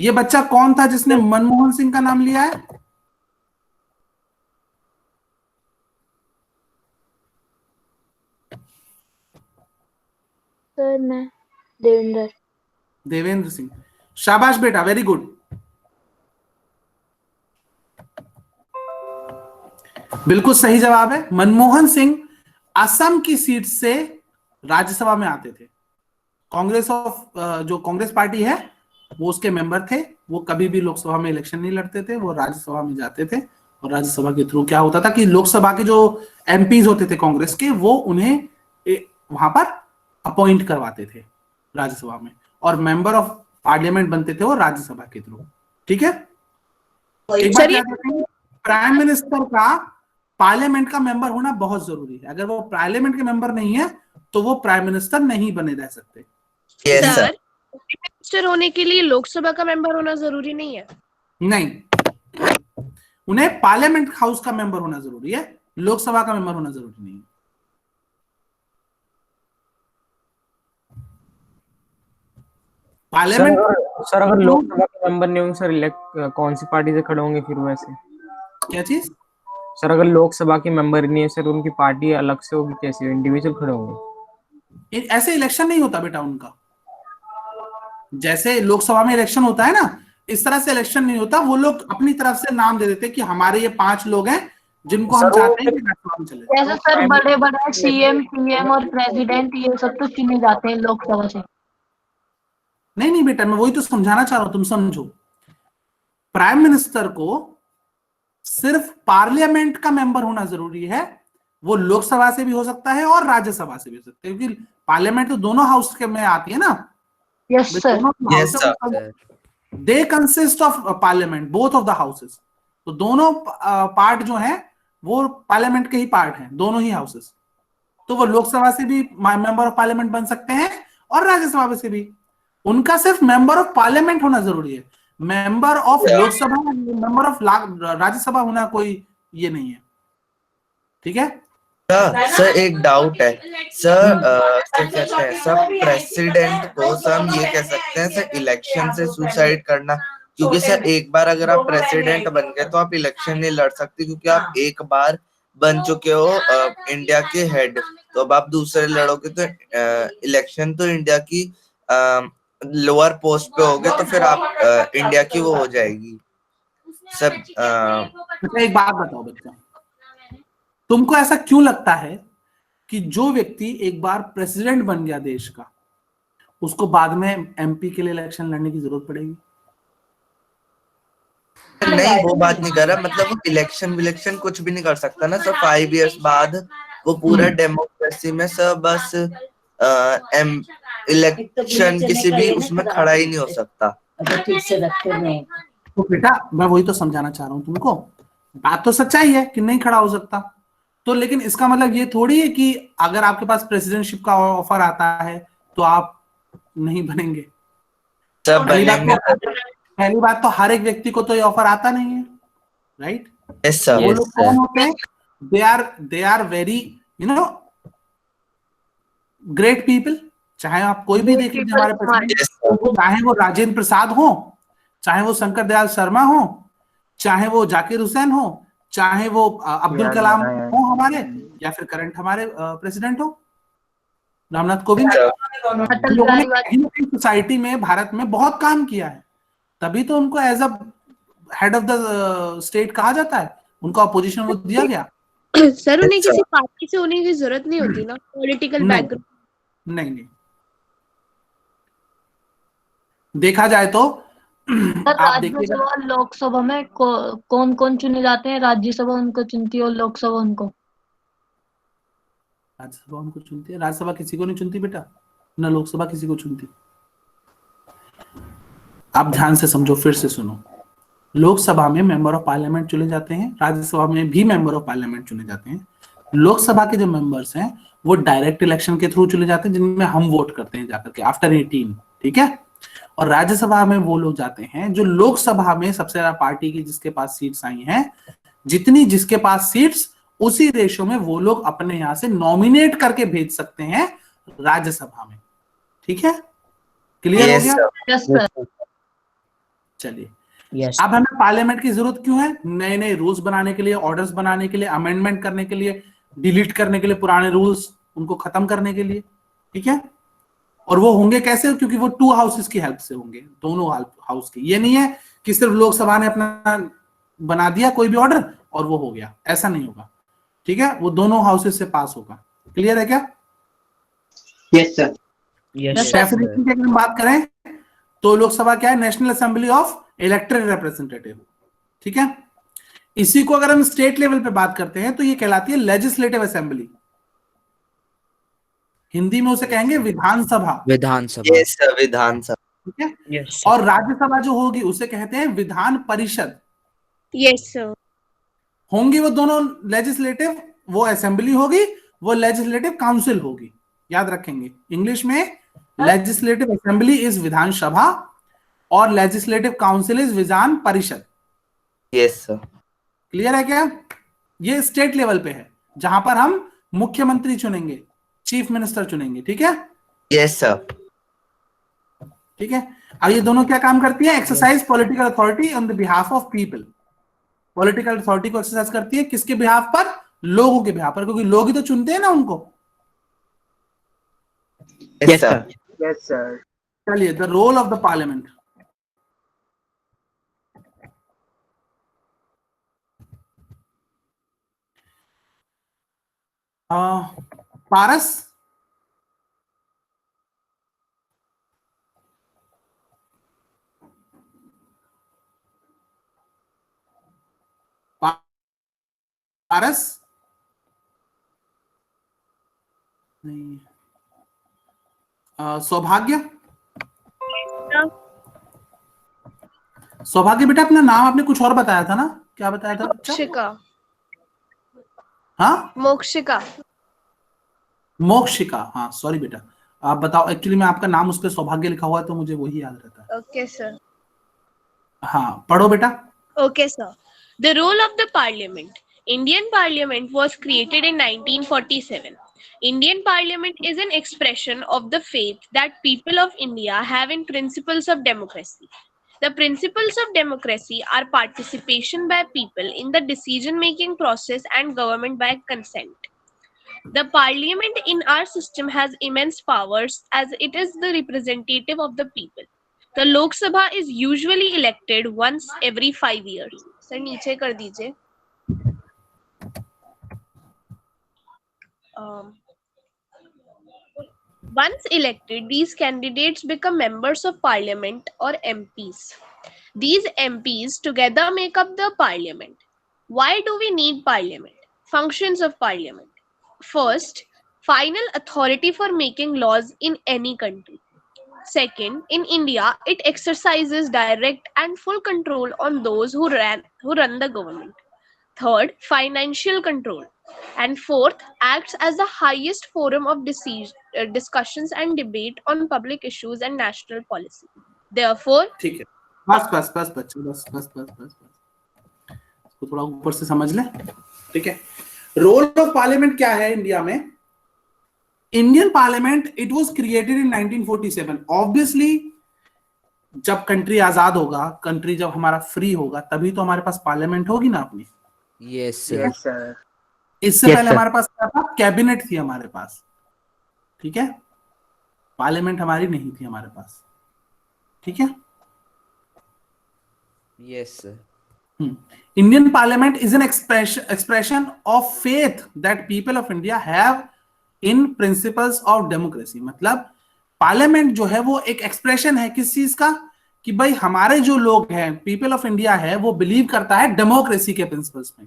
[SPEAKER 1] ये बच्चा कौन था जिसने मनमोहन सिंह का नाम लिया है?
[SPEAKER 8] सर मैं
[SPEAKER 1] देवेंद्र सिंह। शाबाश बेटा, वेरी गुड। बिल्कुल सही जवाब है। मनमोहन सिंह असम की सीट से राज्यसभा में आते थे। जो कांग्रेस पार्टी है वो उसके मेंबर थे। वो कभी भी लोकसभा में इलेक्शन नहीं लड़ते थे, वो राज्यसभा में जाते थे, और राज्यसभा के थ्रू क्या होता था कि लोकसभा के जो एमपीज होते थे कांग्रेस के, वो उन्हें वहां पर अपॉइंट करवाते थे राज्यसभा में, और मेंबर ऑफ पार्लियामेंट बनते थे वो राज्यसभा के थ्रू। ठीक है? एक बात याद रखें, प्राइम मिनिस्टर का पार्लियामेंट का मेंबर होना बहुत जरूरी है। अगर वो पार्लियामेंट के मेंबर नहीं है तो वो प्राइम मिनिस्टर नहीं बने रह सकते।
[SPEAKER 6] सर, मिनिस्टर होने के लिए लोकसभा का मेंबर होना जरूरी नहीं है?
[SPEAKER 1] नहीं, उन्हें पार्लियामेंट हाउस का मेंबर होना जरूरी है, लोकसभा का मेंबर होना जरूरी नहीं है। पार्लियामेंट
[SPEAKER 5] सर अगर लोकसभा के मेंबर नहीं होंगे सर, इलेक्ट कौन सी पार्टी से खड़े होंगे फिर वैसे?
[SPEAKER 1] क्या चीज?
[SPEAKER 5] सर अगर लोकसभा के मेंबर नहीं है सर, उनकी पार्टी अलग से होगी, कैसे इंडिविजुअल खड़े होंगे?
[SPEAKER 1] ऐसे इलेक्शन नहीं होता बेटा उनका। जैसे लोकसभा में इलेक्शन होता है ना, इस तरह से इलेक्शन नहीं होता। वो लोग अपनी तरफ से नाम दे देते कि हमारे ये 5 लोग हैं जिनको हम चाहते हैं कि राज्यसभा में चले।
[SPEAKER 8] जैसे सर बड़े बड़े सीएम, पीएम और प्रेसिडेंट ये सब तो चुने जाते हैं लोकसभा से।
[SPEAKER 1] नहीं बेटा, मैं वही तो समझाना चाह रहा हूं, तुम समझो। प्राइम मिनिस्टर को सिर्फ पार्लियामेंट का मेंबर होना जरूरी है। वो लोकसभा से भी हो सकता है और राज्यसभा से भी हो सकता है, क्योंकि पार्लियामेंट तो दोनों हाउस के में आती है ना।
[SPEAKER 8] Yes sir.
[SPEAKER 1] They consist of parliament, both of the houses. तो दोनों पार्ट जो हैं वो पार्लियामेंट के ही पार्ट हैं, दोनों ही हाउसेस। तो वो लोकसभा से भी मेंबर ऑफ पार्लियामेंट बन सकते हैं और राज्यसभा से भी। उनका सिर्फ मेंबर ऑफ पार्लियामेंट होना जरूरी है। Member of Lok Sabha, member of Rajya Sabha होना कोई ये नहीं है, ठीक है।
[SPEAKER 4] सर एक डाउट है सर, क्या कहते हैं सर, प्रेसिडेंट को सर हम ये कह सकते हैं सर इलेक्शन से सुसाइड करना, क्योंकि सर एक बार अगर आप प्रेसिडेंट बन गए तो आप इलेक्शन नहीं लड़ सकते, क्योंकि आप एक बार बन चुके हो इंडिया के हेड, तो अब आप दूसरे लड़ोगे तो इलेक्शन तो इंडिया की लोअर पोस्ट पे होगे, तो फिर आप इंडिया की वो हो जाएगी सर।
[SPEAKER 1] एक बात बताओ बच्चा, तुमको ऐसा क्यों लगता है कि जो व्यक्ति एक बार प्रेसिडेंट बन गया देश का, उसको बाद में एमपी के लिए इलेक्शन लड़ने की जरूरत पड़ेगी?
[SPEAKER 4] नहीं वो बात नहीं कर रहा, मतलब वो इलेक्शन कुछ भी नहीं कर सकता ना सर 5 इयर्स बाद, वो पूरा डेमोक्रेसी में सर बस इलेक्शन किसी भी उसमें खड़ा ही नहीं हो सकता।
[SPEAKER 10] ठीक से रखे नहीं।
[SPEAKER 1] तो बेटा मैं वही तो समझाना चाह रहा हूं तुमको, बात तो सच्चाई है कि नहीं खड़ा हो सकता, तो लेकिन इसका मतलब ये थोड़ी है कि अगर आपके पास प्रेसिडेंटशिप का ऑफर आता है तो आप नहीं बनेंगे। पहली बात तो हर एक व्यक्ति को तो ये ऑफर आता नहीं है, राइट?
[SPEAKER 4] Yes sir.
[SPEAKER 1] वो लोग कौन होते हैं? They are very great people, चाहे आप कोई भी देख लीजिए हमारे प्रेसिडेंट, चाहे वो राजेंद्र प्रसाद हो, चाहे वो शंकर दयाल शर्मा हो, चाहे वो जाकिर हुसैन हो, चाहे वो अब्दुल कलाम हो हमारे, या फिर करंट हमारे प्रेसिडेंट हो रामनाथ कोविंद। लोगों ने सोसाइटी में भारत में बहुत काम किया है, तभी तो उनको as a head of the state कहा जाता है, उनको अपोजिशन वो दिया गया।
[SPEAKER 6] सर उन्हें किसी पार्टी से होने की जरूरत नहीं होती ना, पॉलिटिकल बैकग्राउंड।
[SPEAKER 1] नहीं देखा जाए तो आप देखिएगा
[SPEAKER 8] राज्यसभा लोकसभा में कौन कौन चुने जाते हैं? राज्यसभा उनको चुनती है और लोकसभा उनको।
[SPEAKER 1] राज्यसभा उनको चुनती है, राज्यसभा किसी को नहीं चुनती बेटा, ना लोकसभा किसी को चुनती। आप ध्यान से समझो, फिर से सुनो, लोकसभा में मेंबर ऑफ पार्लियामेंट चुने जाते हैं, राज्यसभा में भी मेंबर ऑफ पार्लियामेंट चुने जाते हैं। लोकसभा के जो मेंबर्स हैं वो डायरेक्ट इलेक्शन के थ्रू चुने जाते हैं, जिनमें हम वोट करते हैं जाकर के आफ्टर 18, ठीक है। और राज्यसभा में वो लोग जाते हैं जो लोकसभा में सबसे ज्यादा पार्टी की जिसके पास सीट्स आई हैं, जितनी जिसके पास सीट्स उसी रेशो में वो लोग अपने यहां से नॉमिनेट करके भेज सकते हैं राज्यसभा में, ठीक है? क्लियर हो गया?
[SPEAKER 8] Yes sir.
[SPEAKER 1] चलिए अब हमें पार्लियामेंट की जरूरत क्यों है? नए नए रूल्स बनाने के लिए, ऑर्डर्स बनाने के लिए, अमेंडमेंट करने के लिए, डिलीट करने के लिए पुराने रूल्स, उनको खत्म करने के लिए, ठीक है। और वो होंगे कैसे? क्योंकि वो 2 हाउसेस की हेल्प से होंगे, दोनों हाउस की। ये नहीं है कि सिर्फ लोकसभा ने अपना बना दिया कोई भी ऑर्डर और वो हो गया, ऐसा नहीं होगा, ठीक है। वो दोनों हाउसेस से पास होगा। क्लियर है क्या?
[SPEAKER 2] Yes sir.
[SPEAKER 1] डेफिनेशन की अगर हम बात करें तो लोकसभा क्या है? National assembly of elected representative, ठीक है। इसी को अगर हम स्टेट लेवल पे बात करते हैं तो ये कहलाती है लेजिस्लेटिव असेंबली, हिंदी में उसे कहेंगे विधानसभा।
[SPEAKER 12] विधानसभा,
[SPEAKER 4] यस सर, विधानसभा,
[SPEAKER 1] ठीक है। और राज्यसभा जो होगी उसे कहते हैं विधान परिषद।
[SPEAKER 6] Yes sir.
[SPEAKER 1] होंगी वो दोनों लेजिस्लेटिव, वो असेंबली होगी, वो लेजिस्लेटिव काउंसिल होगी। याद रखेंगे, इंग्लिश में लेजिस्लेटिव असेंबली इज विधानसभा और legislative council is Vidhan Parishad.
[SPEAKER 4] Yes sir.
[SPEAKER 1] Clear है क्या? ये स्टेट लेवल पे है जहां पर हम मुख्यमंत्री चुनेंगे, चीफ मिनिस्टर चुनेंगे, ठीक है।
[SPEAKER 4] Yes sir.
[SPEAKER 1] ठीक है। अब ये दोनों क्या काम करती है? Exercise political authority on the behalf of people. Political authority को एक्सरसाइज करती है किसके बिहाफ पर? लोगों के बिहाफ पर, क्योंकि लोग ही तो चुनते हैं ना उनको।
[SPEAKER 4] Yes sir.
[SPEAKER 2] Yes sir.
[SPEAKER 1] चलिए, the role of the parliament. Paras, Paras नहीं, सौभाग्य। सौभाग्य बेटा, अपना नाम आपने कुछ और बताया था ना? क्या बताया था?
[SPEAKER 6] मोक्षिका।
[SPEAKER 1] हाँ,
[SPEAKER 6] मोक्षिका।
[SPEAKER 1] मोक्षिका, हाँ सॉरी बेटा, आप बताओ। एक्चुअली मैं आपका नाम उस पर सौभाग्य लिखा हुआ है तो मुझे वही याद रहता है।
[SPEAKER 6] Okay sir.
[SPEAKER 1] हाँ पढ़ो बेटा।
[SPEAKER 6] Okay, sir. The role of the Parliament. Indian Parliament was created in 1947. Indian Parliament is an expression of the faith that people of India have in principles of democracy. The principles of democracy are participation by people in the decision-making process and government by consent. The Parliament in our system has immense powers as it is the representative of the people. The Lok Sabha is usually elected once every 5 years. Sir, नीचे कर दीजिए. Once elected, these candidates become members of parliament or MPs. These MPs together make up the parliament. Why do we need parliament? Functions of parliament. First, final authority for making laws in any country. Second, in India, it exercises direct and full control on those who run the government. Third, financial control. And fourth, acts as the highest forum of discussions and debate on public issues and national policy. Therefore,
[SPEAKER 1] ठीक है, बस बस बस बच्चे बस बस बस बस बस इसको थोड़ा ऊपर से समझ ले। ठीक है, रोल ऑफ पार्लियामेंट क्या है इंडिया में? Indian parliament it was created in 1947। Obviously जब कंट्री आजाद होगा, कंट्री जब हमारा फ्री होगा, तभी तो हमारे पास पार्लियामेंट होगी ना अपनी।
[SPEAKER 4] Yes
[SPEAKER 2] sir.
[SPEAKER 1] इससे पहले हमारे पास क्या था? कैबिनेट थी हमारे पास। ठीक है, पार्लियामेंट हमारी नहीं थी हमारे पास। ठीक है,
[SPEAKER 4] yes sir.
[SPEAKER 1] Indian Parliament is an expression of faith that people of India have in principles of democracy। मतलब पार्लियामेंट जो है वो एक एक्सप्रेशन है किस चीज का? कि भाई हमारे जो लोग हैं, पीपल ऑफ इंडिया है, वो बिलीव करता है डेमोक्रेसी के प्रिंसिपल्स में।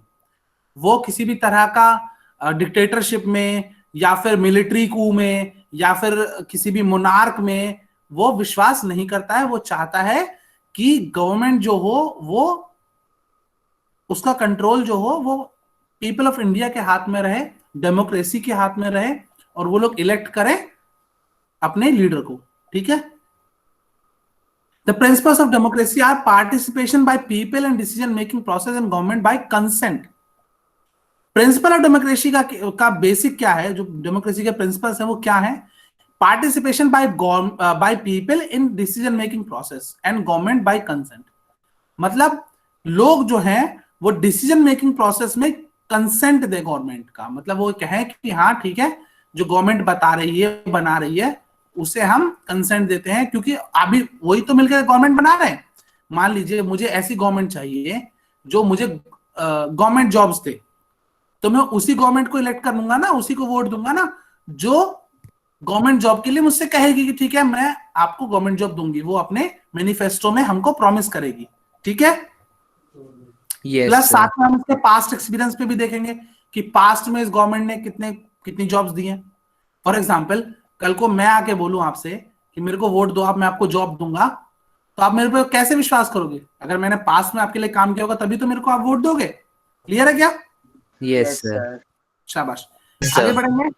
[SPEAKER 1] वो किसी भी तरह का डिक्टेटरशिप में या फिर मिलिट्री कू में या फिर किसी भी मोनार्क में वो विश्वास नहीं करता है। वो चाहता है कि गवर्नमेंट जो हो वो उसका कंट्रोल जो हो वो पीपल ऑफ इंडिया के हाथ में रहे, डेमोक्रेसी के हाथ में रहे, और वो लोग इलेक्ट करें अपने लीडर को। ठीक है, the principles of democracy are participation by people in decision making process and government by consent. Principle of democracy का बेसिक क्या है? जो डेमोक्रेसी के प्रिंसिपल्स है वो क्या है? Participation by people in decision making process and government by consent. मतलब लोग जो हैं वो डिसीजन मेकिंग प्रोसेस में कंसेंट दे गवर्नमेंट का। मतलब वो कहें कि हाँ ठीक है, जो गवर्नमेंट बता रही है, बना रही है, उसे हम कंसेंट देते हैं, क्योंकि अभी वही तो मिलकर गवर्नमेंट बना रहे हैं। मान लीजिए मुझे ऐसी गवर्नमेंट चाहिए जो मुझे गवर्नमेंट जॉब्स दे, तो मैं उसी गवर्नमेंट को इलेक्ट करूंगा ना, उसी को वोट दूंगा ना जो गवर्नमेंट जॉब के लिए मुझसे कहेगी कि ठीक है मैं आपको गवर्नमेंट जॉब दूंगी। वो अपने मैनिफेस्टो में हमको प्रॉमिस करेगी। ठीक है, प्लस साथ में हम इसके पास्ट एक्सपीरियंस पे भी देखेंगे कि पास्ट में इस गवर्नमेंट ने कितनी जॉब्स दी हैं। फॉर एग्जांपल, कल को मैं आके बोलूं आपसे कि मेरे को वोट दो, आप मैं आपको जॉब दूंगा, तो आप मेरे पे कैसे विश्वास करोगे? अगर मैंने पास्ट में आपके लिए काम किया होगा तभी तो मेरे को आप वोट दोगे। क्लियर है क्या?
[SPEAKER 4] Yes sir.
[SPEAKER 1] शाबाश, आगे बढ़ेंगे।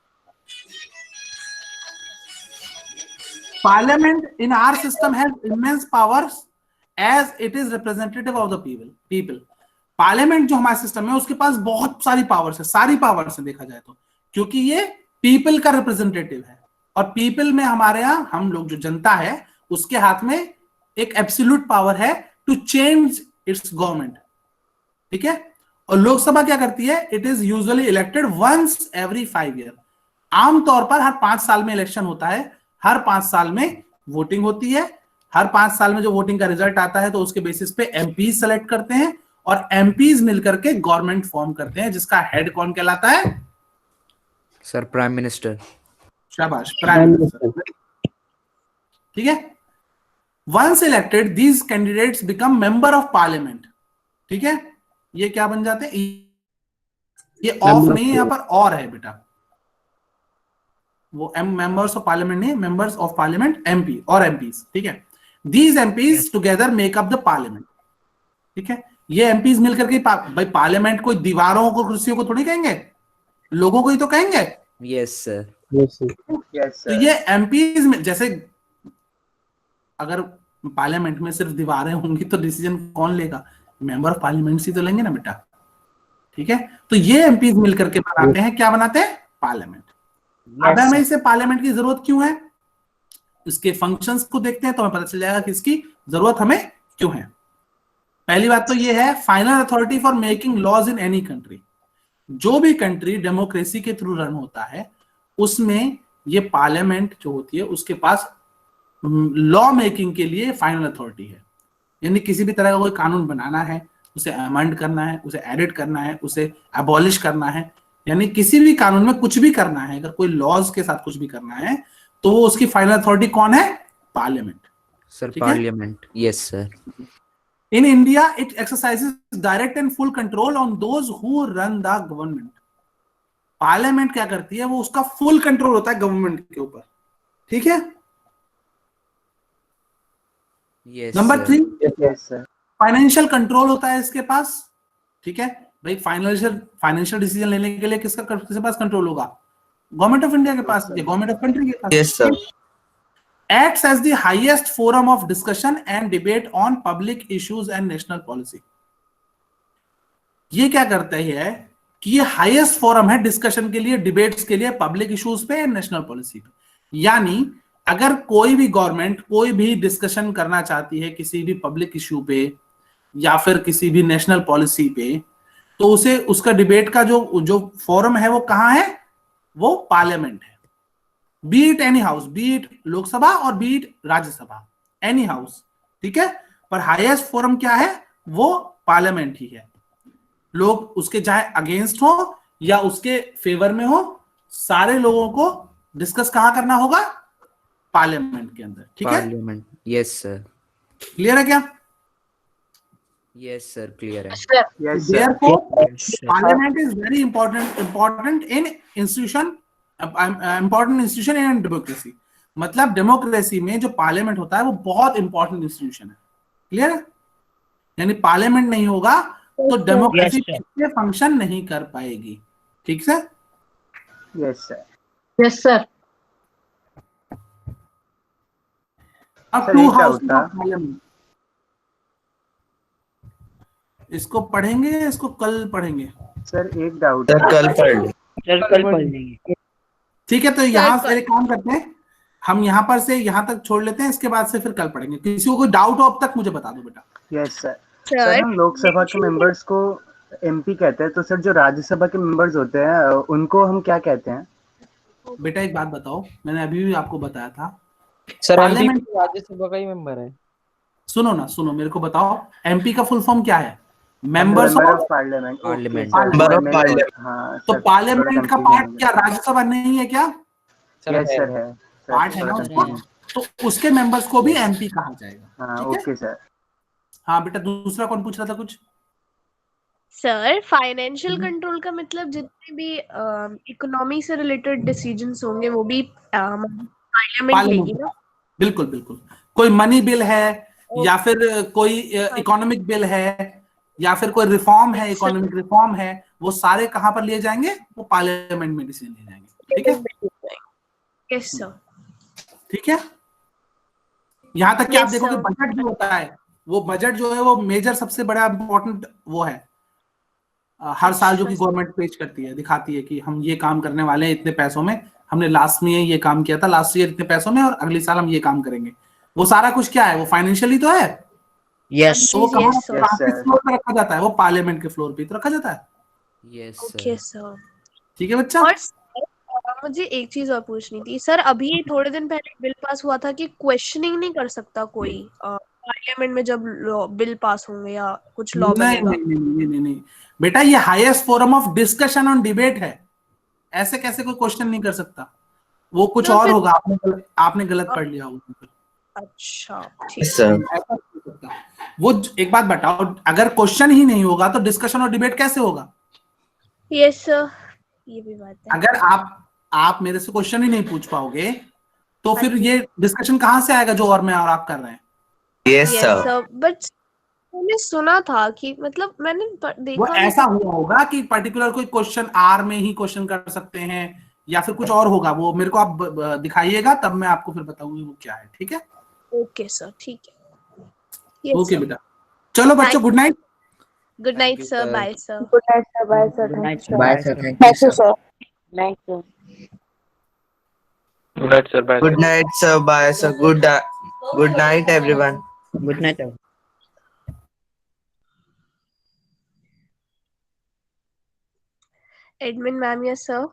[SPEAKER 1] Parliament in our system has immense powers as it is representative of the people. Parliament जो हमारे सिस्टम है उसके पास बहुत सारी पावर्स है, सारी पावर्स है देखा जाए तो, क्योंकि ये पीपल का रिप्रेजेंटेटिव है। और पीपल में हमारे यहाँ हम लोग जो जनता है उसके हाथ में एक एब्सोल्यूट पावर है टू चेंज इट्स गवर्नमेंट। ठीक है, और लोकसभा क्या करती है? It is usually elected once every 5 year. आमतौर पर हर 5 साल में इलेक्शन होता है, हर 5 साल में वोटिंग होती है। हर 5 साल में जो वोटिंग का रिजल्ट आता है तो उसके बेसिस पे एमपी सेलेक्ट करते हैं, और एमपीज मिलकर के गवर्नमेंट फॉर्म करते हैं, जिसका हेड कौन कहलाता है?
[SPEAKER 12] Sir prime minister.
[SPEAKER 1] शाबाश, प्राइम मिनिस्टर। ठीक है, once elected these candidates become member of parliament. ठीक है, ये क्या बन जाते हैं? ये ऑफ नहीं है, यहाँ पर और है बेटा। वो मेंबर्स ऑफ पार्लियामेंट नहीं, मेंबर्स ऑफ पार्लियामेंट एमपी और एमपीज। ठीक है, these MPs together make up the parliament. ठीक है, ये एमपीज मिलकर के भाई पार्लियामेंट कोई दीवारों को, कुर्सियों को थोड़ी कहेंगे, लोगों को ही तो कहेंगे।
[SPEAKER 4] Yes sir.
[SPEAKER 1] तो ये एमपीज में, जैसे अगर पार्लियामेंट में सिर्फ दीवारें होंगी तो डिसीजन कौन लेगा? मेंबर ऑफ पार्लियामेंट ही तो लेंगे ना बेटा, ठीक है। तो ये एमपीज मिलकर के बनाते हैं, क्या बनाते हैं? पार्लियामेंट। अब हमें इसे पार्लियामेंट की जरूरत क्यों है, इसके फंक्शंस को देखते हैं तो हमें पता चल जाएगा कि इसकी जरूरत हमें क्यों है। पहली बात तो ये है, final authority for making laws in any country. जो भी कंट्री डेमोक्रेसी के थ्रू रन होता है उसमें ये पार्लियामेंट जो होती है उसके पास लॉ मेकिंग के लिए फाइनल अथॉरिटी है। यानी किसी भी तरह का कोई कानून बनाना है, उसे अमेंड करना है, उसे एडिट करना है, उसे अबॉलिश करना है, यानी किसी भी कानून में कुछ भी करना है, अगर कोई लॉज के साथ कुछ भी करना है तो वो उसकी फाइनल अथॉरिटी कौन है? Parliament.
[SPEAKER 12] Sir parliament, yes sir.
[SPEAKER 1] In India, it exercises direct and full control on those who run the government. Parliament क्या करती है, वो उसका फुल कंट्रोल होता है गवर्नमेंट के ऊपर, ठीक है। नंबर 3, फाइनेंशियल कंट्रोल होता है इसके पास, ठीक है भाई। फाइनेंशियल डिसीजन लेने के लिए किसके पास कंट्रोल होगा? गवर्नमेंट ऑफ इंडिया के पास, गवर्नमेंट ऑफ कंट्री के पास।
[SPEAKER 4] Yes sir.
[SPEAKER 1] Acts as the highest forum of discussion and debate on public issues and national policy. ये क्या करता है कि ये हाईएस्ट फोरम है डिस्कशन के लिए, डिबेट्स के लिए, पब्लिक इश्यूज पे एंड नेशनल पॉलिसी पे। यानी अगर कोई भी गवर्नमेंट कोई भी डिस्कशन करना चाहती है किसी भी पब्लिक इश्यू पे या फिर किसी भी नेशनल पॉलिसी पे, तो उसे उसका डिबेट का जो फोरम है वो कहाँ है? वो पार्लियामेंट है। Be it any house, be it Lok Sabha और be it Rajya Sabha, any house, ठीक है। पर हाईएस्ट फोरम क्या है? वो पार्लियामेंट ही है। लोग उसके चाहे अगेंस्ट हो या उसके फेवर में हो, सारे लोगों को डिस्कस कहां करना होगा? पार्लियामेंट के अंदर, ठीक है।
[SPEAKER 12] Parliament, yes sir.
[SPEAKER 1] क्लियर है क्या?
[SPEAKER 12] यस सर, क्लियर है।
[SPEAKER 1] Parliament is very important in institution, important institution in democracy. मतलब डेमोक्रेसी में जो पार्लियामेंट होता है वो बहुत इंपॉर्टेंट इंस्टीट्यूशन है। क्लियर है? यानी पार्लियामेंट नहीं होगा तो डेमोक्रेसी फंक्शन नहीं कर पाएगी, ठीक है।
[SPEAKER 2] Yes sir.
[SPEAKER 8] Yes sir.
[SPEAKER 1] अब
[SPEAKER 2] सर,
[SPEAKER 1] टू
[SPEAKER 2] एक
[SPEAKER 1] हाउस
[SPEAKER 2] doubt था।
[SPEAKER 1] पार्लियामेंट, इसको पढ़ेंगे, इसको कल पढ़ेंगे।
[SPEAKER 2] सर एक डाउट
[SPEAKER 4] सर कल पढ़ लें।
[SPEAKER 7] सर कल पढ़ लेंगे।
[SPEAKER 1] ठीक है, तो यहाँ से एक काम करते हैं, हम यहाँ पर से यहाँ तक छोड़ लेते हैं, इसके बाद से फिर कल पढ़ेंगे। किसी को कोई डाउट हो अब तक मुझे बता दो बेटा।
[SPEAKER 2] Yes sir. सर हम लोकसभा के मेंबर्स को एमपी कहते हैं, तो सर जो राज्यसभा के मेंबर्स होते हैं उनको हम क्या कहते हैं?
[SPEAKER 1] बेटा एक बात बताओ, मैंने अभी भी आपको बताया था
[SPEAKER 5] सर
[SPEAKER 1] पार्लियामेंट
[SPEAKER 5] राज्यसभा का ही मेंबर है।
[SPEAKER 1] सुनो ना, सुनो, मेरे को बताओ एमपी का फुल फॉर्म क्या है?
[SPEAKER 2] Members
[SPEAKER 1] members
[SPEAKER 2] of parliament.
[SPEAKER 12] Parliament.
[SPEAKER 4] Member of parliament.
[SPEAKER 2] हाँ
[SPEAKER 1] तो
[SPEAKER 2] सर,
[SPEAKER 1] पार्लियामेंट का
[SPEAKER 2] थोड़ा
[SPEAKER 1] पार्ट
[SPEAKER 2] confusion
[SPEAKER 1] क्या राज्यसभा नहीं है क्या?
[SPEAKER 2] यस सर है।
[SPEAKER 1] पार्ट है ना उसको, तो उसके मेंबर्स को भी एमपी कहा जाएगा।
[SPEAKER 2] हाँ
[SPEAKER 1] ठीक है?
[SPEAKER 2] Okay sir.
[SPEAKER 1] हाँ बेटा, दूसरा कौन पूछ रहा था कुछ?
[SPEAKER 6] सर फाइनेंशियल कंट्रोल का मतलब जितने भी इकोनॉमी से रिलेटेड डिसीजंस होंगे वो भी पार्लियामेंट लेगी ना?
[SPEAKER 1] बिल्कुल बिल्कुल। कोई मनी बिल है या फिर कोई इकोनॉमिक बिल है या फिर कोई रिफॉर्म है, इकोनॉमिक रिफॉर्म है, वो सारे कहाँ पर लिए जाएंगे? वो पार्लियामेंट में डिसीजन लिए जाएंगे। ठीक है?
[SPEAKER 6] Yes sir.
[SPEAKER 1] ठीक है, यहाँ तक कि आप
[SPEAKER 6] Yes,
[SPEAKER 1] देखोगे
[SPEAKER 6] sir.
[SPEAKER 1] बजट जो होता है, वो बजट जो है वो मेजर सबसे बड़ा इंपॉर्टेंट वो है हर साल जो कि गवर्नमेंट पेश करती है, दिखाती है कि हम ये काम करने वाले हैं इतने पैसों में, हमने लास्ट में ये काम किया था लास्ट ईयर इतने पैसों में और अगले साल हम ये काम करेंगे। वो सारा कुछ क्या है? वो फाइनेंशियली तो है।
[SPEAKER 3] यस
[SPEAKER 1] तो वो कहाँ
[SPEAKER 6] Yes, sir.
[SPEAKER 1] फ्लोर पे रखा जाता है? वो पार्लियामेंट के फ्लोर पे तो रखा जाता है।
[SPEAKER 12] Yes
[SPEAKER 6] okay sir.
[SPEAKER 1] ठीक है बच्चा?
[SPEAKER 6] और मुझे एक चीज और पूछनी थी सर, अभी थोड़े दिन पहले बिल पास हुआ था कि क्वेश्चनिंग नहीं कर सकता कोई पार्लियामेंट में जब बिल पास होंगे या कुछ लॉ
[SPEAKER 1] नहीं
[SPEAKER 6] बनेगा।
[SPEAKER 1] नहीं नहीं नहीं नहीं बेटा, ये highest forum of discussion on debate है। ऐसे कैसे कोई क्वेश्चन नहीं कर सकता? वो कुछ
[SPEAKER 6] तो
[SPEAKER 1] और
[SPEAKER 6] फिर-
[SPEAKER 1] होगा, आपने गलत पढ़ लिया होगा।
[SPEAKER 6] अच्छा ठीक
[SPEAKER 4] यस सर।
[SPEAKER 1] ऐसा नहीं हो सकता। वो एक बात बताओ, अगर क्वेश्चन ही नहीं होगा तो डिस्कशन और डिबेट कैसे होगा?
[SPEAKER 6] यस सर, ये भी बात है।
[SPEAKER 1] अगर आप मेरे से क्वेश्चन ही नहीं पूछ पाओगे तो फिर ये डिस्कशन कहाँ से आएगा जो और मैं और आप कर रहे हैं?
[SPEAKER 4] Yes
[SPEAKER 6] yes
[SPEAKER 4] sir.
[SPEAKER 6] Sir, but मैंने सुना था कि मतलब मैंने
[SPEAKER 1] वो
[SPEAKER 6] देखा
[SPEAKER 1] ऐसा हुआ होगा कि पर्टिकुलर कोई क्वेश्चन आर में ही क्वेश्चन कर सकते हैं या फिर कुछ और होगा। वो मेरे को आप दिखाइएगा तब मैं आपको फिर बताऊंगी वो क्या है। ठीक है?
[SPEAKER 6] ओके सर, ठीक है। Yes,
[SPEAKER 1] okay
[SPEAKER 6] sir.
[SPEAKER 1] बेटा, चलो बच्चों, good night.
[SPEAKER 6] Good night, sir. Bye, sir.
[SPEAKER 14] Good night, sir. Bye, sir.
[SPEAKER 3] Good
[SPEAKER 14] Thank
[SPEAKER 3] night,
[SPEAKER 14] you,
[SPEAKER 3] sir.
[SPEAKER 14] sir.
[SPEAKER 3] Bye, sir. Thank you,
[SPEAKER 14] Thank you,
[SPEAKER 3] sir.
[SPEAKER 14] sir. Night, sir.
[SPEAKER 15] Good night, sir. Bye.
[SPEAKER 4] Good night, sir. Bye, sir. Good night, everyone.
[SPEAKER 3] Good night. sir.
[SPEAKER 6] Admin ma'am, yes, sir.